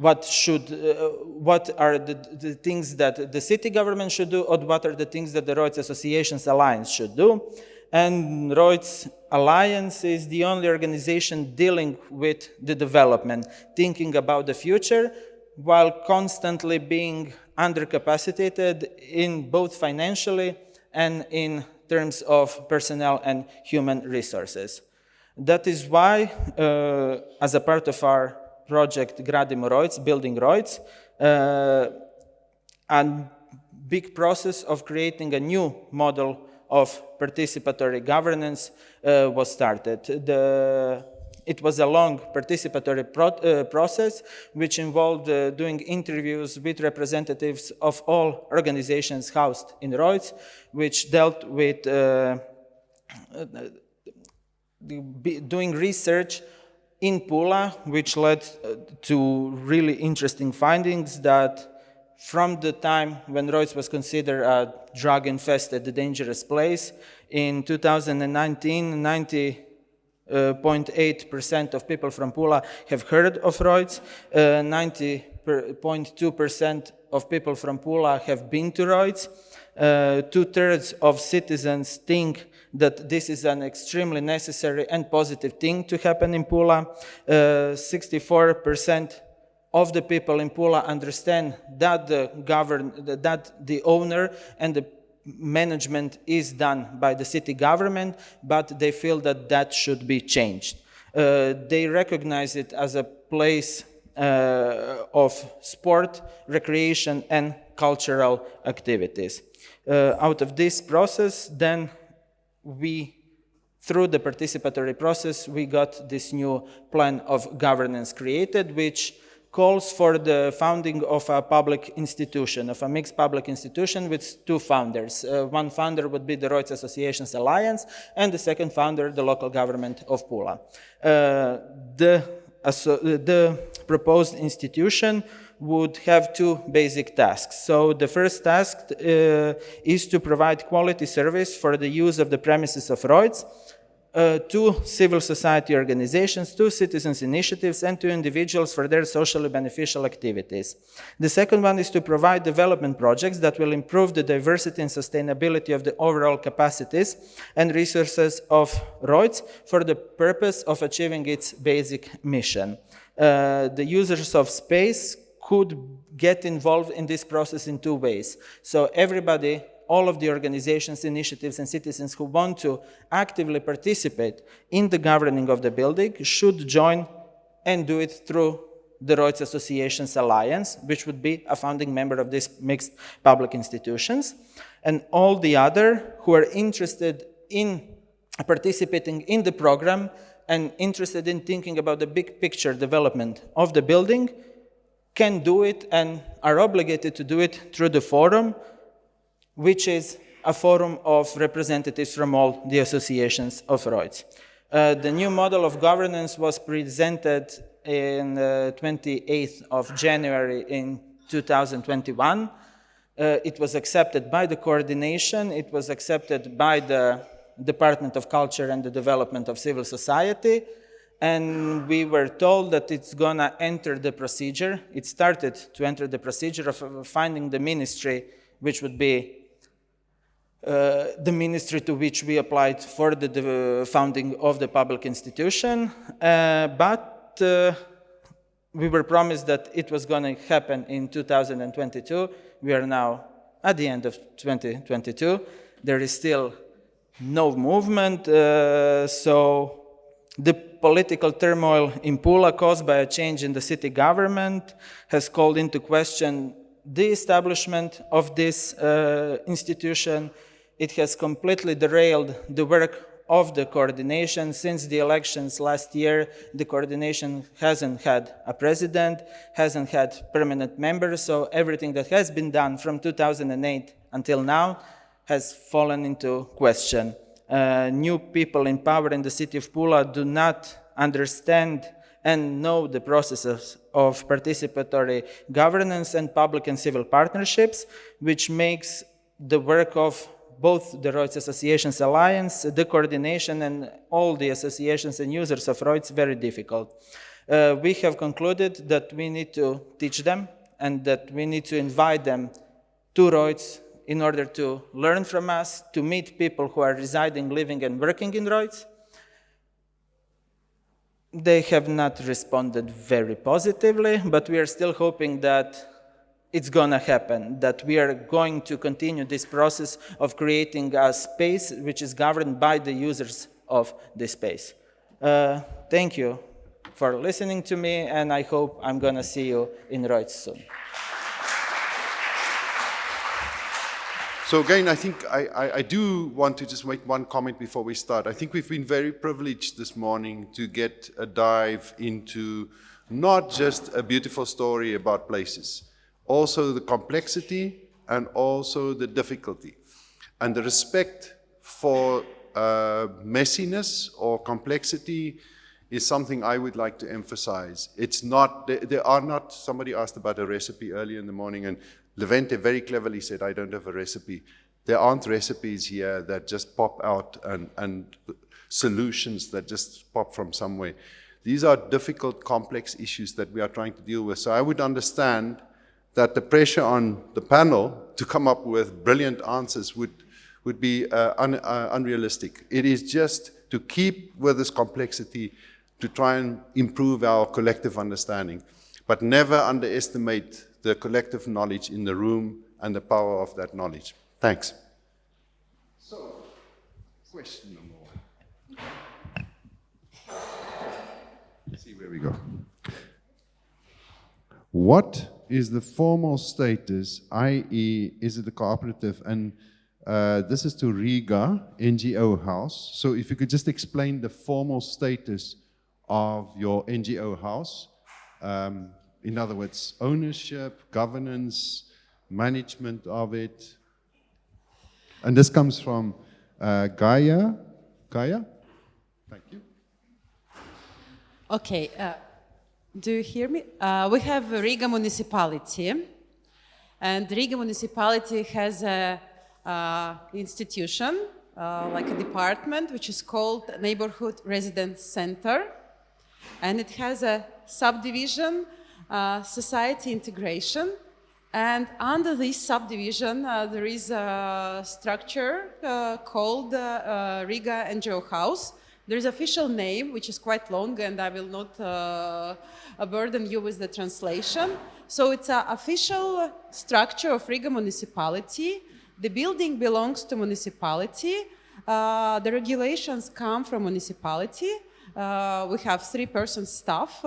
are the things that the city government should do, or what are the things that the Roads Associations Alliance should do. And Roads Alliance is the only organization dealing with the development, thinking about the future, while constantly being undercapacitated in both financially and in terms of personnel and human resources. That is why, as a part of our project Gradimo Roads, Building Roads, a big process of creating a new model of participatory governance was started. It was a long participatory process which involved doing interviews with representatives of all organizations housed in Roads, which dealt with doing research in Pula, which led to really interesting findings that from the time when Rojc was considered a drug-infested, dangerous place, in 2019, 90.8% of people from Pula have heard of Rojc, 90.2% of people from Pula have been to Rojc. 2/3 of citizens think that this is an extremely necessary and positive thing to happen in Pula. 64% of the people in Pula understand that the owner and the management is done by the city government, but they feel that that should be changed. They recognize it as a place of sport, recreation, and cultural activities. Out of this process, then through the participatory process, we got this new plan of governance created, which calls for the founding of a public institution, of a mixed public institution with 2 founders. One founder would be the Rojc Associations Alliance, and the second founder, the local government of Pula. The proposed institution would have 2 basic tasks. So the first task is to provide quality service for the use of the premises of Rojc to civil society organizations, to citizens' initiatives, and to individuals for their socially beneficial activities. The second one is to provide development projects that will improve the diversity and sustainability of the overall capacities and resources of Rojc for the purpose of achieving its basic mission. The users of space could get involved in this process in 2 ways. So everybody, all of the organizations, initiatives, and citizens who want to actively participate in the governing of the building should join and do it through the Rojc Associations Alliance, which would be a founding member of these mixed public institutions. And all the other who are interested in participating in the program and interested in thinking about the big picture development of the building can do it and are obligated to do it through the forum, which is a forum of representatives from all the associations of Rojc. The new model of governance was presented in 28th of January in 2021. It was accepted by the coordination, it was accepted by the Department of Culture and the Development of Civil Society, and we were told that it's gonna enter the procedure. It started to enter the procedure of finding the ministry, which would be the ministry to which we applied for the founding of the public institution, but we were promised that it was going to happen in 2022. We are now at the end of 2022. There is still no movement, so the political turmoil in Pula caused by a change in the city government has called into question the establishment of this institution. It has completely derailed the work of the coordination. Since the elections last year, the coordination hasn't had a president, hasn't had permanent members, so everything that has been done from 2008 until now has fallen into question. New people in power in the city of Pula do not understand and know the processes of participatory governance and public and civil partnerships, which makes the work of both the Rojc Associations Alliance, the coordination, and all the associations and users of Rojc very difficult. We have concluded that we need to teach them and that we need to invite them to Rojc in order to learn from us, to meet people who are residing, living, and working in Rojc. They have not responded very positively, but we are still hoping that it's gonna happen, that we are going to continue this process of creating a space which is governed by the users of this space. Thank you for listening to me, and I hope I'm gonna see you in Rojc soon. So again, I think I do want to just make one comment before we start. I think we've been very privileged this morning to get a dive into not just a beautiful story about places, also the complexity and also the difficulty. And the respect for messiness or complexity is something I would like to emphasize. It's not, there are not, somebody asked about a recipe earlier in the morning, and Levente very cleverly said, I don't have a recipe. There aren't recipes here that just pop out and solutions that just pop from somewhere. These are difficult, complex issues that we are trying to deal with. So I would understand that the pressure on the panel to come up with brilliant answers would be unrealistic. It is just to keep with this complexity, to try and improve our collective understanding, but never underestimate the collective knowledge in the room and the power of that knowledge. Thanks. So, question number one. Let's see where we go. What is the formal status, i.e., is it a cooperative? And this is to Riga, NGO house. So if you could just explain the formal status of your NGO house. In other words, ownership, governance, management of it. And this comes from Gaia. Gaia? Thank you. Okay, do you hear me? We have Riga municipality, and Riga municipality has a institution, like a department, which is called Neighborhood Residence Center, and it has a subdivision, society integration, and under this subdivision there is a structure called Riga NGO House. There is an official name, which is quite long, and I will not burden you with the translation. So it's an official structure of Riga municipality. The building belongs to municipality. The regulations come from municipality. We have 3-person staff,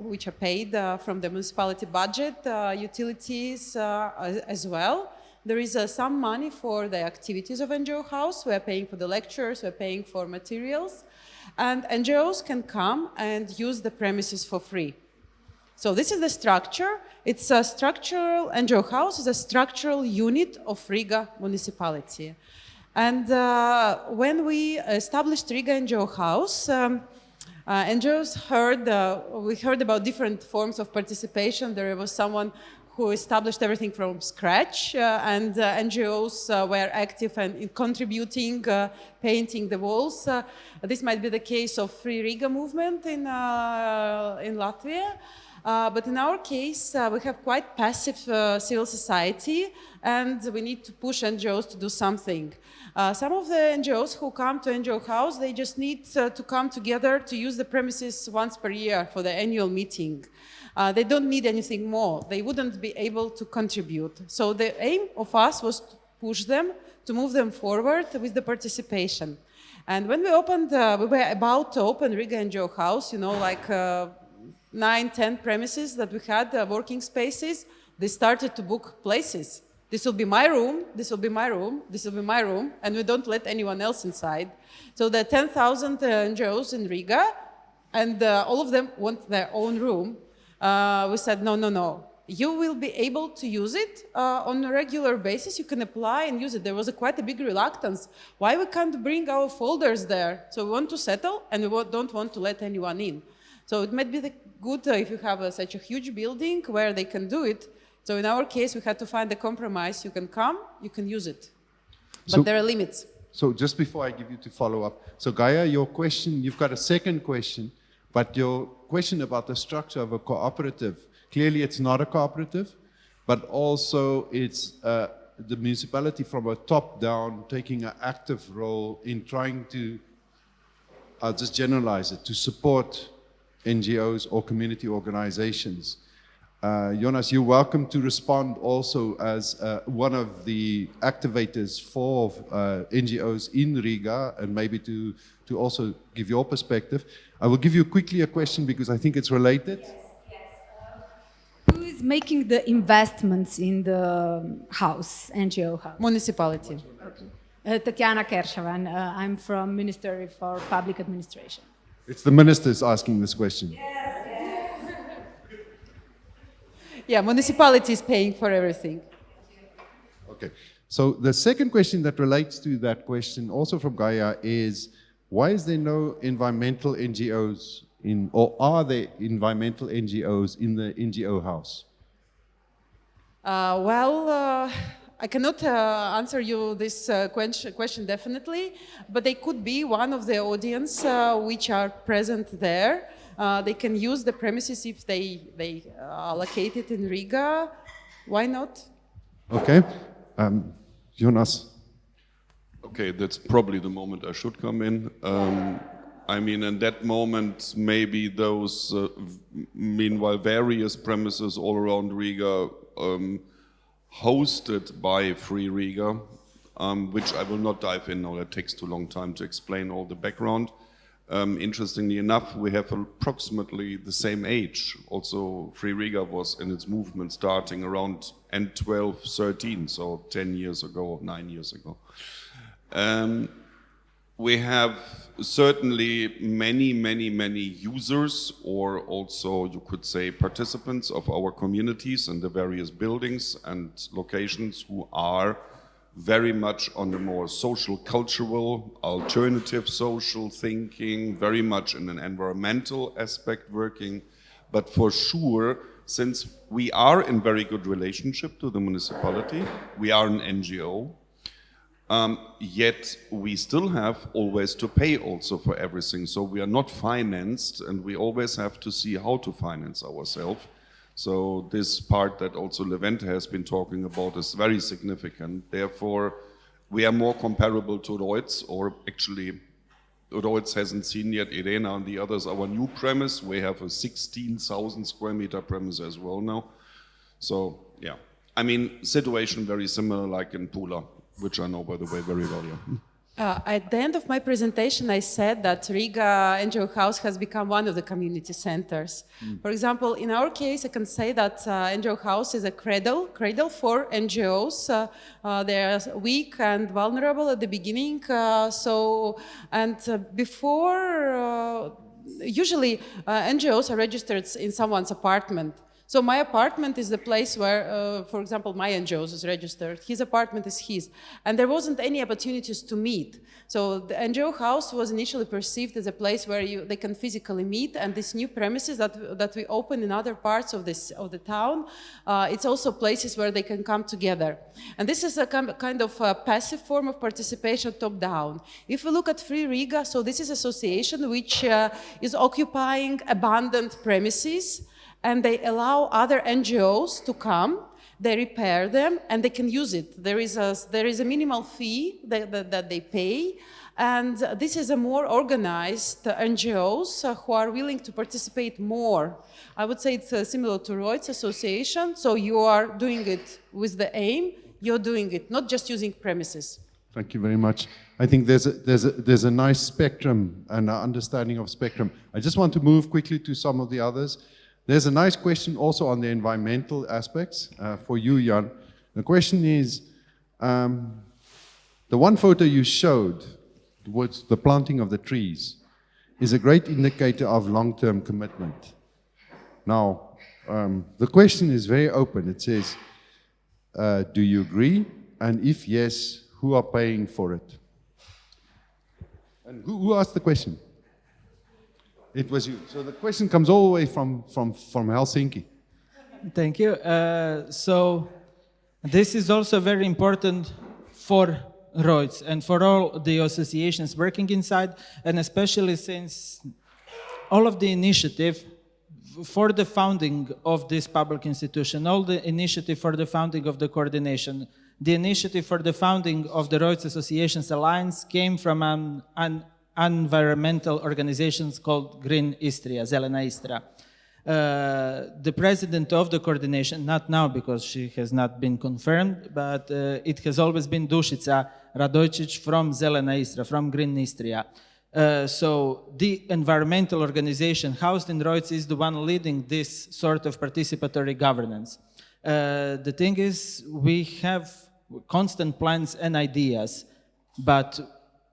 which are paid from the municipality budget, utilities as well. There is some money for the activities of NGO House. We are paying for the lectures, we are paying for materials. And NGOs can come and use the premises for free. So this is the structure. It's a structural, NGO House is a structural unit of Riga municipality. And when we established Riga NGO House, NGOs we heard about different forms of participation. There was someone who established everything from scratch, and NGOs were active and in contributing, painting the walls. This might be the case of Free Riga movement in Latvia. But in our case, we have quite passive civil society, and we need to push NGOs to do something. Some of the NGOs who come to NGO House, they just need to come together to use the premises once per year for the annual meeting. They don't need anything more. They wouldn't be able to contribute. So the aim of us was to push them, to move them forward with the participation. And when we opened, we were about to open Riga NGO House, you know, like 9-10 premises that we had, working spaces, they started to book places. This will be my room, this will be my room, this will be my room, and we don't let anyone else inside. So there are 10,000 NGOs in Riga, and all of them want their own room. We said, no. You will be able to use it on a regular basis. You can apply and use it. There was quite a big reluctance. Why we can't bring our folders there? So we want to settle, and we don't want to let anyone in. So it might be good if you have such a huge building where they can do it. So in our case, we had to find a compromise. You can come, you can use it. But there are limits. So just before I give you to follow up, so Gaia, your question, you've got a second question, but your question about the structure of a cooperative, clearly it's not a cooperative, but also it's the municipality from a top down taking an active role in trying to, I'll just generalize it, to support NGOs or community organizations. Jonas, you're welcome to respond also as one of the activators for NGOs in Riga, and maybe to also give your perspective. I will give you quickly a question because I think it's related. Who is making the investments in the house, NGO house? Municipality. Okay. Tatiana Kershava, and I'm from Ministry for Public Administration. It's the ministers asking this question. Yes. Yeah, municipality is paying for everything. Okay, so the second question that relates to that question, also from Gaia, is Why is there no environmental NGOs or are there environmental NGOs in the NGO house? I cannot answer you this question definitely, but they could be one of the audience which are present there. They can use the premises if they are located in Riga. Why not? Okay. Jonas. Okay, that's probably the moment I should come in. I mean, in that moment, maybe those, meanwhile, various premises all around Riga, hosted by Free Riga, which I will not dive in now, that takes too long time to explain all the background. Interestingly enough, we have approximately the same age. Also, Free Riga was in its movement starting around end 12, 13, so 10 years ago, 9 years ago. We have certainly many users, or also you could say participants of our communities and the various buildings and locations who are very much on the more social, cultural, alternative social thinking, very much in an environmental aspect working. But for sure, since we are in very good relationship to the municipality, we are an NGO, yet we still have always to pay also for everything. So we are not financed, and we always have to see how to finance ourselves. So this part that also Levente has been talking about is very significant. Therefore, we are more comparable to Reutz, or actually Reutz hasn't seen yet, Irena and the others, our new premise. We have a 16,000 square meter premise as well now. So yeah, I mean, situation very similar like in Pula, which I know, by the way, very well. Yeah. At the end of my presentation, I said that Riga NGO House has become one of the community centers. For example, in our case, I can say that NGO House is a cradle for NGOs. They are weak and vulnerable at the beginning. Usually NGOs are registered in someone's apartment. So my apartment is the place where, for example, my NGO is registered. His apartment is his. And there wasn't any opportunities to meet. So the NGO house was initially perceived as a place where they can physically meet. And these new premises that we open in other parts of the town, it's also places where they can come together. And this is a kind of a passive form of participation top-down. If we look at Free Riga, so this is an association which is occupying abandoned premises, and they allow other NGOs to come, they repair them, and they can use it. There is a minimal fee that they pay, and this is a more organized NGOs who are willing to participate more. I would say it's similar to Reutz Association, so you are doing it with the aim, you're doing it, not just using premises. Thank you very much. I think there's a nice spectrum and an understanding of spectrum. I just want to move quickly to some of the others. There's a nice question also on the environmental aspects for you, Jan. The question is, the one photo you showed, towards the planting of the trees, is a great indicator of long-term commitment. Now, the question is very open. It says, do you agree? And if yes, who are paying for it? And who asked the question? It was you. So the question comes all the way from Helsinki. Thank you. So this is also very important for Reutz and for all the associations working inside, and especially since all of the initiative for the founding of this public institution, all the initiative for the founding of the coordination, the initiative for the founding of the Reutz Associations Alliance came from an environmental organizations called Green Istria, Zelena Istra. The president of the coordination, not now because she has not been confirmed, but it has always been Dušica Radojčić from Zelena Istra, from Green Istria. So the environmental organization housed in Reutz is the one leading this sort of participatory governance. The thing is, we have constant plans and ideas, but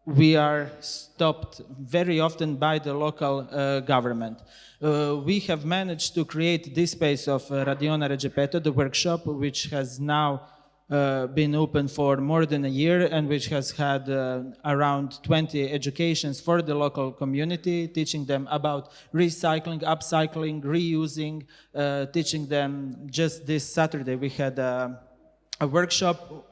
we are stopped very often by the local government. We have managed to create this space of Radiona Regepeto, the workshop, which has now been open for more than a year and which has had around 20 educations for the local community, teaching them about recycling, upcycling, reusing, teaching them. Just this Saturday we had a workshop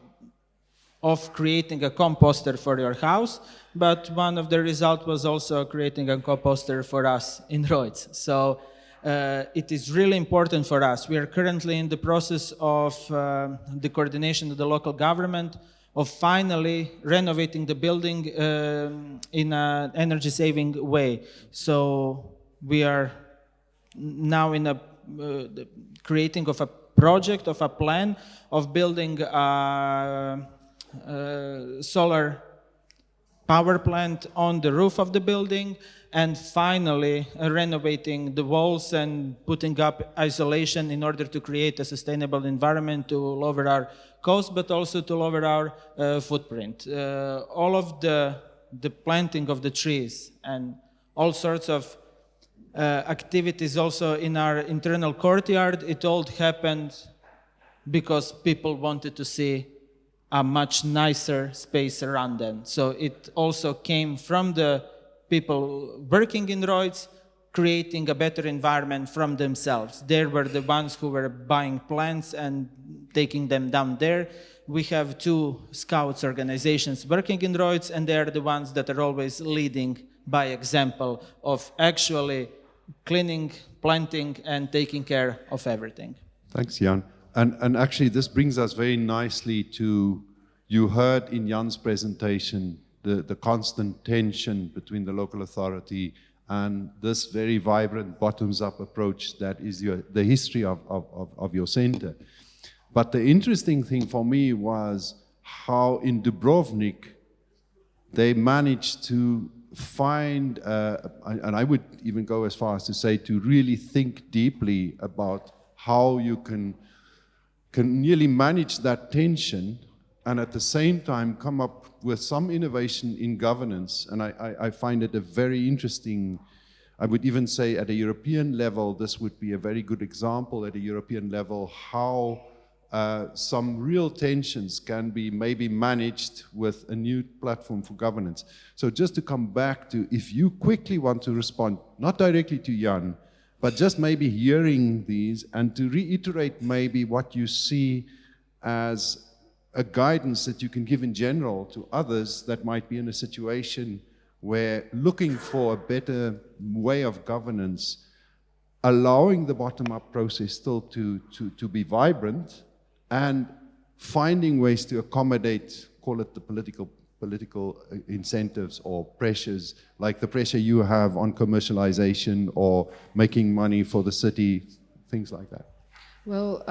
of creating a composter for your house, but one of the results was also creating a composter for us in Rhodes. So it is really important for us. We are currently in the process of the coordination of the local government of finally renovating the building in an energy-saving way. So we are now in a creating of a project, of a plan of building a solar power plant on the roof of the building, and finally renovating the walls and putting up isolation in order to create a sustainable environment to lower our cost, but also to lower our footprint. All of the planting of the trees and all sorts of activities also in our internal courtyard, it all happened because people wanted to see a much nicer space around them. So it also came from the people working in Rhodes, creating a better environment from themselves. They were the ones who were buying plants and taking them down there. We have 2 scouts organizations working in Rhodes, and they are the ones that are always leading by example of actually cleaning, planting, and taking care of everything. Thanks, Jan. And actually, this brings us very nicely to, you heard in Jan's presentation, the constant tension between the local authority and this very vibrant bottoms-up approach that is the history of your center. But the interesting thing for me was how in Dubrovnik they managed to find, and I would even go as far as to say, to really think deeply about how you can nearly manage that tension and at the same time come up with some innovation in governance. And I find it a very interesting, I would even say at a European level, this would be a very good example at a European level, how some real tensions can be maybe managed with a new platform for governance. So just to come back to, if you quickly want to respond, not directly to Jan, but just maybe hearing these and to reiterate maybe what you see as a guidance that you can give in general to others that might be in a situation where looking for a better way of governance, allowing the bottom-up process still to be vibrant and finding ways to accommodate, call it the political incentives or pressures, like the pressure you have on commercialization or making money for the city, things like that. Well,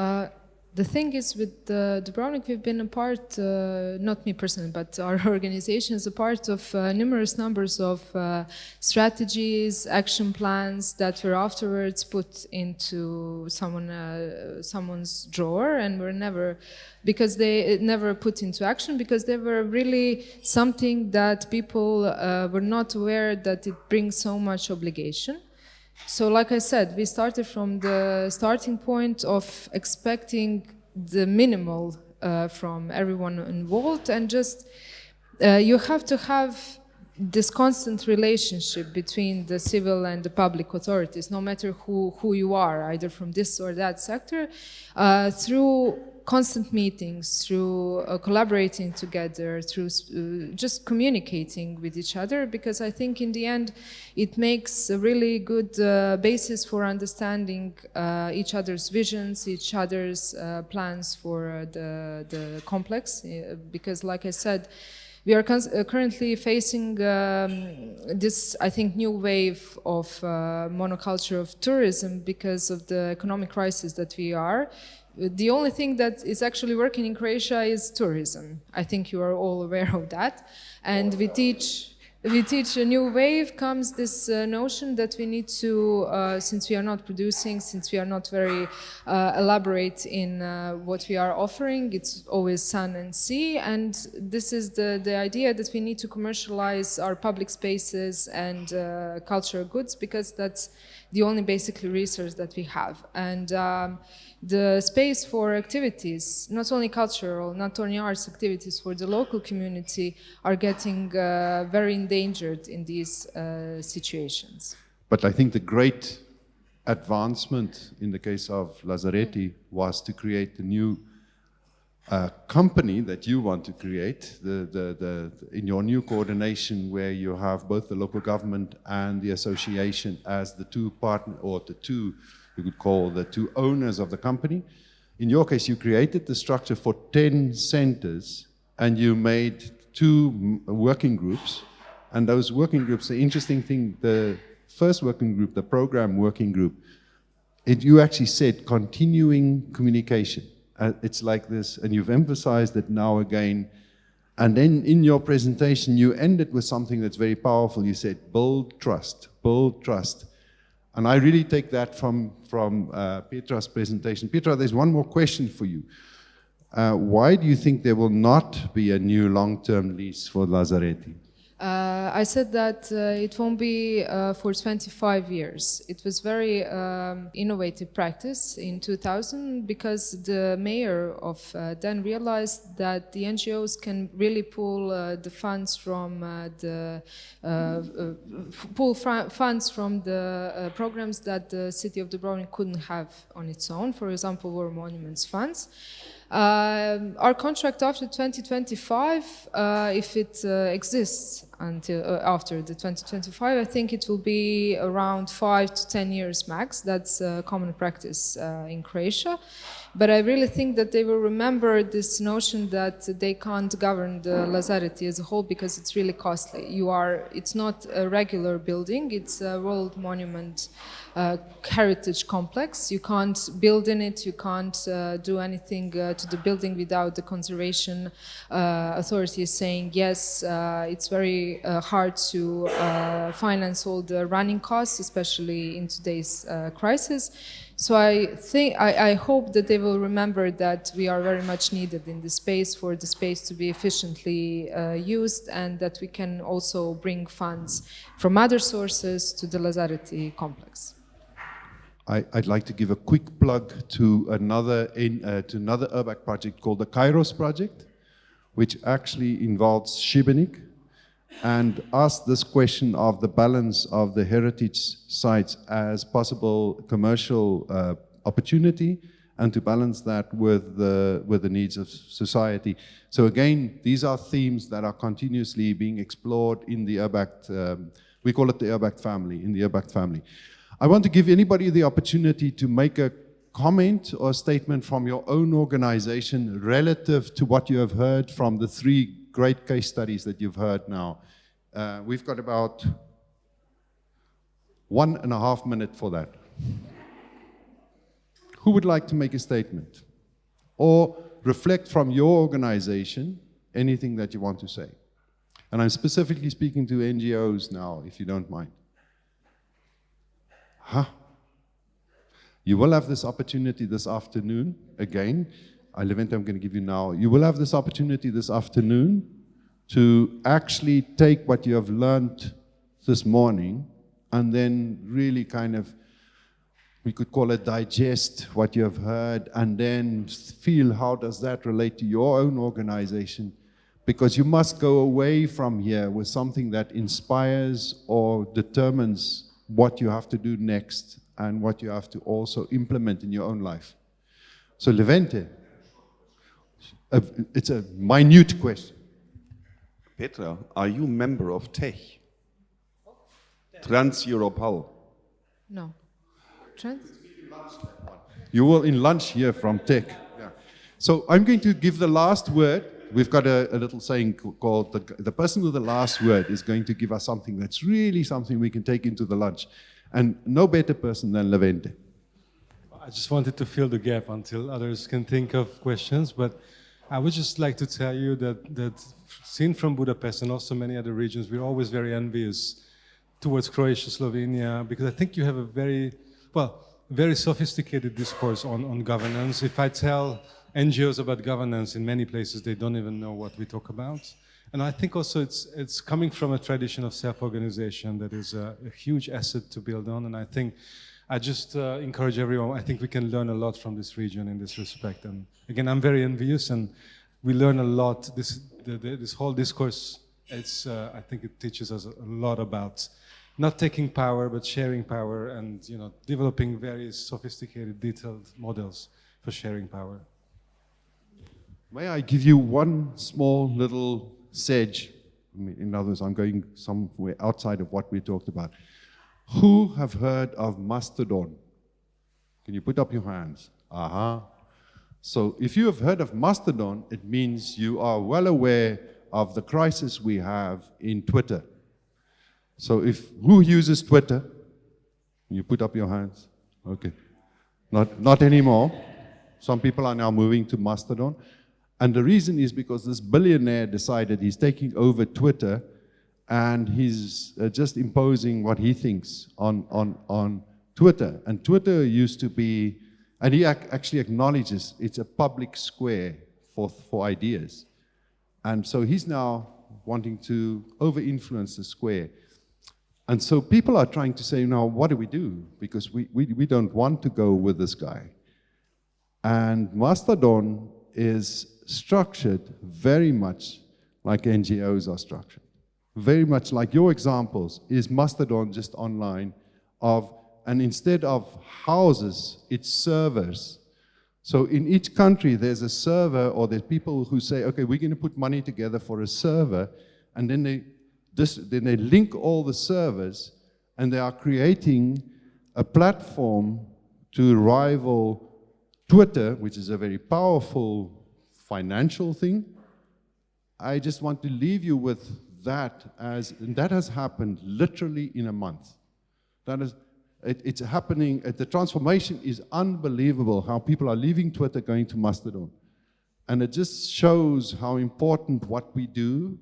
the thing is with Dubrovnik, we've been a part, not me personally, but our organization is a part of numerous numbers of strategies, action plans that were afterwards put into someone's drawer and were never, because they never put into action, because they were really something that people were not aware that it brings so much obligation. So like I said, we started from the starting point of expecting the minimal from everyone involved, and just you have to have this constant relationship between the civil and the public authorities, no matter who you are, either from this or that sector, through constant meetings, through collaborating together, through just communicating with each other, because I think in the end it makes a really good basis for understanding each other's visions, each other's plans for the complex, because like I said, we are currently facing this, I think, new wave of monoculture of tourism because of the economic crisis that we are. The only thing that is actually working in Croatia is tourism. I think you are all aware of that. And we teach a new wave comes this notion that we need to, since we are not producing, since we are not very elaborate in what we are offering, it's always sun and sea, and this is the idea that we need to commercialize our public spaces and cultural goods, because that's the only basically resource that we have. And the space for activities, not only cultural, not only arts activities for the local community, are getting very endangered in these situations. But I think the great advancement in the case of Lazzaretti was to create the new company that you want to create, in your new coordination, where you have both the local government and the association as the two partners, or the two, you could call the two owners of the company. In your case, you created the structure for 10 centers, and you made 2 working groups. And those working groups, the interesting thing, the first working group, the program working group, you actually said continuing communication. It's like this, and you've emphasized it now again. And then in your presentation, you ended with something that's very powerful. You said, build trust, build trust. And I really take that from Petra's presentation. Petra, there's one more question for you. Why do you think there will not be a new long-term lease for Lazzaretti? I said that it won't be for 25 years. It was very innovative practice in 2000 because the mayor of then realized that the NGOs can really pull the funds from funds from the programs that the city of Dubrovnik couldn't have on its own. For example, War Monuments funds. Our contract after 2025, if it exists until after the 2025, I think it will be around 5 to 10 years max. That's common practice in Croatia. But I really think that they will remember this notion that they can't govern the Lazzaretti as a whole because it's really costly. It's not a regular building, it's a world monument heritage complex. You can't build in it, you can't do anything to the building without the conservation authorities saying yes. It's very hard to finance all the running costs, especially in today's crisis. So I hope that they will remember that we are very much needed in the space for the space to be efficiently used, and that we can also bring funds from other sources to the Lazzaretti complex. I'd like to give a quick plug to another URBACT project called the Kairos project, which actually involves Šibenik, and ask this question of the balance of the heritage sites as possible commercial opportunity, and to balance that with the needs of society. So again, these are themes that are continuously being explored in the URBACT, we call it the URBACT family, in the URBACT family. I want to give anybody the opportunity to make a comment or statement from your own organization relative to what you have heard from the 3 great case studies that you've heard now. We've got about 1.5 minutes for that. Who would like to make a statement? Or reflect from your organization anything that you want to say? And I'm specifically speaking to NGOs now, if you don't mind. You will have this opportunity this afternoon, again. Levente, I'm going to give you now. You will have this opportunity this afternoon to actually take what you have learned this morning and then really kind of, we could call it digest what you have heard, and then feel how does that relate to your own organization, because you must go away from here with something that inspires or determines what you have to do next and what you have to also implement in your own life. So Levente, it's a minute question. Petra, are you member of TECH? Trans-Europal? No. Trans? You will in lunch here from TECH. Yeah. So I'm going to give the last word. We've got a little saying called the person with the last word is going to give us something that's really something we can take into the lunch. And no better person than Levente. I just wanted to fill the gap until others can think of questions, but I would just like to tell you that seen from Budapest and also many other regions, we're always very envious towards Croatia, Slovenia, because I think you have a very sophisticated discourse on governance. If I tell NGOs about governance in many places, they don't even know what we talk about. And I think also it's coming from a tradition of self-organization that is a huge asset to build on. And I think I just encourage everyone. I think we can learn a lot from this region in this respect. And again, I'm very envious, and we learn a lot. This whole discourse, I think it teaches us a lot about not taking power, but sharing power, and developing very sophisticated, detailed models for sharing power. May I give you one small little sedge? In other words, I'm going somewhere outside of what we talked about. Who have heard of Mastodon? Can you put up your hands? So if you have heard of Mastodon, it means you are well aware of the crisis we have in Twitter. So who uses Twitter? Can you put up your hands? Okay. Not anymore. Some people are now moving to Mastodon. And the reason is because this billionaire decided he's taking over Twitter, and he's just imposing what he thinks on Twitter. And Twitter used to be, and he actually acknowledges it's a public square for ideas. And so he's now wanting to over-influence the square. And so people are trying to say, now, what do we do? Because we don't want to go with this guy. And Mastodon is structured very much like NGOs are structured. Very much like your examples is Mastodon just online and instead of houses, it's servers. So in each country, there's a server, or there's people who say, okay, we're going to put money together for a server, and then they link all the servers, and they are creating a platform to rival Twitter, which is a very powerful financial thing. I just want to leave you with that, and that has happened literally in a month. It's happening, the transformation is unbelievable, how people are leaving Twitter, going to Mastodon. And it just shows how important what we do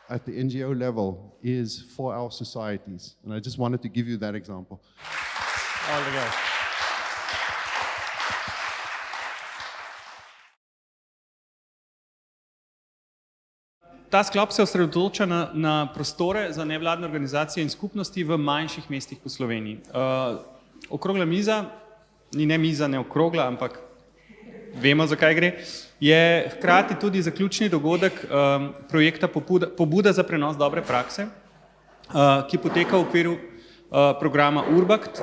at the NGO level is for our societies. And I just wanted to give you that example. All the guys. Ta sklop se osredotoča na prostore za nevladne organizacije in skupnosti v manjših mestih po Sloveniji. Okrogla miza, ni ne miza, ne okrogla, ampak vemo, za kaj gre, je hkrati tudi zaključni dogodek projekta Pobuda za prenos dobre prakse, ki poteka v okviru programa URBACT.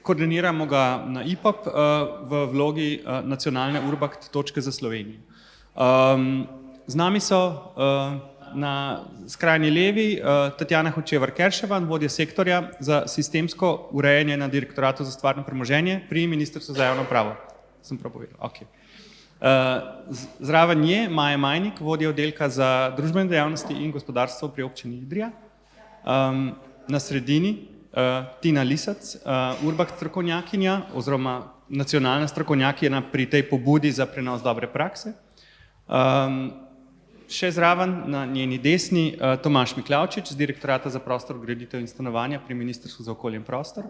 Koordiniramo ga na IPoP v vlogi Nacionalne URBACT točke za Slovenijo. Z nami so na skrajni levi Tatjana Hočevar-Kerševan, vodja sektorja za sistemsko urejanje na Direktoratu za stvarno premoženje pri Ministrstvu za javno upravo. Sem prav povedal? Ok. Zraven nje Maja Majnik, vodja oddelka za družbene dejavnosti in gospodarstvo pri občini Idrija. Na sredini Tina Lisac, URBACT strokovnjakinja oziroma nacionalna strokovnjakinja pri tej pobudi za prenos dobre prakse. Še zraven na njeni desni Tomaž Miklavčič z Direktorata za prostor, graditev in stanovanja pri Ministrstvu za okolje in prostor,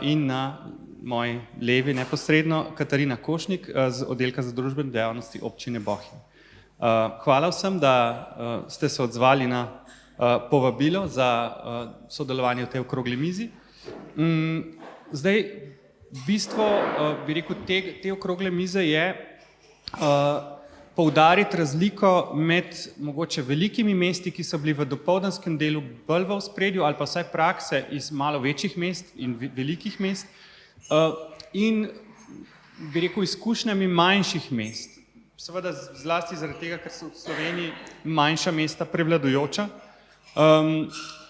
in na moji levi neposredno Katarina Košnik z oddelka za družbene dejavnosti občine Bohinj. Hvala vsem, da ste se odzvali na povabilo za sodelovanje v tej okrogli mizi. Zdaj, bistvo, bi rekel, te okrogle mize je poudariti razliko med mogoče velikimi mesti, ki so bili v dopoldanskem delu bolj v ospredju, ali pa vsaj prakse iz malo večjih mest in velikih mest, in bi rekel izkušnjami manjših mest. Seveda zlasti zaradi tega, ker so v Sloveniji manjša mesta prevladujoča,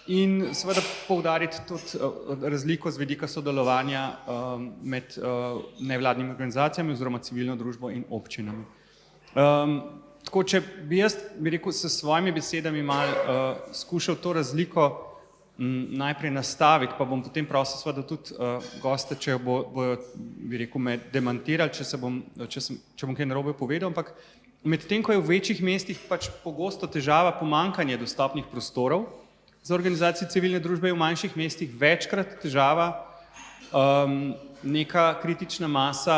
in seveda poudariti tudi razliko z vidika sodelovanja med nevladnimi organizacijami oziroma civilno družbo in občinami. Tako, če bi jaz, bi rekel, s svojimi besedami malo skušal to razliko najprej nastaviti, pa bom potem prosil seveda tudi goste, če bojo, bi rekel, me demantirali, če bom kaj narobe povedal, ampak medtem, ko je v večjih mestih pač pogosto težava pomanjkanje dostopnih prostorov za organizacije civilne družbe, v manjših mestih večkrat težava neka kritična masa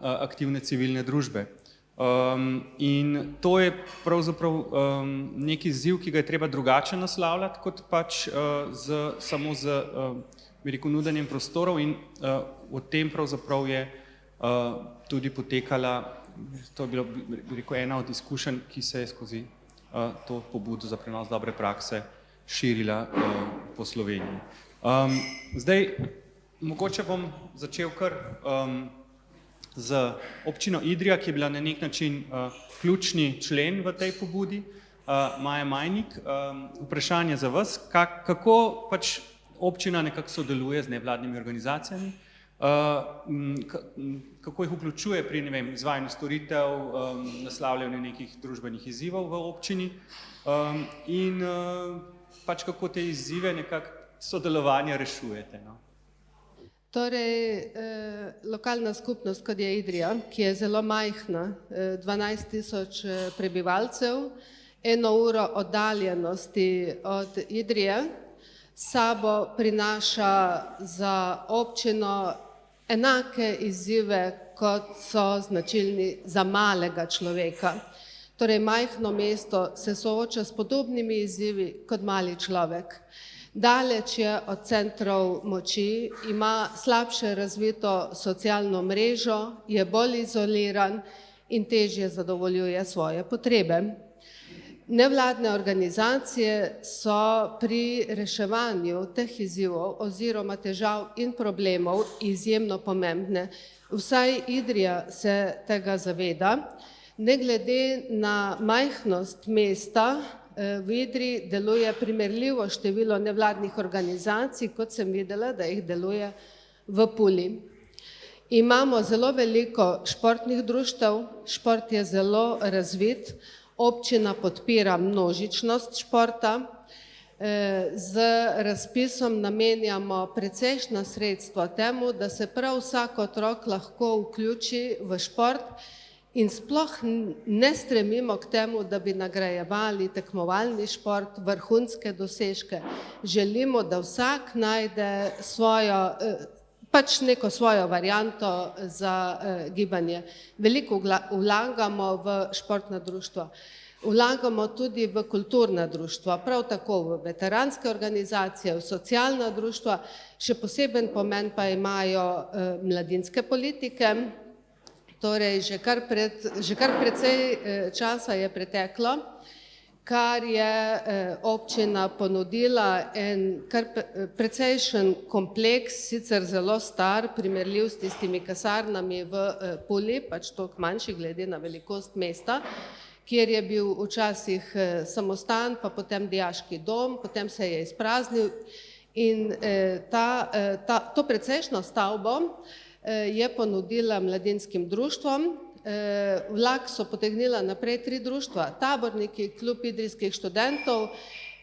aktivne civilne družbe. In to je pravzaprav nek izziv, ki ga je treba drugače naslavljati, kot pač samo z nudenjem prostorov, in o tem pravzaprav je tudi potekala, to je bilo ena od izkušenj, ki se je skozi to pobudo za prenos dobre prakse širila po Sloveniji. Zdaj, mogoče bom začel kar z občino Idrija, ki je bila na nek način ključni člen v tej pobudi, Maja Majnik. Vprašanje za vas, kako pač občina nekako sodeluje z nevladnimi organizacijami, kako jih vključuje pri, ne vem, izvajanju storitev, naslavljanju nekih družbenih izzivov v občini, in pač kako te izzive nekako sodelovanja rešujete, no? Torej, lokalna skupnost, kot je Idrija, ki je zelo majhna, 12.000 prebivalcev, 1 uro oddaljenosti od Idrije, sabo prinaša za občino enake izzive, kot so značilni za malega človeka. Torej, majhno mesto se sooča s podobnimi izzivi kot mali človek. Daleč je od centrov moči, ima slabše razvito socialno mrežo, je bolj izoliran in težje zadovoljuje svoje potrebe. Nevladne organizacije so pri reševanju teh izzivov oziroma težav in problemov izjemno pomembne. Vsaj Idrija se tega zaveda. Ne glede na majhnost mesta, v Idriji deluje primerljivo število nevladnih organizacij, kot sem videla, da jih deluje v Puli. Imamo zelo veliko športnih društev, šport je zelo razvit, občina podpira množičnost športa, z razpisom namenjamo precejšnja sredstva temu, da se prav vsak otrok lahko vključi v šport, in sploh ne stremimo k temu, da bi nagrajevali tekmovalni šport, vrhunske dosežke. Želimo, da vsak najde pač neko svojo varianto za gibanje. Veliko vlagamo v športna društva. Vlagamo tudi v kulturna društva, prav tako v veteranske organizacije, v socialna društva, še poseben pomen pa imajo mladinske politike. Torej, že kar precej časa je preteklo, kar je občina ponudila en kar precejšen kompleks, sicer zelo star, primerljiv s tistimi kasarnami v Puli, pač toliko manjši glede na velikost mesta, kjer je bil včasih samostan, pa potem dijaški dom, potem se je izpraznil, in to precejšno stavbo je ponudila mladinskim društvom. Vlak so potegnila naprej 3 društva, Taborniki, Klub idrijskih študentov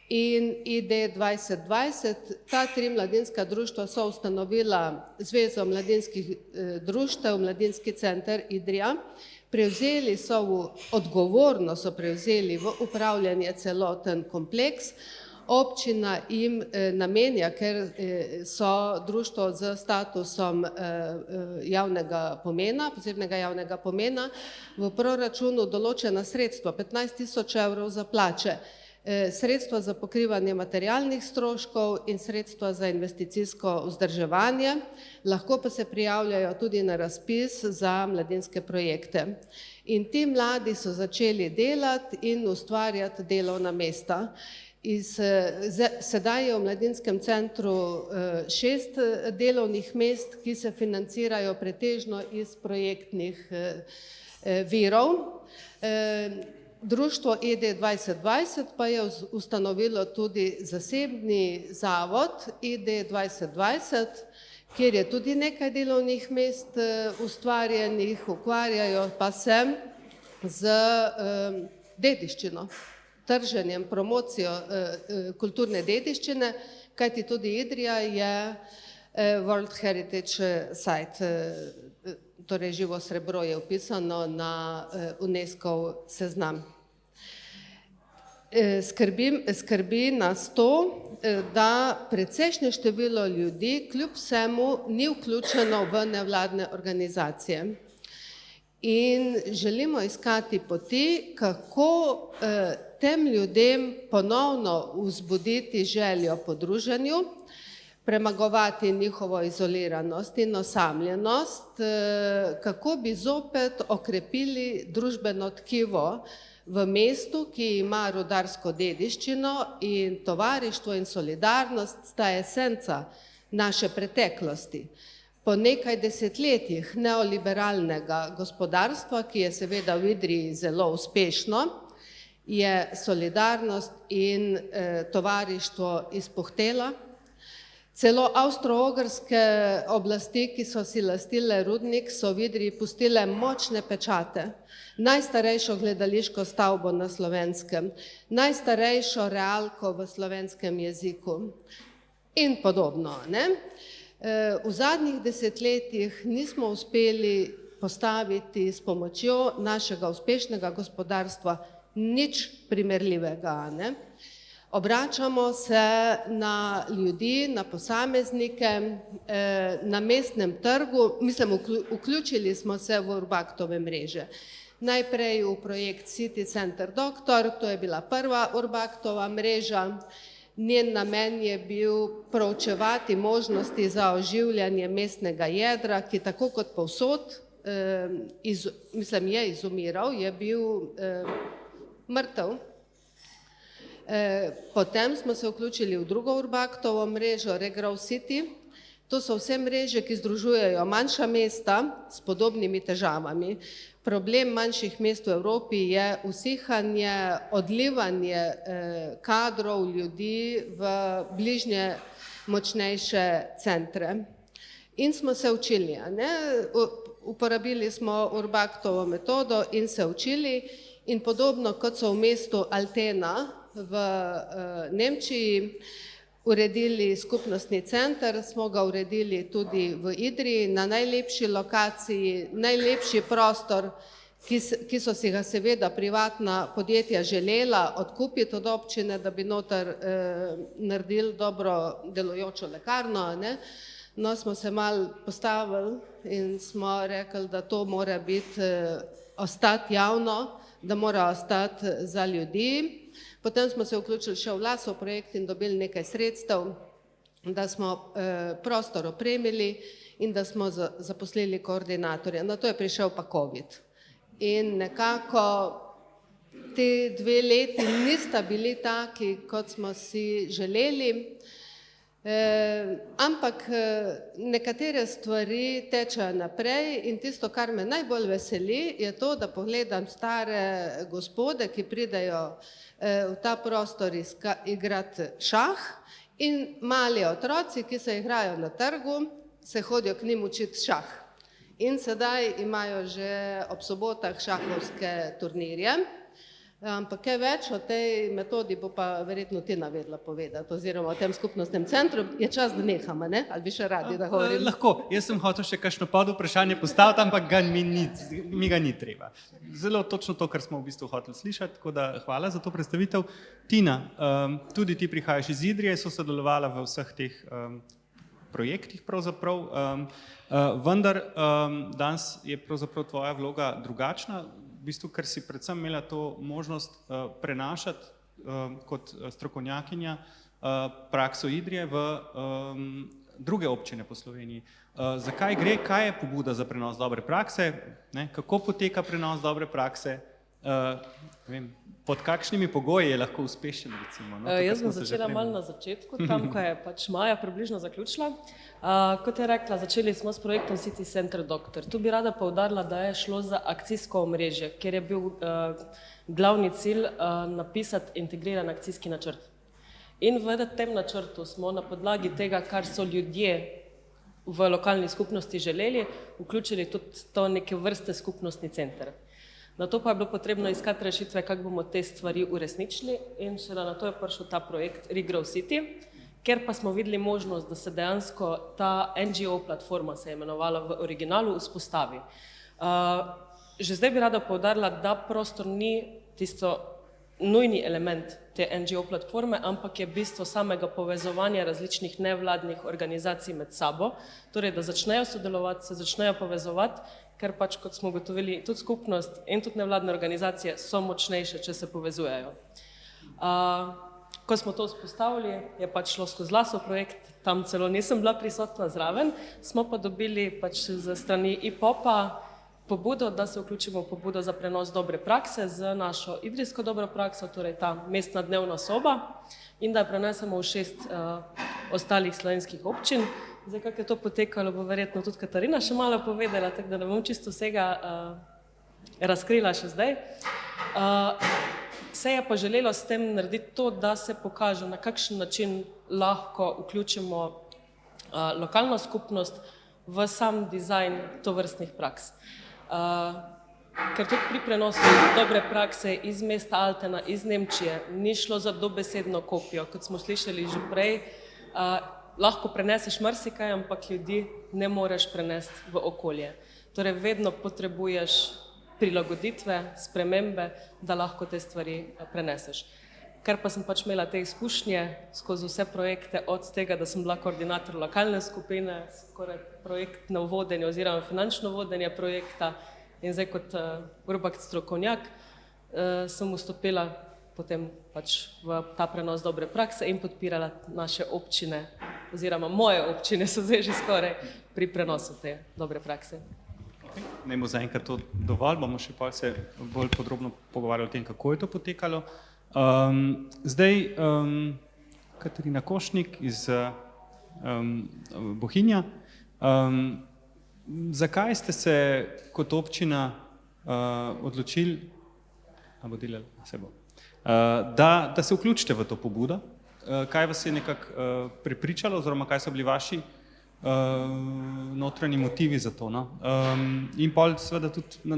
in ID 2020. Ta 3 mladinska društva so ustanovila Zvezo mladinskih društev, Mladinski center Idrija. Prevzeli so odgovorno, so prevzeli v upravljanje celoten kompleks. Občina jim namenja, ker so društvo z statusom javnega pomena, posebnega javnega pomena, v proračunu določena sredstva, 15.000 evrov za plače, sredstva za pokrivanje materialnih stroškov in sredstva za investicijsko vzdrževanje, lahko pa se prijavljajo tudi na razpis za mladinske projekte. In ti mladi so začeli delati in ustvarjati delovna mesta. Sedaj je v mladinskem centru 6 delovnih mest, ki se financirajo pretežno iz projektnih virov. Društvo ID 2020 pa je ustanovilo tudi zasebni zavod ID 2020, kjer je tudi nekaj delovnih mest ustvarjenih, ukvarjajo pa se z dediščino, trženjem, promocijo kulturne dediščine, kajti tudi Idrija je World Heritage Site, torej živo srebro je vpisano na UNESCO seznam. Skrbi nas to, da precejšnje število ljudi kljub vsemu ni vključeno v nevladne organizacije. in želimo iskati poti, kako tem ljudem ponovno vzbuditi željo po druženju, premagovati njihovo izoliranost in osamljenost, kako bi zopet okrepili družbeno tkivo v mestu, ki ima rudarsko dediščino, in tovarištvo in solidarnost sta esenca naše preteklosti. Po nekaj desetletjih neoliberalnega gospodarstva, ki je seveda v Idriji zelo uspešno, je solidarnost in tovarištvo izpuhtela. Celo avstro-ogrske oblasti, ki so si lastile rudnik, so v Idriji pustile močne pečate. Najstarejšo gledališko stavbo na Slovenskem, najstarejšo realko v slovenskem jeziku in podobno, ne? V zadnjih desetletjih nismo uspeli postaviti s pomočjo našega uspešnega gospodarstva nič primerljivega, ne? Obračamo se na ljudi, na posameznike, na mestnem trgu, mislim, vključili smo se v URBACTove mreže. Najprej v projekt City Center Doktor, to je bila prva URBACTova mreža. Njen namen je bil proučevati možnosti za oživljanje mestnega jedra, ki tako kot povsod, mislim, je izumiral, je bil mrtev. Potem smo se vključili v drugo URBACTovo mrežo, Regrow City. To so vse mreže, ki združujejo manjša mesta s podobnimi težavami. Problem manjših mest v Evropi je usihanje, odlivanje kadrov, ljudi v bližnje močnejše centre. In smo se učili, ne? Uporabili smo URBACTovo metodo in se učili, in podobno kot so v mestu Altena v Nemčiji uredili skupnostni center, smo ga uredili tudi v Idriji na najlepši lokaciji, najlepši prostor, ki so si ga seveda privatna podjetja želela odkupiti od občine, da bi noter naredili dobro delujočo lekarno, ne? No, smo se malo postavili in smo rekli, da to mora biti, ostati javno, da mora ostati za ljudi. Potem smo se vključili še v Lasov projekt in dobili nekaj sredstev, da smo prostor opremili in da smo zaposlili koordinatorja. Na to je prišel pa COVID. In nekako te 2 leti nista bili taki, kot smo si želeli, ampak nekatere stvari tečejo naprej in tisto, kar me najbolj veseli, je to, da pogledam stare gospode, ki pridejo v ta prostor igrati šah, in mali otroci, ki se igrajo na trgu, se hodijo k njim učiti šah. In sedaj imajo že ob sobotah šahovske turnirje. Ampak kaj več o tej metodi bo pa verjetno ti navedla povedati, oziroma o tem skupnostnem centru. Je čas, da nehamo, ne? Ali bi še radi, da govorim? Lahko. Jaz sem hotel še kakšno podvprašanje postaviti, ampak mi ga ni treba. Zelo točno to, kar smo v bistvu hoteli slišati, tako da hvala za to predstavitev. Tina, tudi ti prihajaš iz Idrije, so sodelovala v vseh teh projektih pravzaprav, vendar danes je pravzaprav tvoja vloga drugačna, v bistvu, ker si predvsem imela to možnost prenašati kot strokovnjakinja prakso Idrije v druge občine po Sloveniji. Zakaj gre, kaj je pobuda za prenos dobre prakse, ne? Kako poteka prenos dobre prakse, pod kakšnimi pogoji je lahko uspešen, recimo? No, jaz bom začela malo na začetku, tam, ko je pač Maja približno zaključila. Kot je rekla, začeli smo s projektom City Center Doktor. Tu bi rada poudarila, da je šlo za akcijsko omrežje, kjer je bil glavni cilj napisati integriran akcijski načrt. In v tem načrtu smo na podlagi tega, kar so ljudje v lokalni skupnosti želeli, vključili tudi to neke vrste skupnostni center. Na to pa je bilo potrebno iskati rešitve, kako bomo te stvari uresničili, in šele na to je prišel ta projekt Regrow City, ker pa smo videli možnost, da se dejansko ta NGO platforma, se je imenovala v originalu, vzpostavi. Že zdaj bi rada poudarila, da prostor ni tisto nujni element te NGO platforme, ampak je bistvo samega povezovanja različnih nevladnih organizacij med sabo, torej da začnejo sodelovati, se začnejo povezovati, ker pač, kot smo ugotovili, tudi skupnost in tudi nevladne organizacije so močnejše, če se povezujejo. Ko smo to vzpostavili, je pač šlo skozi Lasov projekt, tam celo nisem bila prisotna zraven, smo pa dobili pač za strani IPoP-a pobudo, da se vključimo v pobudo za prenos dobre prakse z našo idrijsko dobro prakso, torej ta mestna dnevna soba, in da jo prenesemo v 6 ostalih slovenskih občin. Zdaj, kako je to potekalo, bo verjetno tudi Katarina še malo povedala, tako da ne bom čisto vsega razkrila še zdaj. Se je pa želelo s tem narediti to, da se pokaže, na kakšen način lahko vključimo lokalno skupnost v sam dizajn tovrstnih praks. Ker tudi pri prenosu dobre prakse iz mesta Altena, iz Nemčije, ni šlo za dobesedno kopijo, kot smo slišali že prej. Lahko preneseš marsikaj, ampak ljudi ne moreš prenesti v okolje. Torej, vedno potrebuješ prilagoditve, spremembe, da lahko te stvari preneseš. Ker pa sem pač imela te izkušnje skozi vse projekte, od tega, da sem bila koordinator lokalne skupine, skoraj projektno vodenje oziroma finančno vodenje projekta, in zdaj kot URBACT strokovnjak sem vstopila potem pač v ta prenos dobre prakse in podpirala naše občine, oziroma moje občine so zdaj že skoraj pri prenosu te dobre prakse. Ne bo zaenkrat to dovolj, bomo še pa se bolj podrobno pogovarjali o tem, kako je to potekalo. Zdaj, Katarina Košnik iz Bohinja, zakaj ste se kot občina odločili, da se vključite v to pobudo? Kaj vas je nekako prepričalo, oziroma kaj so bili vaši notranji motivi za to? In pol seveda tudi na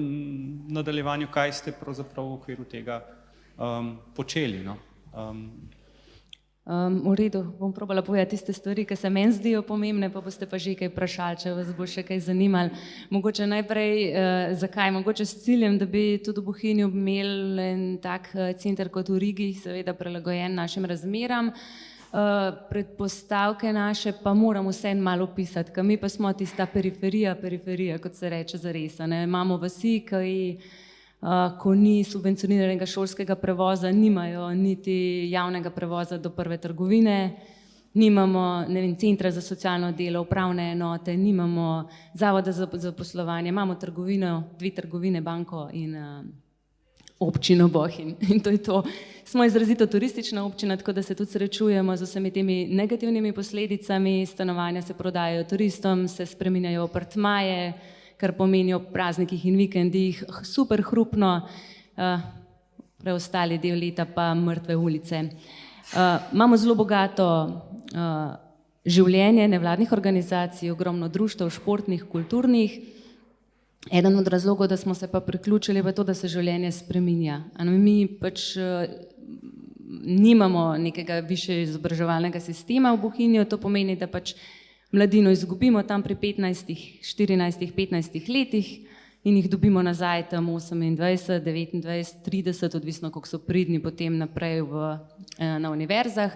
nadaljevanju, kaj ste pravzaprav v okviru tega počeli? V redu, bom probala povedati tiste stvari, ki se meni zdijo pomembne, pa boste pa že kaj vprašali, če vas bo še kaj zanimalo. Mogoče najprej, zakaj? Mogoče s ciljem, da bi tudi v Bohinju imeli en tak center kot v Rigi, seveda prilagojen našim razmeram. Predpostavke naše pa moram vseeno malo opisati, ker mi pa smo tista periferija, kot se reče zares. Imamo vasi, ko ni subvencioniranega šolskega prevoza, nimajo niti javnega prevoza do prve trgovine, nimamo centra za socialno delo, upravne enote, nimamo zavoda za zaposlovanje, imamo trgovino, 2 trgovine, banko in občino Bohinj. In to je to. Smo izrazito turistična občina, tako da se tudi srečujemo z vsemi temi negativnimi posledicami. Stanovanja se prodajajo turistom, se spreminjajo apartmaje, kar pomeni ob praznikih in vikendih super hrupno, preostali del leta pa mrtve ulice. Imamo zelo bogato življenje nevladnih organizacij, ogromno društev, športnih, kulturnih. Eden od razlogov, da smo se pa priključili, je to, da se življenje spreminja. Mi pač nimamo nekega višje izobraževalnega sistema v Bohinju, to pomeni, da pač mladino izgubimo tam pri 15, 14, 15 letih in jih dobimo nazaj tam 28, 29, 30, odvisno koliko so pridni potem naprej na univerzah.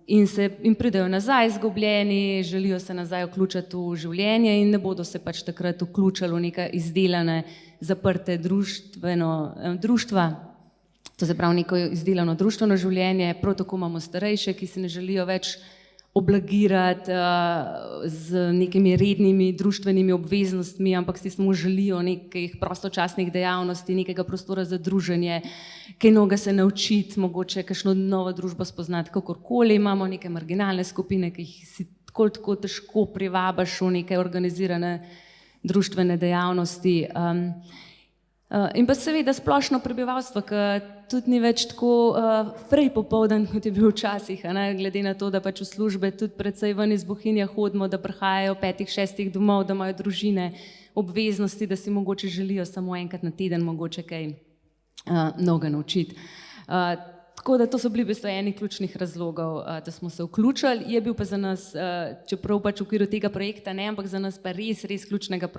In pridejo nazaj izgubljeni, želijo se nazaj vključiti v življenje in ne bodo se pač takrat vključili v neka izdelane, zaprte društva, to se pravi neko izdelano društveno življenje. Prav tako imamo starejše, ki se ne želijo več oblagirati z nekimi rednimi društvenimi obveznostmi, ampak si samo želijo nekih prostočasnih dejavnosti, nekega prostora za druženje, kaj novega se naučiti, mogoče kakšno novo družbo spoznati, kakorkoli. Imamo neke marginalne skupine, ki jih si tako težko privabiš v neke organizirane društvene dejavnosti. In pa seveda splošno prebivalstvo, ki tudi ni več tako frej popoldan, kot je bil včasih, glede na to, da pač v službe tudi precej ven iz Bohinja hodimo, da prihajajo 5, 6 domov, da imajo družine, obveznosti, da si mogoče želijo samo enkrat na teden mogoče kaj mnogo naučiti. Tako da to so bili v bistvu eni ključnih razlogov, da smo se vključili. Je bil pa za nas, čeprav pač v okviru tega projekta ne, ampak za nas pa res ključnega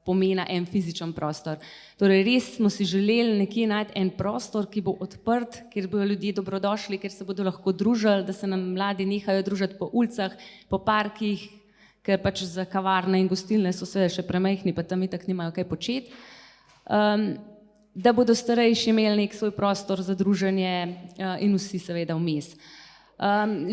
pomena en fizičen prostor. Torej res smo si želeli nekje najti en prostor, ki bo odprt, kjer bodo ljudje dobrodošli, kjer se bodo lahko družili, da se nam mladi nehajo družiti po ulicah, po parkih, ker pač za kavarne in gostilne so seveda še premajhni, pa tam itak nimajo kaj početi. Da bodo starejši imeli nek svoj prostor za druženje in vsi seveda vmes.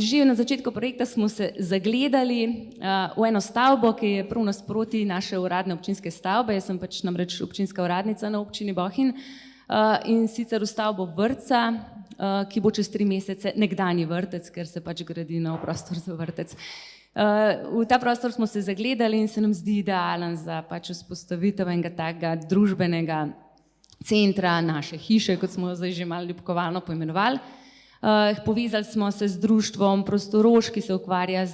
Že na začetku projekta smo se zagledali v eno stavbo, ki je prav nasproti naše uradne občinske stavbe. Jaz sem pač namreč občinska uradnica na občini Bohinj in sicer v stavbo vrtca, ki bo čez 3 mesece nekdanji vrtec, ker se pač gradi nov prostor za vrtec. V ta prostor smo se zagledali in se nam zdi idealen za pač vzpostavitev enega takega družbenega centra naše hiše, kot smo jo zdaj že malo ljubkovalno poimenovali. Povezali smo se z društvom Prostorož, ki se ukvarja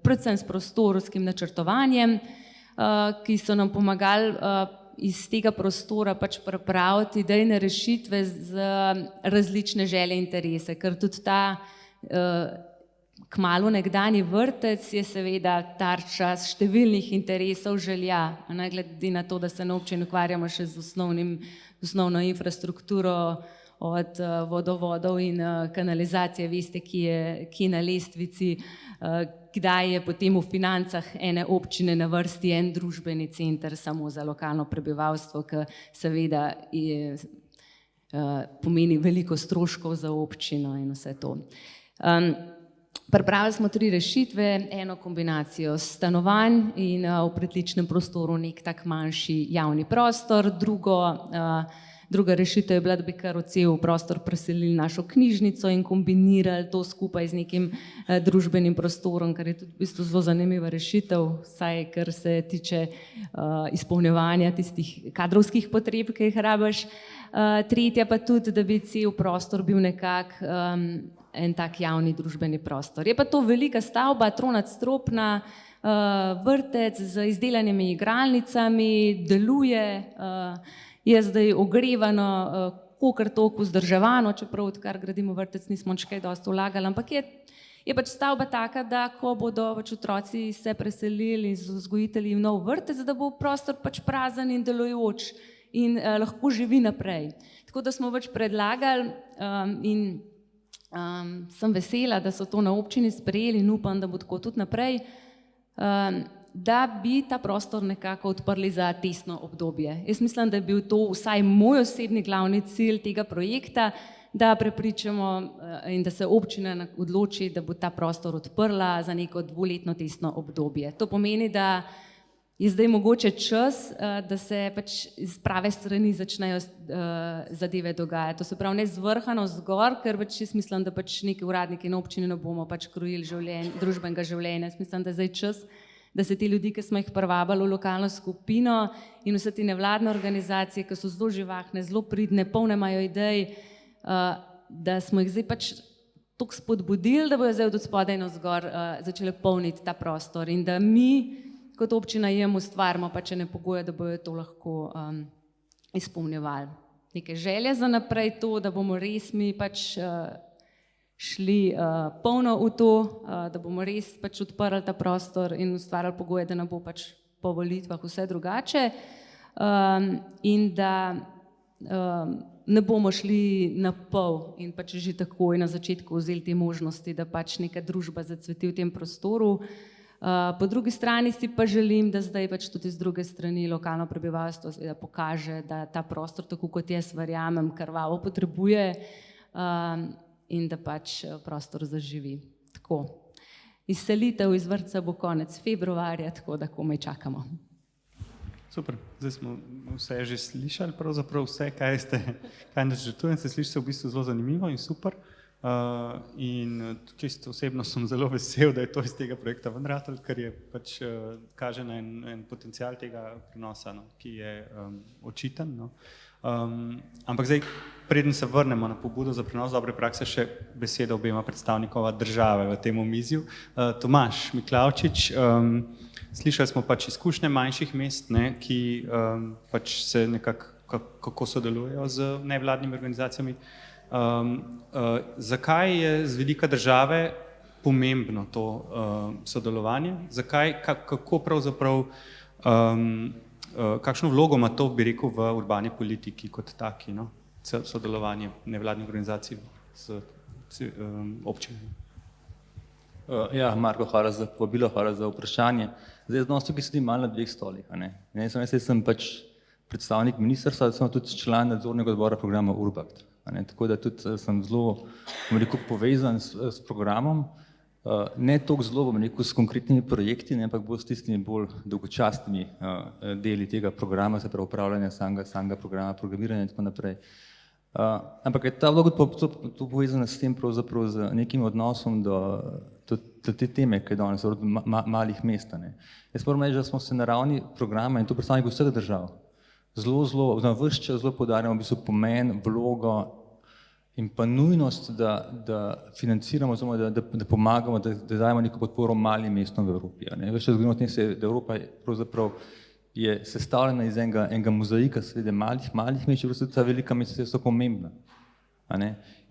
predvsem s prostorskim načrtovanjem, ki so nam pomagali iz tega prostora pač pripraviti idejne rešitve za različne želje in interese, ker tudi ta kmalu nekdanji vrtec je seveda tarča številnih interesov, želja, glede na to, da se na občini ukvarjamo še z osnovno infrastrukturo, od vodovodov in kanalizacije, veste, ki je na lestvici, kdaj je potem v financah ene občine na vrsti en družbeni center samo za lokalno prebivalstvo, ki seveda pomeni veliko stroškov za občino in vse to. Pripravili smo 3 rešitve, eno kombinacijo stanovanj in v pritličnem prostoru nek tak manjši javni prostor, druga rešitev je bila, da bi kar v cel prostor preselili našo knjižnico in kombinirali to skupaj z nekim družbenim prostorom, kar je tudi v bistvu zelo zanimiva rešitev, vsaj kar se tiče izpolnjevanja tistih kadrovskih potreb, ki jih rabiš. Tretja pa tudi, da bi cel prostor bil nekako en tak javni družbeni prostor. Je pa to velika stavba, tronadstropna, vrtec z izdelanimi igralnicami, deluje, je zdaj ogrevano, kolikor toliko vzdrževano, čeprav odkar gradimo vrtec nismo nič kaj dosti vlagali, ampak je pač stavba taka, da ko bodo pač otroci se preselili z vzgojitelji v nov vrtec, da bo prostor pač prazen in delujoč in lahko živi naprej. Tako da smo pač predlagali in sem vesela, da so to na občini sprejeli in upam, da bo tako tudi naprej, da bi ta prostor nekako odprli za testno obdobje. Jaz mislim, da je bil to vsaj moj osebni glavni cilj tega projekta, da prepričamo in da se občina odloči, da bo ta prostor odprla za neko 2-letno testno obdobje. To pomeni, da je zdaj mogoče čas, da se pač iz prave strani začnejo zadeve dogajati. To se pravi ne zvrhano zgor, ker pač jaz mislim, da pač neki uradniki na občini ne bomo pač krojili družbenega življenja. Jaz mislim, da je zdaj čas, da se ti ljudi, ki smo jih privabili v lokalno skupino in vse te nevladne organizacije, ki so zelo živahne, zelo pridne, polne imajo idej, da smo jih zdaj pač toliko spodbudili, da bojo zdaj od spodaj navzgor začeli polniti ta prostor in da mi kot občina jim ustvarimo pač ene pogoje, da bojo to lahko izpolnjevali. Neke želje za naprej to, da bomo res mi pač šli polno v to, da bomo res pač odprli ta prostor in ustvarjali pogoje, da nam bo pač po volitvah vse drugače in da ne bomo šli na pol in pač že takoj na začetku vzeli te možnosti, da pač neka družba zacveti v tem prostoru. Po drugi strani si pa želim, da zdaj pač tudi z druge strani lokalno prebivalstvo pokaže, da ta prostor, tako kot jaz verjamem, krvavo potrebuje in da pač prostor zaživi. Tako. Izselitev iz vrtca bo konec februarja, tako da komaj čakamo. Super, zdaj smo vse že slišali, pravzaprav vse, kaj načrtujem, se sliši se v bistvu zelo zanimivo in super. In čisto osebno sem zelo vesel, da je to iz tega projekta ven ratalo, ker je pač kaže na en potencial tega prenosa, ki je očiten. Ampak zdaj, preden se vrnemo na pobudo za prenos dobre prakse, še beseda obema predstavnikova države v tem omizju. Tomaž Miklavčič, slišali smo pač izkušnje manjših mest, ki pač se nekako kako sodelujejo z nevladnimi organizacijami. Zakaj je z vidika države pomembno to sodelovanje? Kako pravzaprav Kakšno vlogo ima to, bi rekel, v urbani politiki kot taki, no? Sodelovanje nevladnih organizacij z občinami? Ja, Marko, hvala za povabilo, hvala za vprašanje. Zdaj, danes tukaj sedim malo na dveh stolih. Jaz sem pač predstavnik ministrstva, sem tudi član nadzornega odbora programa URBACT. Tako da tudi sem zelo, povezan s programom, ne toliko zelo, s konkretnimi projekti, ampak bolj s tistimi bolj dolgočasnimi deli tega programa, se pravi upravljanja samega programa, programiranja in tako naprej. Ampak je ta vloga povezana s tem pravzaprav z nekim odnosom do te teme, ki je danes od malih mest. Jaz moram reči, da smo se na ravni programa in to predstavnik vseh držav ves čas zelo poudarjamo v bistvu pomen, vlogo in pa nujnost, da financiramo, da pomagamo, da dajemo neko podporo malim mestom v Evropi. Ves čas govorimo o tem, da Evropa pravzaprav je sestavljena iz enega mozaika, seveda malih mest, čeprav ta velika mesta so pomembna.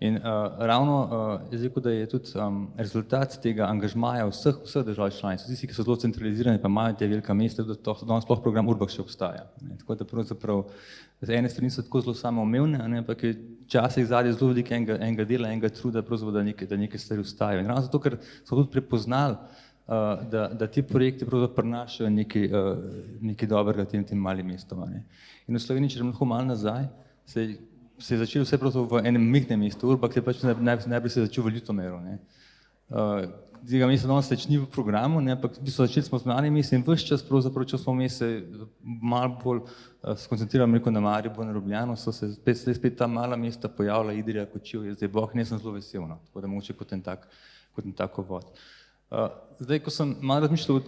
In ravno jaz rekel, da je tudi rezultat tega angažmaja vseh držav članic, tisti, ki so zelo centralizirani, pa imajo te velika mesta, da danes sploh program URBACT še obstaja. Tako da pravzaprav z ene strani so tako zelo samoumevne, ampak je včasih zadnje zelo veliko enega dela, enega truda, da neke stvari ustajajo. In ravno zato, ker smo tudi prepoznali, da ti projekti prinašajo nekaj dobrega tem malim mestom. In v Sloveniji, če lahko malo nazaj, se je začelo vse v enem majhnem mestu. URBACT je pač najprej se začel v Ljutomeru. Tega mesta danes več ni v programu, ampak začeli smo z malimi mesti in ves čas pravzaprav, če smo se malo bolj skoncentrirali na Maribor, na Ljubljano, so se spet ta mala mesta pojavila, Idrija, Kočevje, zdaj Bohinj, jaz sem zelo vesel, tako da mogoče kot en tak uvod. Zdaj, ko sem malo razmišljal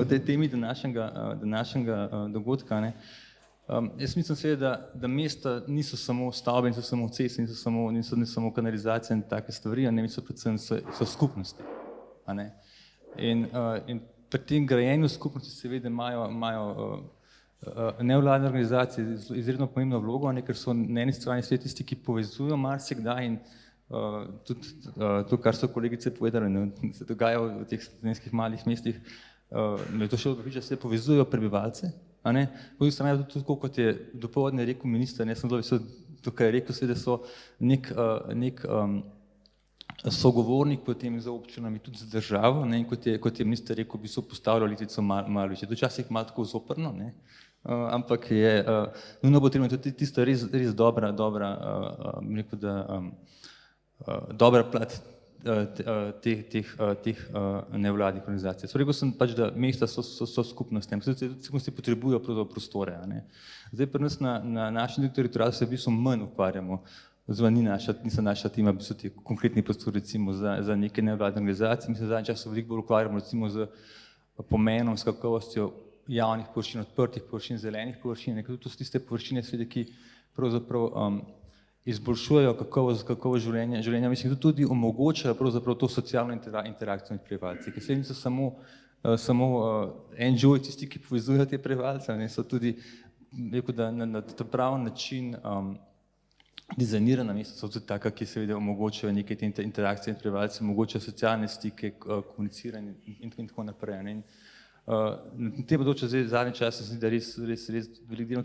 o tej temi današnjega dogodka, jaz mislim seveda, da mesta niso samo stavbe, niso samo ceste, niso samo kanalizacije in take stvari, so predvsem skupnosti. In pri tem grajenju skupnosti seveda imajo nevladne organizacije izredno pomembno vlogo, ker so na eni strani tisti, ki povezujo marsikdaj in tudi to, kar so kolegice povedali, se dogaja v teh slovenskih malih mestih, me to še odpriča, se povezujejo prebivalce. Po drugi strani tudi tako, kot je dopoldne rekel minister, jaz sem zelo vesel, tukaj je rekel, da so nek sogovornik potem za občinami tudi za državo, in kot je minister rekel, bi so postavljali litico malo više. To včasih malo tako zoprno, ampak je nujno potrebno tudi tista res dobra plat teh nevladnih organizacij. Rekel sem pač, da mesta so skupnosti, skupnosti potrebujejo prostore. Zdaj pri nas na našem teritoriju se v bistvu manj ukvarjamo, niso naša tima, v bistvu ti konkretni prostori recimo za neke nevladne organizacije, mi se zadnji čas veliko bolj ukvarjamo recimo z pomenom, s kakovostjo javnih površin, odprtih površin, zelenih površin, to so tiste površine, ki pravzaprav izboljšujejo kakovost življenja, mislim, da tudi omogočajo pravzaprav to socialno interakcijo med prebivalci, ki se niso samo NGO-ji tisti, ki povezujejo te prebivalce, so tudi, rekel, da na ta pravi način dizajnirana mesta so tudi taka, ki seveda omogočajo neke te interakcije med prebivalci, omogočajo socialne stike, komuniciranje in tako naprej. Na tem področju zadnji čas se zdi, da res veliko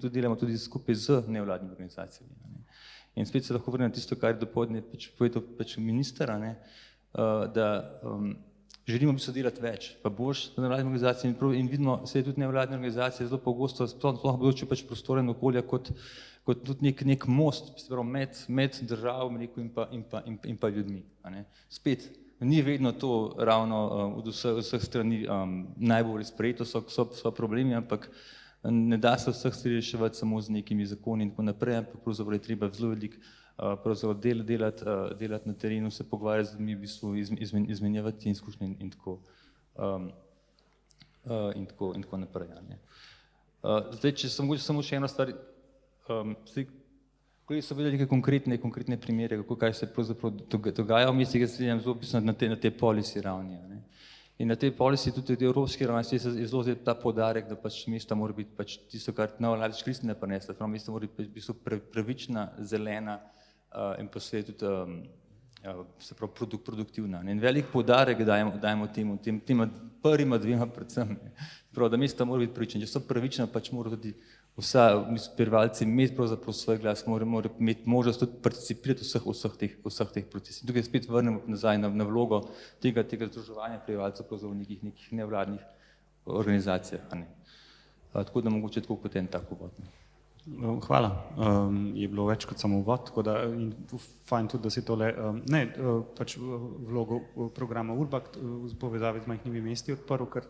delamo tudi skupaj z nevladnimi organizacijami. In spet se lahko vrnem na tisto, kar je dopoldne povedal minister, da želimo v bistvu delati več, pa boljš z nevladnimi organizacijami in vidimo, se je tudi nevladne organizacije zelo pogosto, sploh na področju prostora in okolja, kot tudi nek most med državami in pa ljudmi. Spet, ni vedno to ravno od vseh strani najbolj sprejeto, so problemi, ampak ne da se vseh stvari reševati samo z nekimi zakoni in tako naprej, ampak pravzaprav je treba zelo veliko delati na terenu, se pogovarjati z ljudmi, v bistvu izmenjevati izkušnje in tako naprej. Zdaj, če samo še eno stvar, kolegi so videli neke konkretne primere, kaj se pravzaprav dogaja v mestih, jaz vidim zelo pisno na te policy ravni. In na tej policy tudi evropski ravni je zelo ta poudarek, da pač mesta mora biti pač tisto, kar največ koristne prinesla, mesta mora biti pravična, zelena in pa seveda tudi se pravi produktivna. In velik poudarek dajemo tema prvima dvema predvsem. Prav, da mesta mora biti pravična. Če so pravična, pač mora tudi prebivalci imeti pravzaprav svoj glas, mora imeti možnost tudi participirati vseh teh procesih. Tukaj spet vrnemo nazaj na vlogo tega združevanja prebivalcev v nekih nevladnih organizacijah. Tako da mogoče tako kot en tak uvod. Hvala. Je bilo več kot samo uvod, tako da fajn tudi, da si tole, pač vlogo programa URBACT v povezavi z majhnimi mesti odprl, ker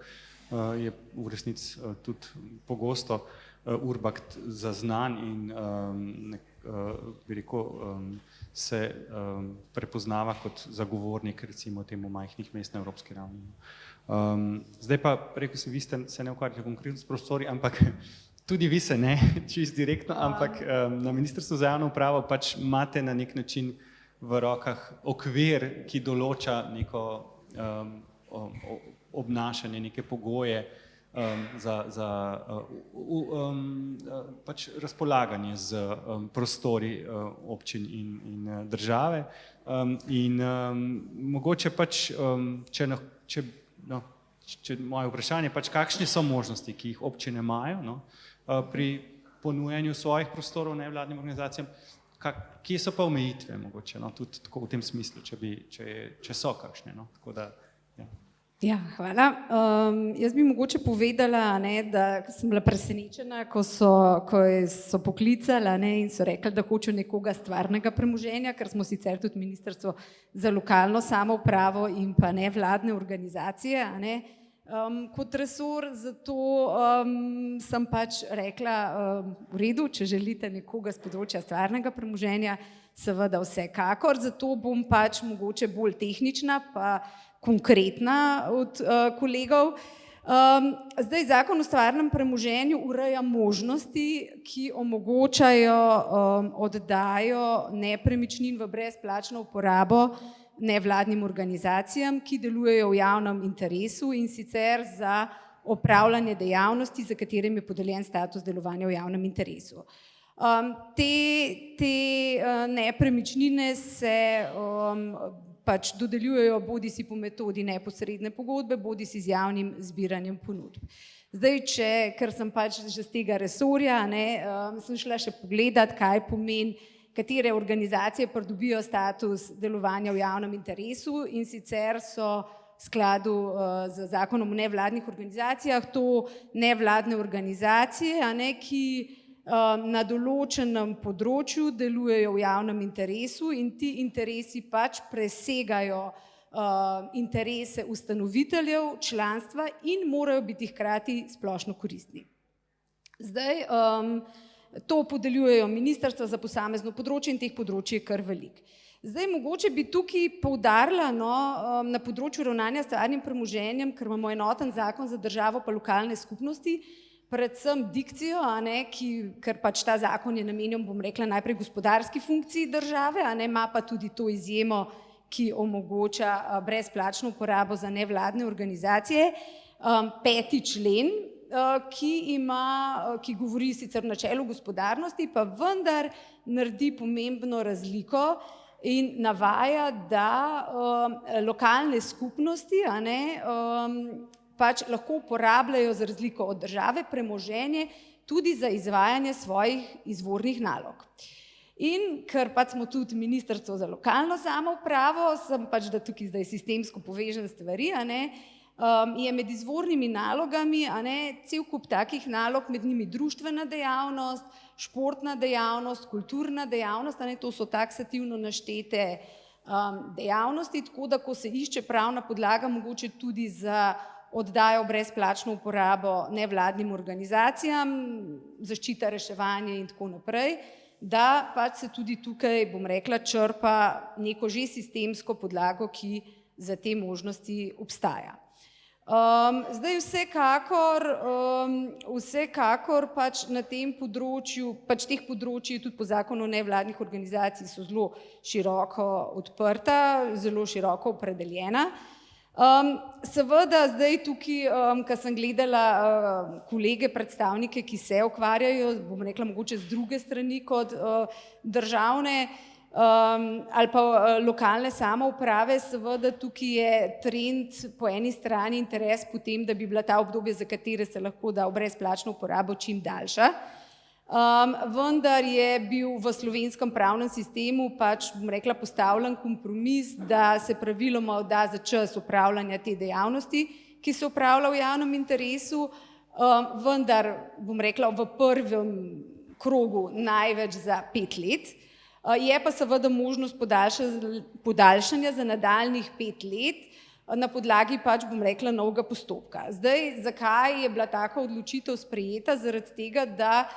je v resnici tudi pogosto URBACT zaznan in bi rekel, se prepoznava kot zagovornik recimo temu majhnih mest na evropski ravni. Zdaj pa, rekel si, vi ste se ne ukvarjali konkretno s prostori, ampak tudi vi se ne, čist direktno, ampak na Ministrstvu za javno upravo pač imate na nek način v rokah okvir, ki določa neko obnašanje, neke pogoje za pač razpolaganje z prostori občin in države. In mogoče pač, če moje vprašanje, pač kakšne so možnosti, ki jih občine imajo pri ponujanju svojih prostorov nevladnim organizacijam, kje so pa omejitve mogoče, tudi tako v tem smislu, če so kakšne. Tako da, ja. Ja, hvala. Jaz bi mogoče povedala, da sem bila presenečena, ko so poklicali in so rekli, da hočejo nekoga stvarnega premoženja, ker smo sicer tudi Ministrstvo za lokalno samoupravo in pa nevladne organizacije, kot resor, zato sem pač rekla, v redu, če želite nekoga z področja stvarnega premoženja, seveda vsekakor, zato bom pač mogoče bolj tehnična, pa konkretna od kolegov. Zdaj, zakon o stvarnem premoženju ureja možnosti, ki omogočajo oddajo nepremičnin v brezplačno uporabo nevladnim organizacijam, ki delujejo v javnem interesu in sicer za opravljanje dejavnosti, za katerim je podeljen status delovanja v javnem interesu. Te nepremičnine se pač dodeljujejo bodi si po metodi neposredne pogodbe, bodi si z javnim zbiranjem ponudb. Zdaj, ker sem pač že z tega resorja, sem šla še pogledat, kaj pomeni, katere organizacije pridobijo status delovanja v javnem interesu, in sicer so v skladu z zakonom o nevladnih organizacijah to nevladne organizacije, ki na določenem področju delujejo v javnem interesu in ti interesi pač presegajo interese ustanoviteljev, članstva in morajo biti hkrati splošno koristni. Zdaj, to podeljujejo ministrstva za posamezno področje in teh področij je kar veliko. Zdaj, mogoče bi tukaj poudarila na področju ravnanja s stvarnim premoženjem, ker imamo enoten zakon za državo pa lokalne skupnosti, predvsem dikcijo, ker pač ta zakon je namenjen, bom rekla, najprej gospodarski funkciji države, ima pa tudi to izjemo, ki omogoča brezplačno uporabo za nevladne organizacije. 5. člen, ki govori sicer o načelu gospodarnosti, pa vendar naredi pomembno razliko in navaja, da lokalne skupnosti pač lahko uporabljajo za razliko od države premoženje tudi za izvajanje svojih izvornih nalog. In ker pač smo tudi Ministrstvo za lokalno samoupravo, sem pač, da tukaj zdaj sistemsko povežem stvari, je med izvornimi nalogami cel kup takih nalog, med njimi društvena dejavnost, športna dejavnost, kulturna dejavnost, to so taksativno naštete dejavnosti, tako da ko se išče pravna podlaga, mogoče tudi za oddajo brezplačno uporabo nevladnim organizacijam, zaščita, reševanje in tako naprej, da pač se tudi tukaj, bom rekla, črpa neko že sistemsko podlago, ki za te možnosti obstaja. Zdaj vsekakor pač na tem področju, pač teh področji tudi po zakonu o nevladnih organizacij so zelo široko odprta, zelo široko opredeljena. Seveda zdaj tukaj, ko sem gledala kolege, predstavnike, ki se ukvarjajo, bom rekla mogoče z druge strani kot državne, ali pa lokalne samouprave, seveda tukaj je trend po eni strani interes po tem, da bi bila ta obdobje, za katere se lahko da v brezplačno uporabo, čim daljša. Vendar je bil v slovenskem pravnem sistemu pač, bom rekla, postavljen kompromis, da se praviloma odda za čas upravljanja te dejavnosti, ki se upravlja v javnem interesu, vendar, bom rekla, v prvem krogu največ za 5 let. Je pa seveda možnost podaljšanja za nadaljnjih 5 let na podlagi pač, bom rekla, novega postopka. Zdaj, zakaj je bila taka odločitev sprejeta? Zaradi tega, da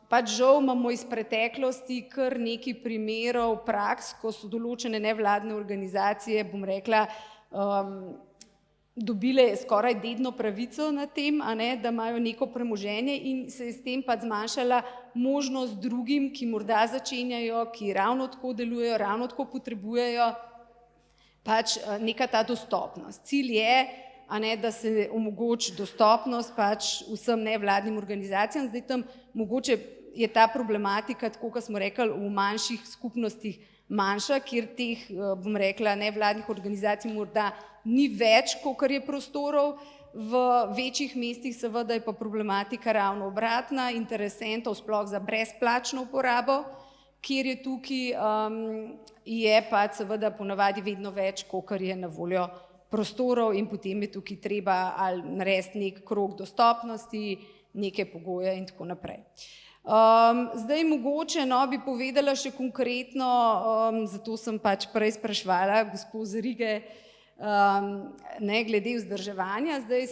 pač žal imamo iz preteklosti kar nekaj primerov praks, ko so določene nevladne organizacije, bom rekla, dobile skoraj dedno pravico na tem, da imajo neko premoženje in se je s tem pač zmanjšala možnost drugim, ki morda začenjajo, ki ravno tako delujejo, ravno tako potrebujejo pač neka ta dostopnost. Cilj je, da se omogoči dostopnost pač vsem nevladnim organizacijam. Zdaj tam mogoče je ta problematika, tako kot smo rekli, v manjših skupnostih manjša, kjer teh, bom rekla, nevladnih organizacij morda ni več, kolikor je prostorov. V večjih mestih seveda je pa problematika ravno obratna, interesentov sploh za brezplačno uporabo, kjer je tukaj, je pa seveda ponavadi vedno več, kolikor je na voljo prostorov in potem je tukaj treba ali narediti nek krog dostopnosti, neke pogoje in tako naprej. Zdaj mogoče bi povedala še konkretno, zato sem pač prej spraševala gospod z Rige, glede vzdrževanja. Zdaj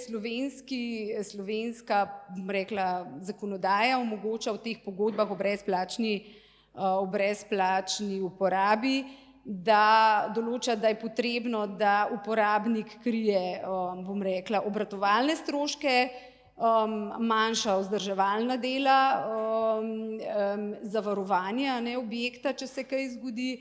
slovenska, bom rekla, zakonodaja omogoča v teh pogodbah o brezplačni uporabi, da določa, da je potrebno, da uporabnik krije, bom rekla, obratovalne stroške, manjša vzdrževalna dela, zavarovanja objekta, če se kaj zgodi,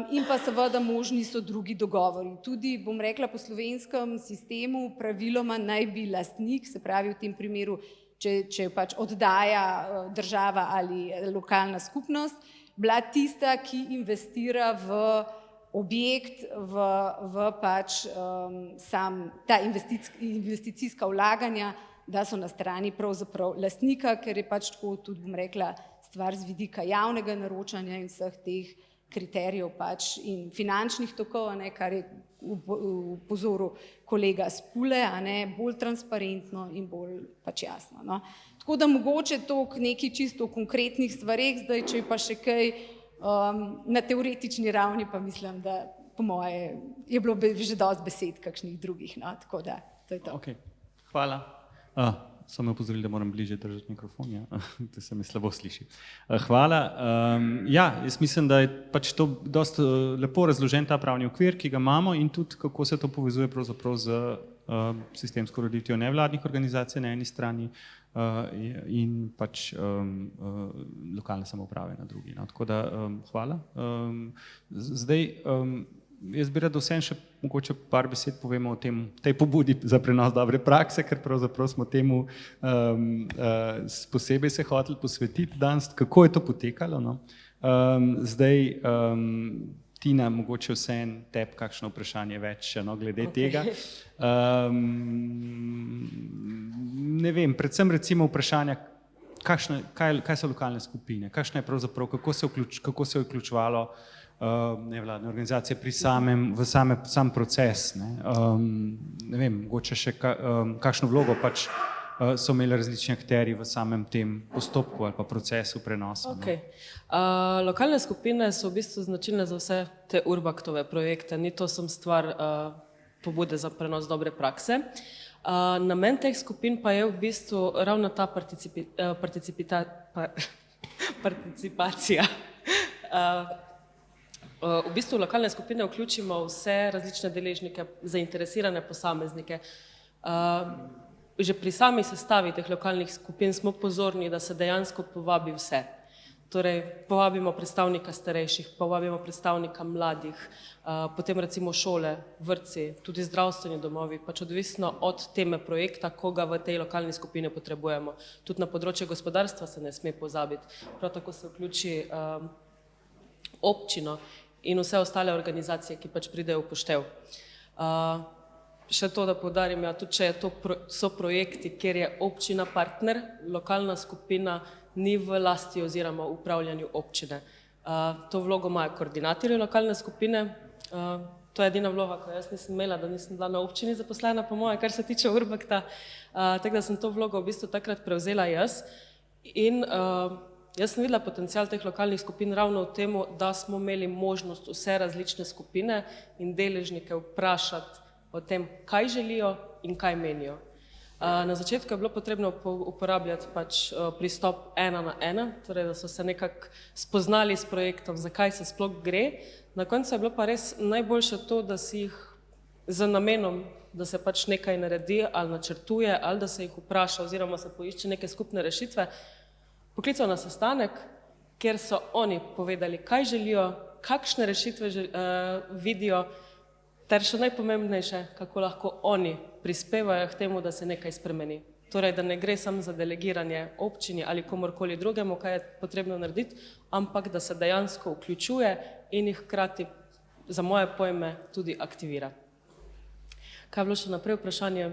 in pa seveda možni so drugi dogovori. Tudi, bom rekla, po slovenskem sistemu praviloma naj bi lastnik, se pravi v tem primeru, če pač oddaja država ali lokalna skupnost, bila tista, ki investira v objekt, v pač sam ta investicijska vlaganja, da so na strani pravzaprav lastnika, ker je pač tako tudi, bom rekla, stvar z vidika javnega naročanja in vseh teh kriterijev pač in finančnih tokov, kar je upozoril kolega Spule, bolj transparentno in bolj pač jasno. Tako da mogoče to nekaj čisto konkretnih stvareh, zdaj, če je pa še kaj na teoretični ravni, pa mislim, da po moje je bilo že dosti besed kakšnih drugih, tako da to je to. Ok, hvala. Samo me upozorili, da moram bliže držati mikrofon, da se me slabo sliši. Hvala. Jaz mislim, da je pač to dosti lepo razložen ta pravni okvir, ki ga imamo in tudi kako se to povezuje pravzaprav z sistemsko ureditvijo nevladnih organizacij na eni strani in pač lokalne samouprave na drugi. Tako da hvala. Zdaj, jaz bi rad vsem še mogoče par besed povemo o tej pobudi za prenos dobre prakse, ker pravzaprav smo temu posebej se hoteli posvetiti danes, kako je to potekalo. Zdaj, Tina, mogoče vsem tebi kakšno vprašanje več glede tega. Ne vem, predvsem recimo vprašanja, kaj so lokalne skupine, kakšna je pravzaprav, kako se je vključevalo nevladne organizacije pri sam proces. Ne vem, mogoče še kakšno vlogo pač so imeli različni akterji v samem tem postopku ali pa procesu prenosa. Lokalne skupine so v bistvu značilne za vse te URBACTove projekte, ni to sem stvar pobude za prenos dobre prakse. Namen teh skupin pa je v bistvu ravno ta participacija. V bistvu v lokalne skupine vključimo vse različne deležnike, zainteresirane posameznike. Že pri sami sestavi teh lokalnih skupin smo pozorni, da se dejansko povabi vse. Torej, povabimo predstavnika starejših, povabimo predstavnika mladih, potem recimo šole, vrtci, tudi zdravstveni domovi, pač odvisno od teme projekta, koga v tej lokalni skupini potrebujemo. Tudi na področje gospodarstva se ne sme pozabiti. Prav tako se vključi občino in vse ostale organizacije, ki pač pridejo v poštev. Še to, da poudarim, ja, tudi če so projekti, kjer je občina partner, lokalna skupina ni v lasti oziroma upravljanju občine. To vlogo imajo koordinatorji lokalne skupine, to je edina vloga, ko jaz nisem imela, da nisem bila na občini zaposlena, po moje, kar se tiče URBACT-a, tako da sem to vlogo v bistvu takrat prevzela jaz. In jaz sem videla potencial teh lokalnih skupin ravno v tem, da smo imeli možnost vse različne skupine in deležnike vprašati o tem, kaj želijo in kaj menijo. Na začetku je bilo potrebno uporabljati pač pristop 1 na 1, torej da so se nekako spoznali s projektom, zakaj se sploh gre. Na koncu je bilo pa res najboljše to, da si jih z namenom, da se pač nekaj naredi ali načrtuje, ali da se jih vpraša oziroma se poišče neke skupne rešitve, poklical na sestanek, kjer so oni povedali, kaj želijo, kakšne rešitve vidijo, ter še najpomembnejše, kako lahko oni prispevajo k temu, da se nekaj spremeni. Torej, da ne gre samo za delegiranje občini ali komorkoli drugemu, kaj je potrebno narediti, ampak da se dejansko vključuje in jih hkrati, za moje pojme, tudi aktivira. Kaj je bilo še naprej vprašanje?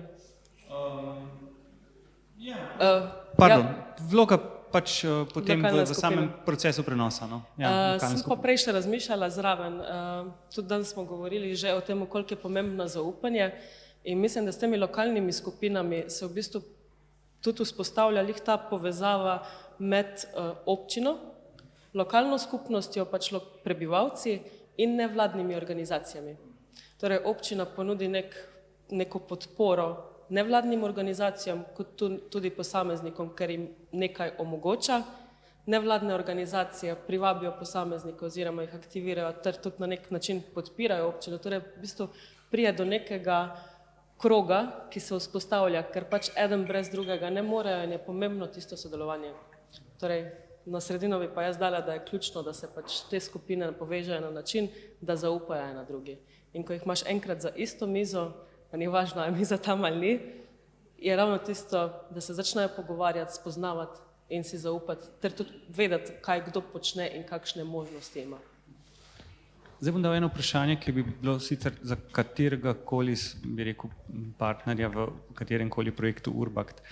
Vloga pač potem v samem procesu prenosa. Sem pa prej še razmišljala zraven, tudi danes smo govorili že o tem, koliko je pomembno zaupanje in mislim, da s temi lokalnimi skupinami se v bistvu tudi vzpostavlja ta povezava med občino, lokalno skupnostjo, pač prebivalci in nevladnimi organizacijami. Torej, občina ponudi neko podporo nevladnim organizacijam, kot tudi posameznikom, ker jim nekaj omogoča. Nevladne organizacije privabijo posameznike oziroma jih aktivirajo, ter tudi na nek način podpirajo občino. Torej, v bistvu prije do nekega kroga, ki se vzpostavlja, ker pač eden brez drugega ne morejo in je pomembno tisto sodelovanje. Torej, na sredino bi pa jaz dala, da je ključno, da se pač te skupine povežejo na način, da zaupajo ena drugi. In ko jih imaš enkrat za isto mizo, pa ni važno, je miza tam ali ni, je ravno tisto, da se začnejo pogovarjati, spoznavati in si zaupati, ter tudi vedeti, kaj kdo počne in kakšne možnosti ima. Zdaj bom dal eno vprašanje, ki bi bilo sicer za katerega koli, bi rekel, partnerja v katerem koli projektu URBACT.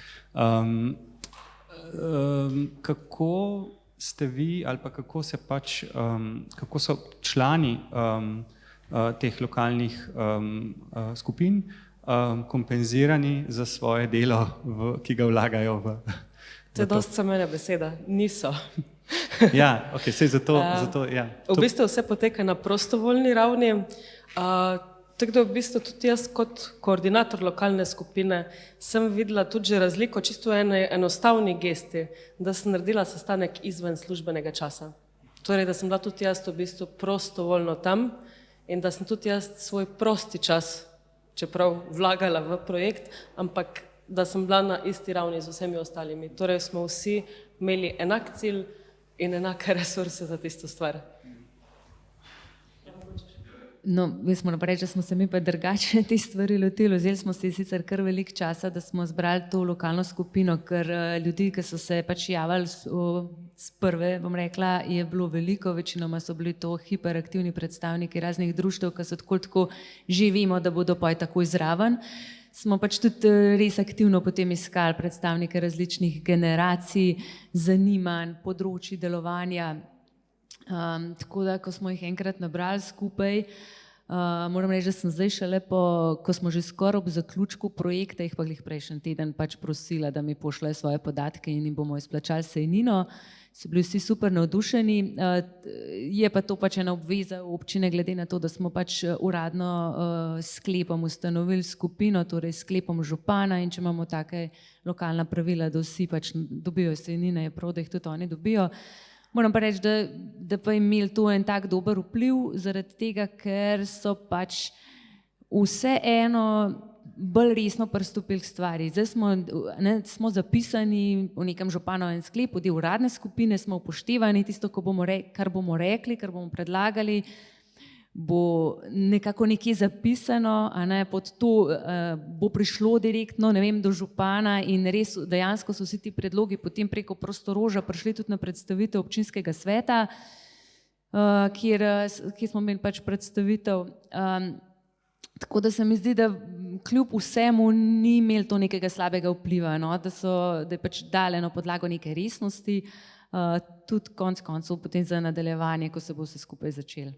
Kako ste vi ali pa kako so člani teh lokalnih skupin kompenzirani za svoje delo, ki ga vlagajo v to? Je dosti samena beseda. Niso. Ja, ok, sej zato, ja. V bistvu vse poteka na prostovoljni ravni, tako da v bistvu tudi jaz kot koordinator lokalne skupine sem videla tudi že razliko čisto enostavni gesti, da sem naredila sestanek izven službenega časa. Torej, da sem bila tudi jaz v bistvu prostovoljno tam in da sem tudi jaz svoj prosti čas, čeprav vlagala v projekt, ampak da sem bila na isti ravni z vsemi ostalimi. Torej smo vsi imeli enak cilj in enake resurse za tisto stvar. No, jaz moram reči, da smo se mi pa drugače te stvari lotili. Vzeli smo si sicer kar veliko časa, da smo zbrali to lokalno skupino, ker ljudi, ki so se pač javili s prve, bom rekla, je bilo veliko, večinoma so bili to hiperaktivni predstavniki raznih društev, ki so tako že vemo, da bodo pa takoj zraven. Smo pač tudi res aktivno potem iskali predstavnike različnih generacij, zanimanj, področji delovanja. Tako da, ko smo jih enkrat nabrali skupaj, moram reči, da sem zdaj šele ko smo že skoraj ob zaključku projekta, jih pa glih prejšnji teden pač prosila, da mi pošljajo svoje podatke in jim bomo izplačali sejnino. So bili vsi super navdušeni. Je pa to pač ena obveza občine, glede na to, da smo pač uradno sklepom ustanovili skupino, torej sklepom župana, in če imamo take lokalna pravila, da vsi pač dobijo sejnine, je prav, da jih tudi oni dobijo. Moram pa reči, da pa imeli to en tak dober vpliv, zaradi tega, ker so pač vseeno bolj resno pristopili k stvari. Zdaj smo zapisani v nekem županovem sklepu, del uradne skupine, smo upoštevani, tisto, kar bomo rekli, kar bomo predlagali, bo nekako nekje zapisano, pod to bo prišlo direktno, ne vem, do župana in res dejansko so vsi ti predlogi potem preko Prostoroža prišli tudi na predstavitev občinskega sveta. kjer smo imeli pač predstavitev. Tako da se mi zdi, da kljub vsemu ni imel to nekega slabega vpliva, no? Da je pač dalo eno podlago neke resnosti, tudi konec koncev potem za nadaljevanje, ko se bo vse skupaj začelo.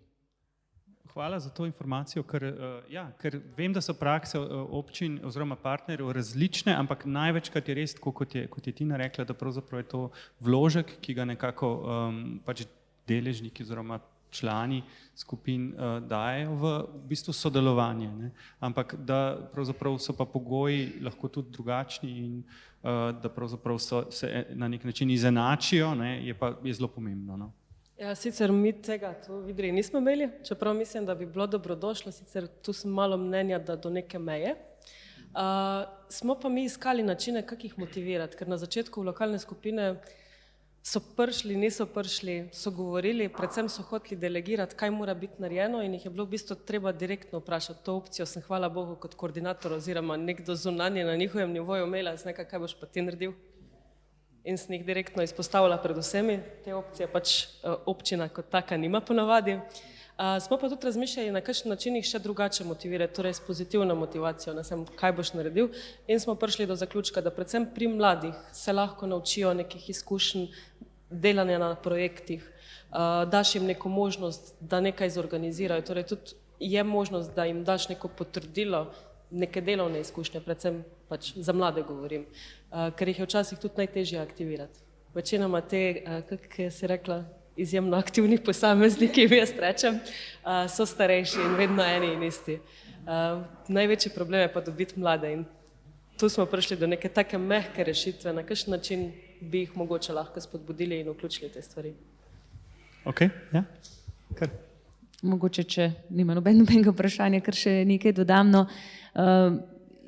Hvala za to informacijo, ker vem, da so prakse občin oziroma partnerjev različne, ampak največkrat je res, kot je Tina rekla, da pravzaprav je to vložek, ki ga nekako pač deležniki oziroma člani skupin dajejo v bistvu sodelovanje, ne? Ampak da pravzaprav so pa pogoji lahko tudi drugačni in da pravzaprav se na nek način izenačijo, ne? Je zelo pomembno, no? Ja, sicer mi tega tu v Idriji nismo imeli, čeprav mislim, da bi bilo dobrodošlo, sicer tu sem malo mnenja, da do neke meje. Smo pa mi iskali načine, kako jih motivirati, ker na začetku v lokalne skupine so prišli, niso prišli, so govorili, predvsem so hoteli delegirati, kaj mora biti narejeno in jih je bilo v bistvu treba direktno vprašati. To opcijo sem, hvala Bogu, kot koordinator oziroma nekdo zunanje na njihovem nivoju imela, kaj boš pa ti naredil? In sem jih direktno izpostavila pred vsemi. Te opcije pač občina kot taka nima ponavadi. Smo pa tudi razmišljali, na kakšen način jih še drugače motivirati, torej s pozitivno motivacijo, kaj boš naredil. In smo prišli do zaključka, da predvsem pri mladih se lahko naučijo nekih izkušenj delanja na projektih, daš jim neko možnost, da nekaj zorganizirajo. Torej tudi je možnost, da jim daš neko potrdilo, neke delovne izkušnje, predvsem pač za mlade govorim, ker jih je včasih tudi najtežje aktivirati. Večinoma te, kako si rekla, izjemno aktivni posamezniki, jaz rečem, so starejši in vedno eni in isti. Največji problem je pa dobiti mlade in tu smo prišli do neke take mehke rešitve, na kakšen način bi jih mogoče lahko spodbudili in vključili te stvari. Ok, ja, kar. Mogoče, če nima nobenega vprašanja, ker še nekaj dodam.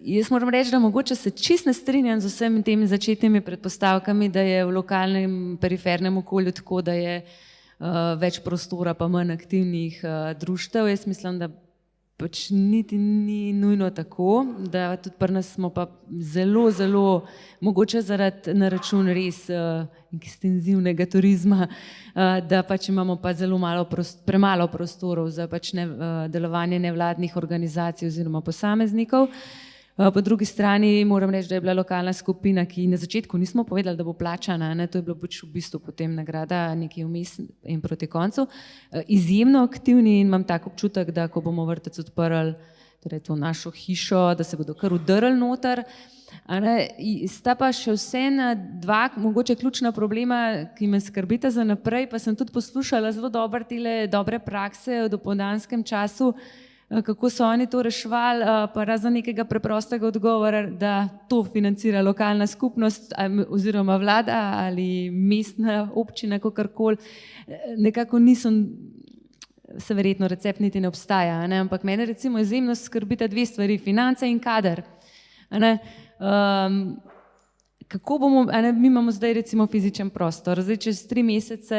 Jaz moram reči, da mogoče se čist ne strinjam z vsemi temi začetnimi predpostavkami, da je v lokalnem perifernem okolju tako, da je več prostora pa manj aktivnih društev. Jaz mislim, da pač niti ni nujno tako, da tudi pri nas smo pa zelo, zelo, mogoče zaradi na račun res ekstenzivnega turizma, da pač imamo pa zelo premalo prostorov za pač delovanje nevladnih organizacij oziroma posameznikov. Po drugi strani moram reči, da je bila lokalna skupina, ki na začetku nismo povedali, da bo plačana, to je bilo pač v bistvu potem nagrada nekaj vmes in proti koncu, izjemno aktivni in imam tak občutek, da ko bomo vrtec odprli, torej to našo hišo, da se bodo kar udrli noter. Sta pa še vseeno dva mogoče ključna problema, ki me skrbita za naprej, pa sem tudi poslušala zelo dobre prakse v dopoldanskem času, kako so oni to reševali, pa razen nekega preprostega odgovora, da to financira lokalna skupnost oziroma vlada ali mestna občina, kakorkoli. Nekako se verjetno recept niti ne obstaja, ampak mene recimo izjemno skrbita dve stvari, finance in kader. Kako bomo, mi imamo zdaj recimo fizičen prostor, zdaj čez 3 mesece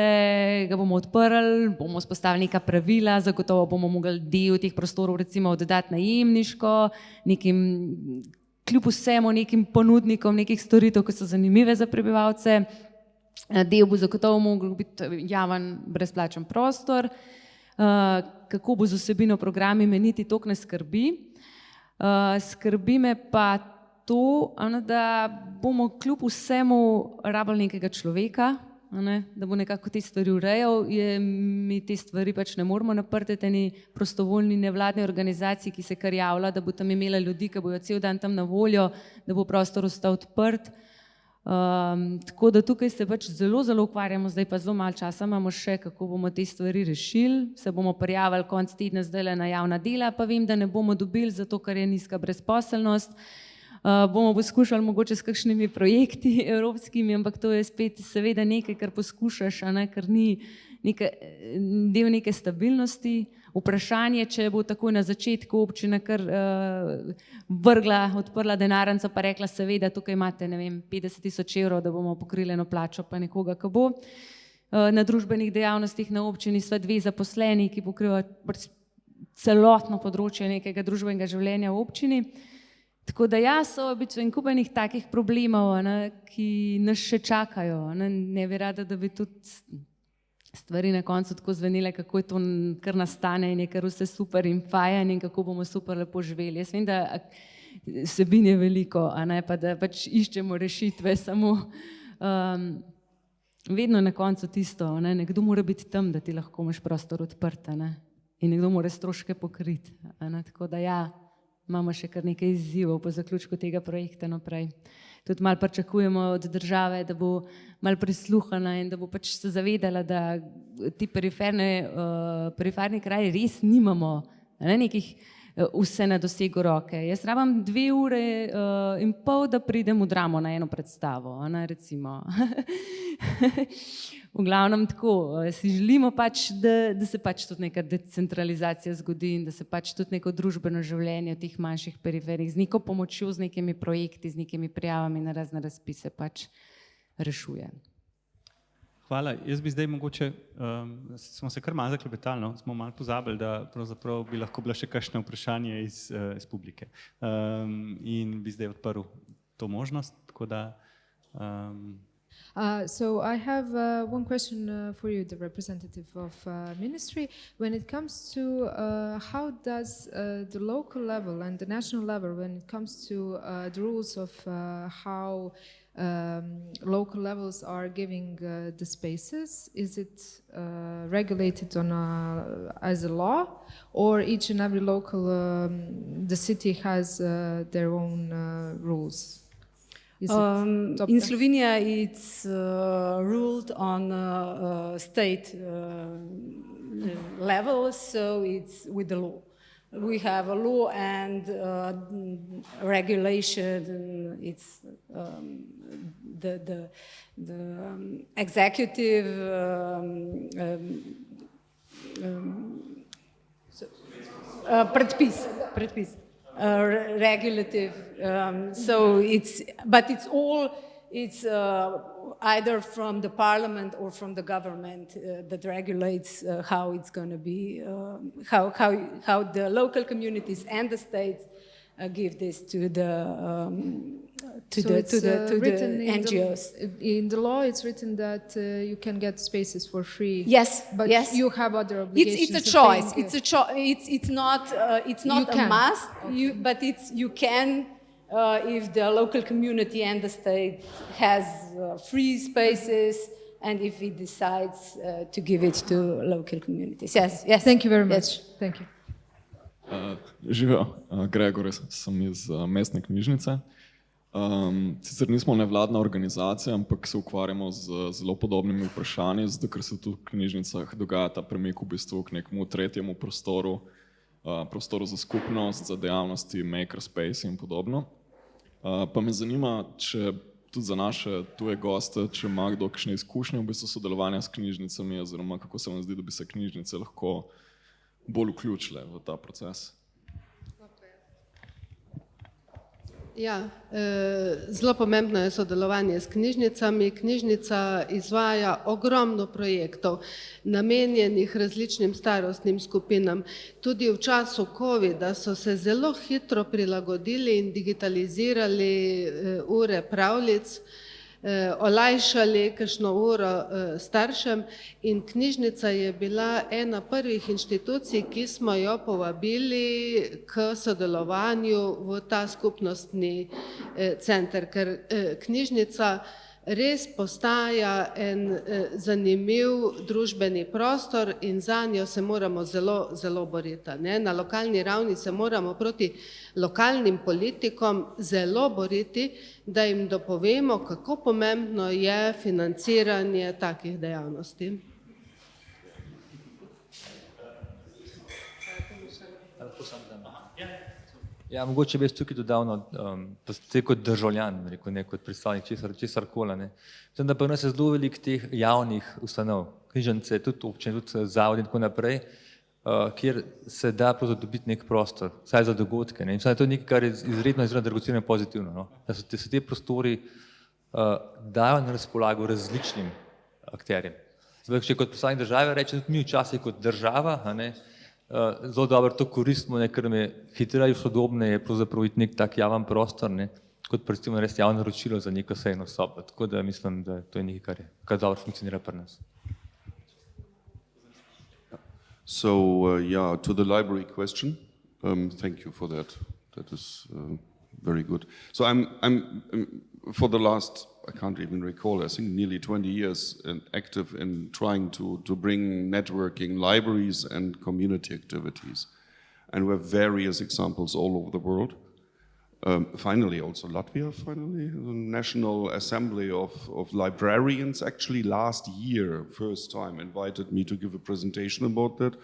ga bomo odprli, bomo spostavili neka pravila, zagotovo bomo mogli del teh prostorov recimo oddati najemniško, kljub vsemu nekim ponudnikom nekih storitev, ki so zanimive za prebivalce, del bo zagotovo mogel biti javen brezplačen prostor, kako bo z vsebino programi, me niti toliko ne skrbi. Skrbi me pa to, da bomo kljub vsemu rabili nekega človeka, da bo nekako te stvari urejal, mi te stvari pač ne moramo naprtiti eni prostovoljni nevladni organizaciji, ki se kar javlja, da bo tam imela ljudi, ki bojo cel dan tam na voljo, da bo prostor ostal odprt. Tako da tukaj se pač zelo, zelo ukvarjamo, zdaj pa zelo malo časa imamo še, kako bomo te stvari rešili. Se bomo prijavili konec tedna zdaj na javna dela, pa vem, da ne bomo dobili, zato ker je nizka brezposelnost. Bomo poskušali mogoče s kakšnimi projekti evropskimi, ampak to je spet seveda nekaj, kar poskušaš, ker ni del neke stabilnosti. Vprašanje, če bo takoj na začetku občina kar odprla denarnico pa rekla, seveda tukaj imate 50.000 evrov, da bomo pokrili eno plačo pa nekoga, ki bo. Na družbenih dejavnostih na občini sva 2 zaposleni, ki pokrivajo celotno področje nekega družbenega življenja v občini. Tako da so v bistvu kupenih takih problemov, ki nas še čakajo. Ne bi rada, da bi tudi stvari na koncu tako zvenile, kako je to kar nastane in je kar vse super in fajn in kako bomo super lepo živeli. Jaz vem, da vsebin je veliko, a ne pa da pač iščemo rešitve, samo vedno na koncu tisto, ne? Nekdo mora biti tam, da ti lahko imaš prostor odprt, ne? In nekdo mora stroške pokriti, ne? Tako da ja, imamo še kar nekaj izzivov po zaključku tega projekta naprej. Tudi malo pričakujemo od države, da bo malo prisluhana in da bo pač se zavedala, da ti periferni kraji res nimamo, ne, nekih vse na dosegu roke. Jaz rabim 2 ure in pol, da pridem v Dramo na eno predstavo, ne, recimo. V glavnem tako, si želimo pač, da se pač tudi neka decentralizacija zgodi in da se pač tudi neko družbeno življenje v teh manjših periferijih z neko pomočjo, z nekimi projekti, z nekimi prijavami na razne razpise pač rešuje. Hvala. Jaz bi zdaj mogoče, smo se kar malo zaklepetali, no? Smo malo pozabili, da pravzaprav bi lahko bila še kakšno vprašanje iz publike. In bi zdaj odprl to možnost, tako da... So I have one question for you, the representative of ministry. When it comes to how does the local level and the national level, when it comes to the rules of how local levels are giving the spaces, is it regulated on as a law, or each and every local, the city has their own rules? In Slovenia it's ruled on state level, so it's with the law. We have a law and regulation, and it's the executive predpis. Regulative, so it's either from the parliament or from the government that regulates how it's going to be, how the local communities and the states give this to the NGOs. In the law, it's written that you can get spaces for free. Yes, but yes. You have other obligations. It's a choice. It's not a must. Okay. But you can if the local community and the state has free spaces, and if it decides to give it to local communities. Yes, yes. Thank you very much. Yes. Thank you. Živijo, Gregor, sem iz mestne knjižnice. Sicer nismo nevladna organizacija, ampak se ukvarjamo z zelo podobnimi vprašanji, zato ker se tu v knjižnicah dogaja ta premik v bistvu k nekemu tretjemu prostoru za skupnost, za dejavnosti makerspace in podobno. Pa me zanima, če tudi za naše tuje goste, če ima kdo kakšne izkušnje v bistvu sodelovanja s knjižnicami, oziroma kako se vam zdi, da bi se knjižnice lahko bolj vključile v ta proces. Ja, zelo pomembno je sodelovanje s knjižnicami. Knjižnica izvaja ogromno projektov, namenjenih različnim starostnim skupinam. Tudi v času covida so se zelo hitro prilagodili in digitalizirali ure pravljic, olajšali kakšno uro staršem, in knjižnica je bila ena prvih inštitucij, ki smo jo povabili k sodelovanju v ta skupnostni center, ker knjižnica res postaja en zanimiv družbeni prostor in zanjo se moramo zelo, zelo boriti. Na lokalni ravni se moramo proti lokalnim politikom zelo boriti, da jim dopovemo, kako pomembno je financiranje takih dejavnosti. Ja, mogoče bi jaz tukaj dodal, da ste kot državljan, ne kot predstavnik česarkoli. Mislim, da pa nas je zelo veliko teh javnih ustanov, knjižnice, tudi občine, tudi zavodi in tako naprej, kjer se da dobiti nek prostor, vsaj za dogodke. Mislim, da je to nekaj, kar je izredno dragoceno in pozitivno. Da se te prostori dajo na razpolago različnim akterjem. Zdaj, če kot predstavnik države reče, tudi mi včasih kot država, zelo dobro to koristimo, ker nam je hitreje, sodobneje pravzaprav iti nek tak javen prostor, kot predstavimo res javno naročilo za neko sejno sobo. Tako da mislim, da to je nekaj, kar dobro funkcionira pri nas. So, yeah, to the library question, thank you for that. That is very good. So I'm for the last, I can't even recall, I think nearly 20 years active in trying to bring networking libraries and community activities. And we have various examples all over the world. Finally, also Latvia, finally, the National Assembly of Librarians, actually last year, first time, invited me to give a presentation about that.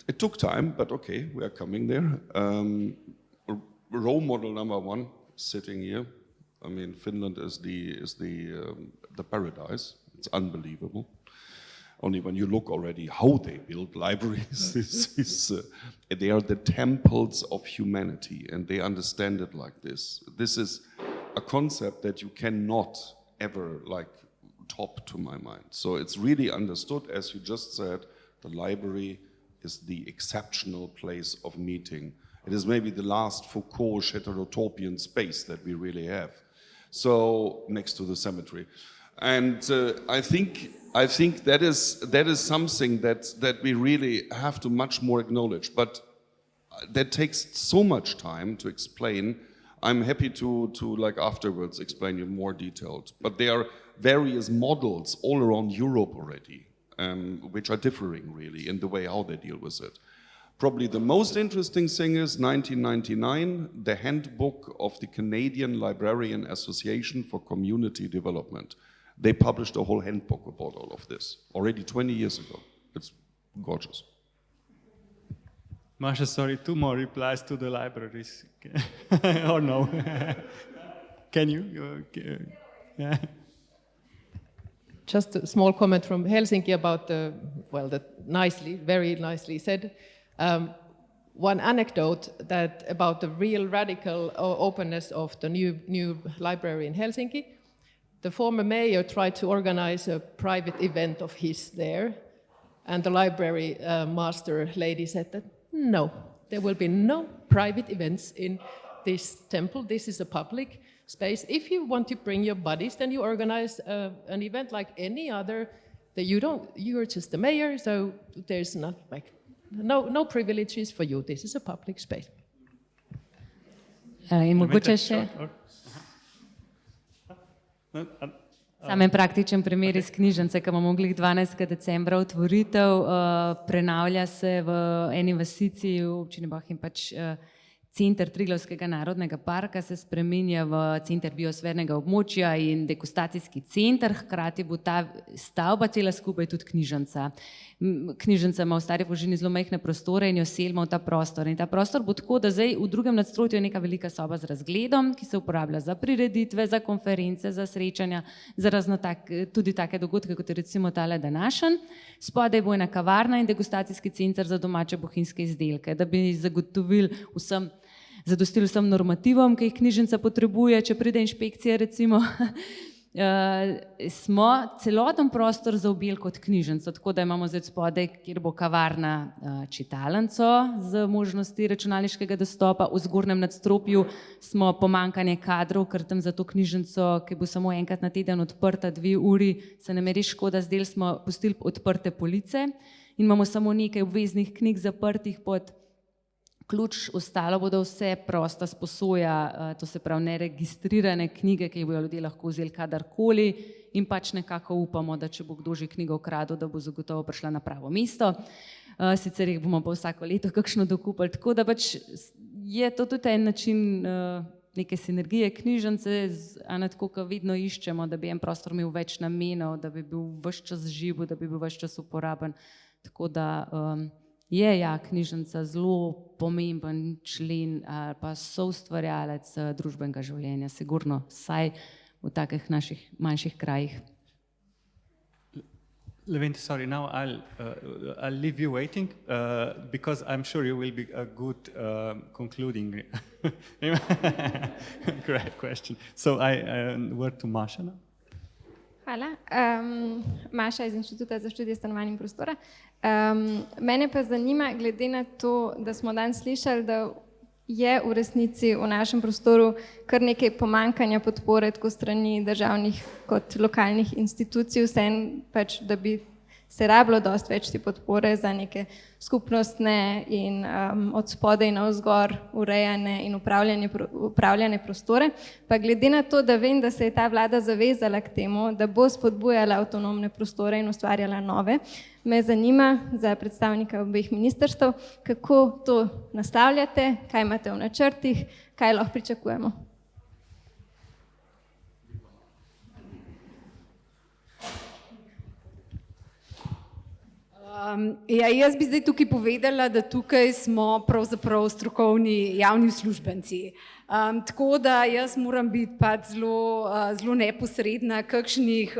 It took time, but okay, we are coming there. Role model number one, sitting here. I mean, Finland is the paradise. It's unbelievable. Only when you look already how they build libraries, they are the temples of humanity, and they understand it like this. This is a concept that you cannot ever top, to my mind. So it's really understood, as you just said, the library is the exceptional place of meeting. It is maybe the last Foucault heterotopian space that we really have. So next to the cemetery. And I think that is something that we really have to much more acknowledge. But that takes so much time to explain. I'm happy to afterwards explain you more detailed. But there are various models all around Europe already, which are differing really in the way how they deal with it. Probably the most interesting thing is 1999, the handbook of the Canadian Librarian Association for Community Development. They published a whole handbook about all of this already 20 years ago. It's gorgeous. Masha, sorry, 2 more replies to the libraries. Or no? Can you? Yeah. Just a small comment from Helsinki about very nicely said. One anecdote about the real radical openness of the new library in Helsinki. The former mayor tried to organize a private event of his there, and the library master lady said that no, there will be no private events in this temple. This is a public space. If you want to bring your buddies, then you organize an event like any other. That you're just the mayor, so there's not no privileges for you. This is a public space. In mogoče še samo en praktičen primer iz knjižnice, ki bomo mogli 12. decembra otvoritev, prenavlja se v eni vasici v občini Bohinj center Triglavskega narodnega parka se spreminja v center biosfernega območja in degustacijski center, hkrati bo ta stavba cela skupaj tudi knjižnica. Knjižnica ima v Stari Fužini zelo majhne prostore in jo selimo v ta prostor. In ta prostor bo tako, da zdaj v drugem nadstropju je neka velika soba z razgledom, ki se uporablja za prireditve, za konference, za srečanja, za tudi take dogodke, kot je recimo tale današnji. Spodaj bo ena kavarna in degustacijski center za domače bohinjske izdelke, da bi zadostili vsem normativom, ki jih knjižnica potrebuje, če pride inšpekcija recimo. Smo celoten prostor zaobjeli kot knjižnico, tako da imamo zdaj spodaj, kjer bo kavarna čitalnico z možnosti računalniškega dostopa. V zgornjem nadstropju smo pomanjkanje kadrov, ker tam za to knjižnico, ki bo samo enkrat na teden odprta 2 uri, se nam je res škoda, zdaj smo pustili odprte police in imamo samo nekaj obveznih knjig zaprtih pod ključ, ostalo bodo vse prosta sposoja, to se pravi neregistrirane knjige, ki jih bodo ljudje lahko vzeli kadarkoli in nekako upamo, da če bo kdo že knjigo ukradel, da bo zagotovo prišla na pravo mesto. Sicer jih bomo pa vsako leto kakšno dokupili, tako da je to tudi en način neke sinergije knjižnice, tako kot vedno iščemo, da bi en prostor imel več namenov, da bi bil ves čas živ, da bi bil ves čas uporaben, tako da je knjižnica zelo pomemben člen ali pa soustvarjalec družbenega življenja, sigurno, vsaj v takih naših manjših krajih. Levente, sorry, now I'll leave you waiting because I'm sure you will be a good concluding. Great question. So I word to Masha now. Hvala. Maša iz Inštituta za študije stanovanja in prostora. Mene pa zanima, glede na to, da smo danes slišali, da je v resnici v našem prostoru kar nekaj pomanjkanja podpore tako strani državnih kot lokalnih institucij, vseeno da bi se rabilo dosti več te podpore za neke skupnostne in od spodaj navzgor urejane in upravljane prostore. Pa glede na to, da vem, da se je ta vlada zavezala k temu, da bo spodbujala avtonomne prostore in ustvarjala nove, me zanima za predstavnika obeh ministrstev, kako to nastavljate, kaj imate v načrtih, kaj lahko pričakujemo. Jaz bi zdaj tukaj povedala, da tukaj smo pravzaprav strokovni javni uslužbenci. Tako da jaz moram biti pač zelo neposredna, kakšnih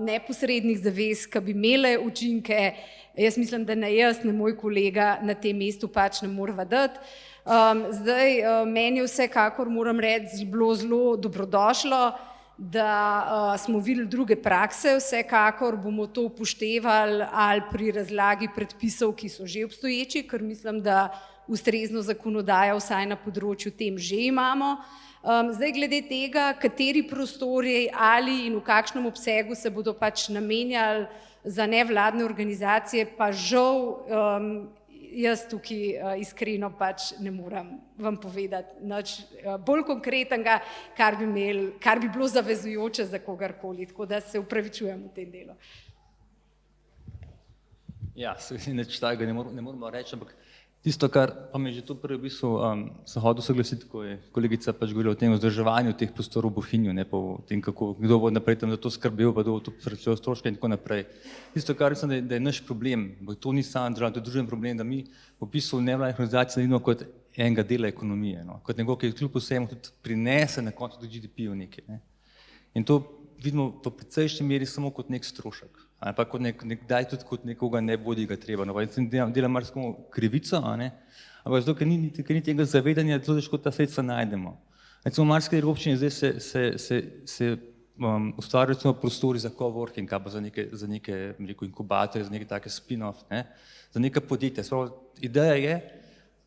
neposrednih zavez, ki bi imele učinke, jaz mislim, da ne jaz, ne moj kolega na tem mestu pač ne morava dati. Zdaj, meni je vsekakor, moram reči, bilo zelo dobrodošlo, da smo videli druge prakse, vsekakor bomo to upoštevali ali pri razlagi predpisov, ki so že obstoječi, ker mislim, da ustrezno zakonodajo vsaj na področju tem že imamo. Zdaj glede tega, kateri prostori ali in v kakšnem obsegu se bodo pač namenjali za nevladne organizacije, pa žal jaz tukaj iskreno pač ne morem vam povedati nič bolj konkretnega, kar bi bilo zavezujoče za kogarkoli, tako da se upravičujem v tem delu. Ja, nič takega ne moramo reči, ampak tisto, kar pa me že tu prvi v bistvu sem hodil soglasiti, ko je kolegica pač govorila o tem vzdrževanju teh prostorov v Bohinju, ne pa o tem, kdo bo naprej tam za to skrbel, pa kdo bo to plačeval stroške in tako naprej. Tisto, kar mislim, da je naš problem, to ni samo država, to je družben problem, da mi v bistvu nevladnih organizacij naredimo kot enega dela ekonomije, kot nekdo, ki kljub vsemu tudi prinese na koncu do GDP-ju nekaj. In to vidimo v precejšnji meri samo kot nek strošek, ali pa nekdaj tudi kot nekoga ne bodi ga treba. No, pa jaz delam marsikому krivico, ampak zato, ker ni tega zavedanja, zelo težko ta sredstva najdemo. Recimo v marsikateri občini zdaj se ustvarjajo prostori za coworking, pa za neke inkubatorje, za neke take spin-off, za neka podjetja. Ideja je,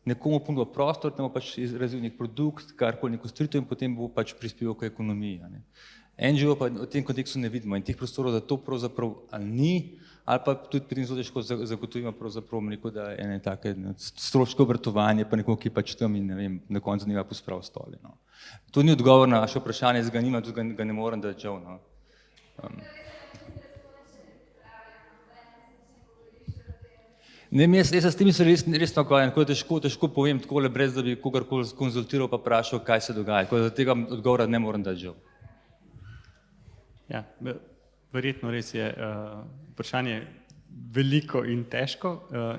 nekomu ponudil prostor, da bo pač razvil nek produkt, karkoli neko storitev in potem bo pač prispeval k ekonomiji. NGO pa v tem kontekstu ne vidimo in teh prostorov za to pravzaprav ali ni, ali pa tudi pri tem zelo težko zagotovimo pravzaprav neko, da je ene take stroško obratovanje, pa nekoga, ki pač tam in ne vem, na koncu njega posprav stoli. To ni odgovor na vaše vprašanje, jaz ga nimam, tudi ga ne morem dati žal. Jaz se s tem res ukvarjam, tako da težko povem takole, brez da bi kogarkoli konzultiral pa vprašal, kaj se dogaja, tako da tega odgovora ne morem dati žal. Ja, verjetno res je vprašanje veliko in težko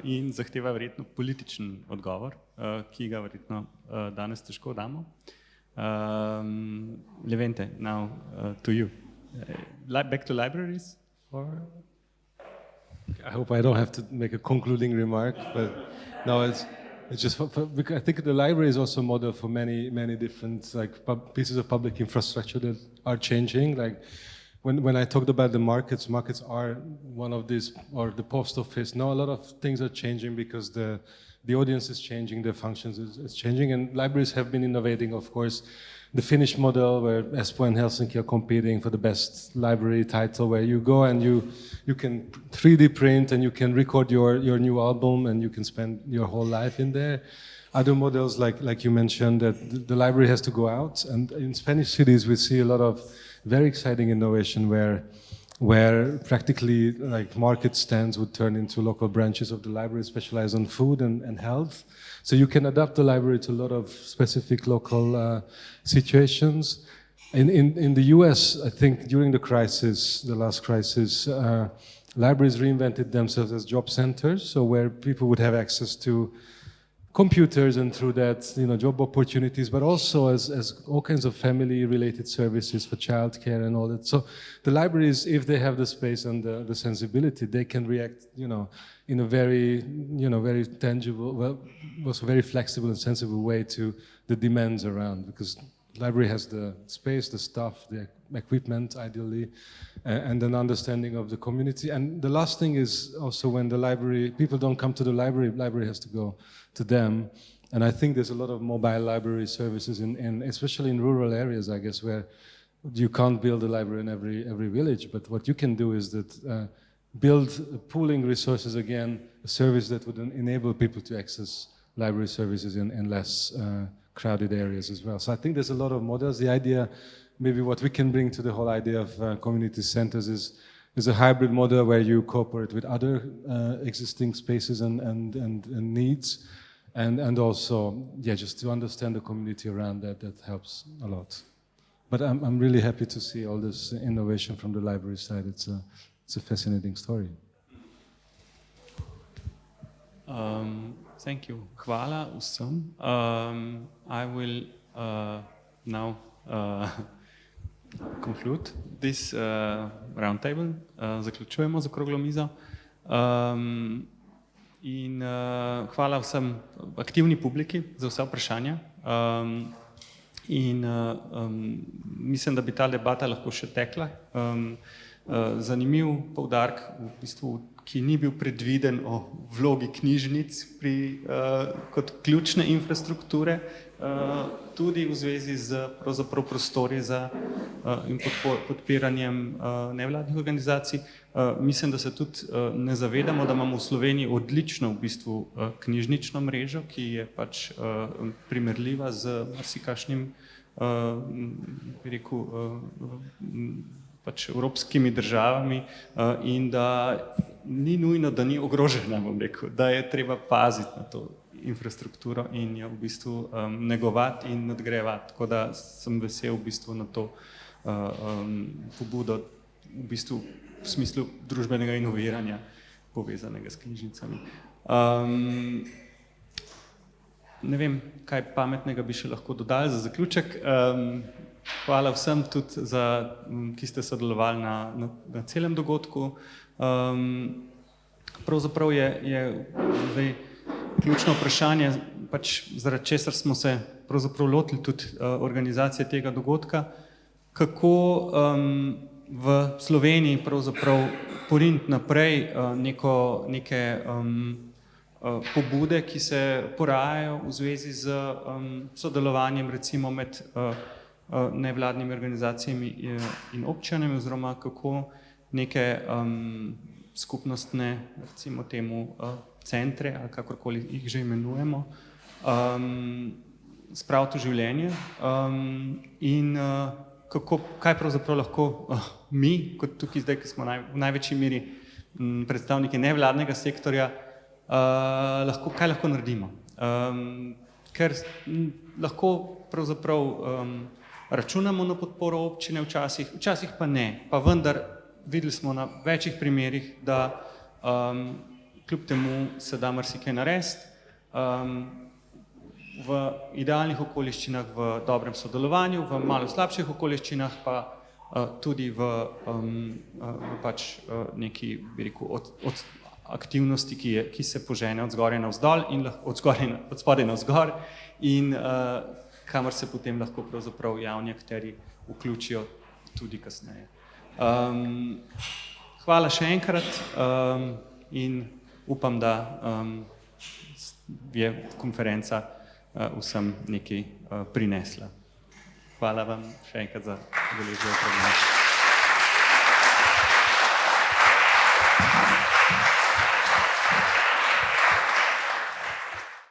in zahteva verjetno političen odgovor, ki ga verjetno danes težko damo. Levente, now to you. Back to libraries? I hope I don't have to make a concluding remark, but no, it's just, I think the library is also a model for many different pieces of public infrastructure that are changing. Like when I talked about the markets are one of these, or the post office. Now a lot of things are changing because the audience is changing, the functions is changing, and libraries have been innovating, of course. The Finnish model where Espoo and Helsinki are competing for the best library title, where you go and you can 3D print and you can record your new album and you can spend your whole life in there. Other models, like you mentioned, that the library has to go out, and in Spanish cities we see a lot of very exciting innovation where practically like market stands would turn into local branches of the library specialized on food and health. So you can adapt the library to a lot of specific local situations. In the US, I think during the last crisis, libraries reinvented themselves as job centers, so where people would have access to computers and through that, job opportunities, but also as all kinds of family-related services for childcare and all that. So the libraries, if they have the space and the sensibility, they can react, in a very, very tangible, also very flexible and sensible way to the demands around, because the library has the space, the staff, the equipment, ideally, and an understanding of the community. And the last thing is also when people don't come to the library has to go to them. And I think there's a lot of mobile library services, especially in rural areas, I guess, where you can't build a library in every village. But what you can do is that build pooling resources again, a service that would enable people to access library services in less crowded areas as well. So I think there's a lot of models. The idea, maybe what we can bring to the whole idea of community centers is a hybrid model where you cooperate with other existing spaces and needs, and also, just to understand the community around that helps a lot. But I'm really happy to see all this innovation from the library side. It's a fascinating story. Thank you. Hvala vsem. I will now conclude this roundtable. Zaključujemo z okroglo mizo. In hvala vsem aktivni publiki za vse vprašanja. In mislim, da bi ta debata lahko še tekla. Zanimiv poudarek, v bistvu, ki ni bil predviden o vlogi knjižnic kot ključne infrastrukture, tudi v zvezi z pravzaprav prostori in podpiranjem nevladnih organizacij. Mislim, da se tudi ne zavedamo, da imamo v Sloveniji odlično v bistvu knjižnično mrežo, ki je pač primerljiva z marsikakšnim, bi rekel, pač evropskimi državami in da ni nujno, da ni ogrožena, bom rekel, da je treba paziti na to infrastrukturo in jo v bistvu negovati in nadgrajevati. Tako da sem vesel v bistvu na to pobudo v bistvu v smislu družbenega inoviranja povezanega s knjižnicami. Ne vem, kaj pametnega bi še lahko dodali za zaključek. Hvala vsem tudi, ki ste sodelovali na celem dogodku. Pravzaprav je zdaj ključno vprašanje, pač zaradi česar smo se pravzaprav lotili tudi organizacije tega dogodka, kako v Sloveniji pravzaprav poriniti naprej neke pobude, ki se porajajo v zvezi z sodelovanjem recimo med nevladnimi organizacijami in občinami, oziroma kako neke skupnostne, recimo temu, centre, ali kakorkoli jih že imenujemo, spraviti v življenje in kaj pravzaprav lahko mi, kot tukaj zdaj, ki smo v največji meri predstavniki nevladnega sektorja, kaj lahko naredimo. Ker lahko pravzaprav računamo na podporo občine včasih pa ne, pa vendar videli smo na večjih primerih, da kljub temu se da marsikaj narediti, v idealnih okoliščinah, v dobrem sodelovanju, v malo slabših okoliščinah pa tudi v pač neki, bi rekel, od aktivnosti, ki se požene od zgoraj navzdol in od spodaj navzgor in kamor se potem lahko pravzaprav javni akterji vključijo tudi kasneje. Hvala še enkrat in upam, da je konferenca vsem nekaj prinesla. Hvala vam še enkrat za udeležbo.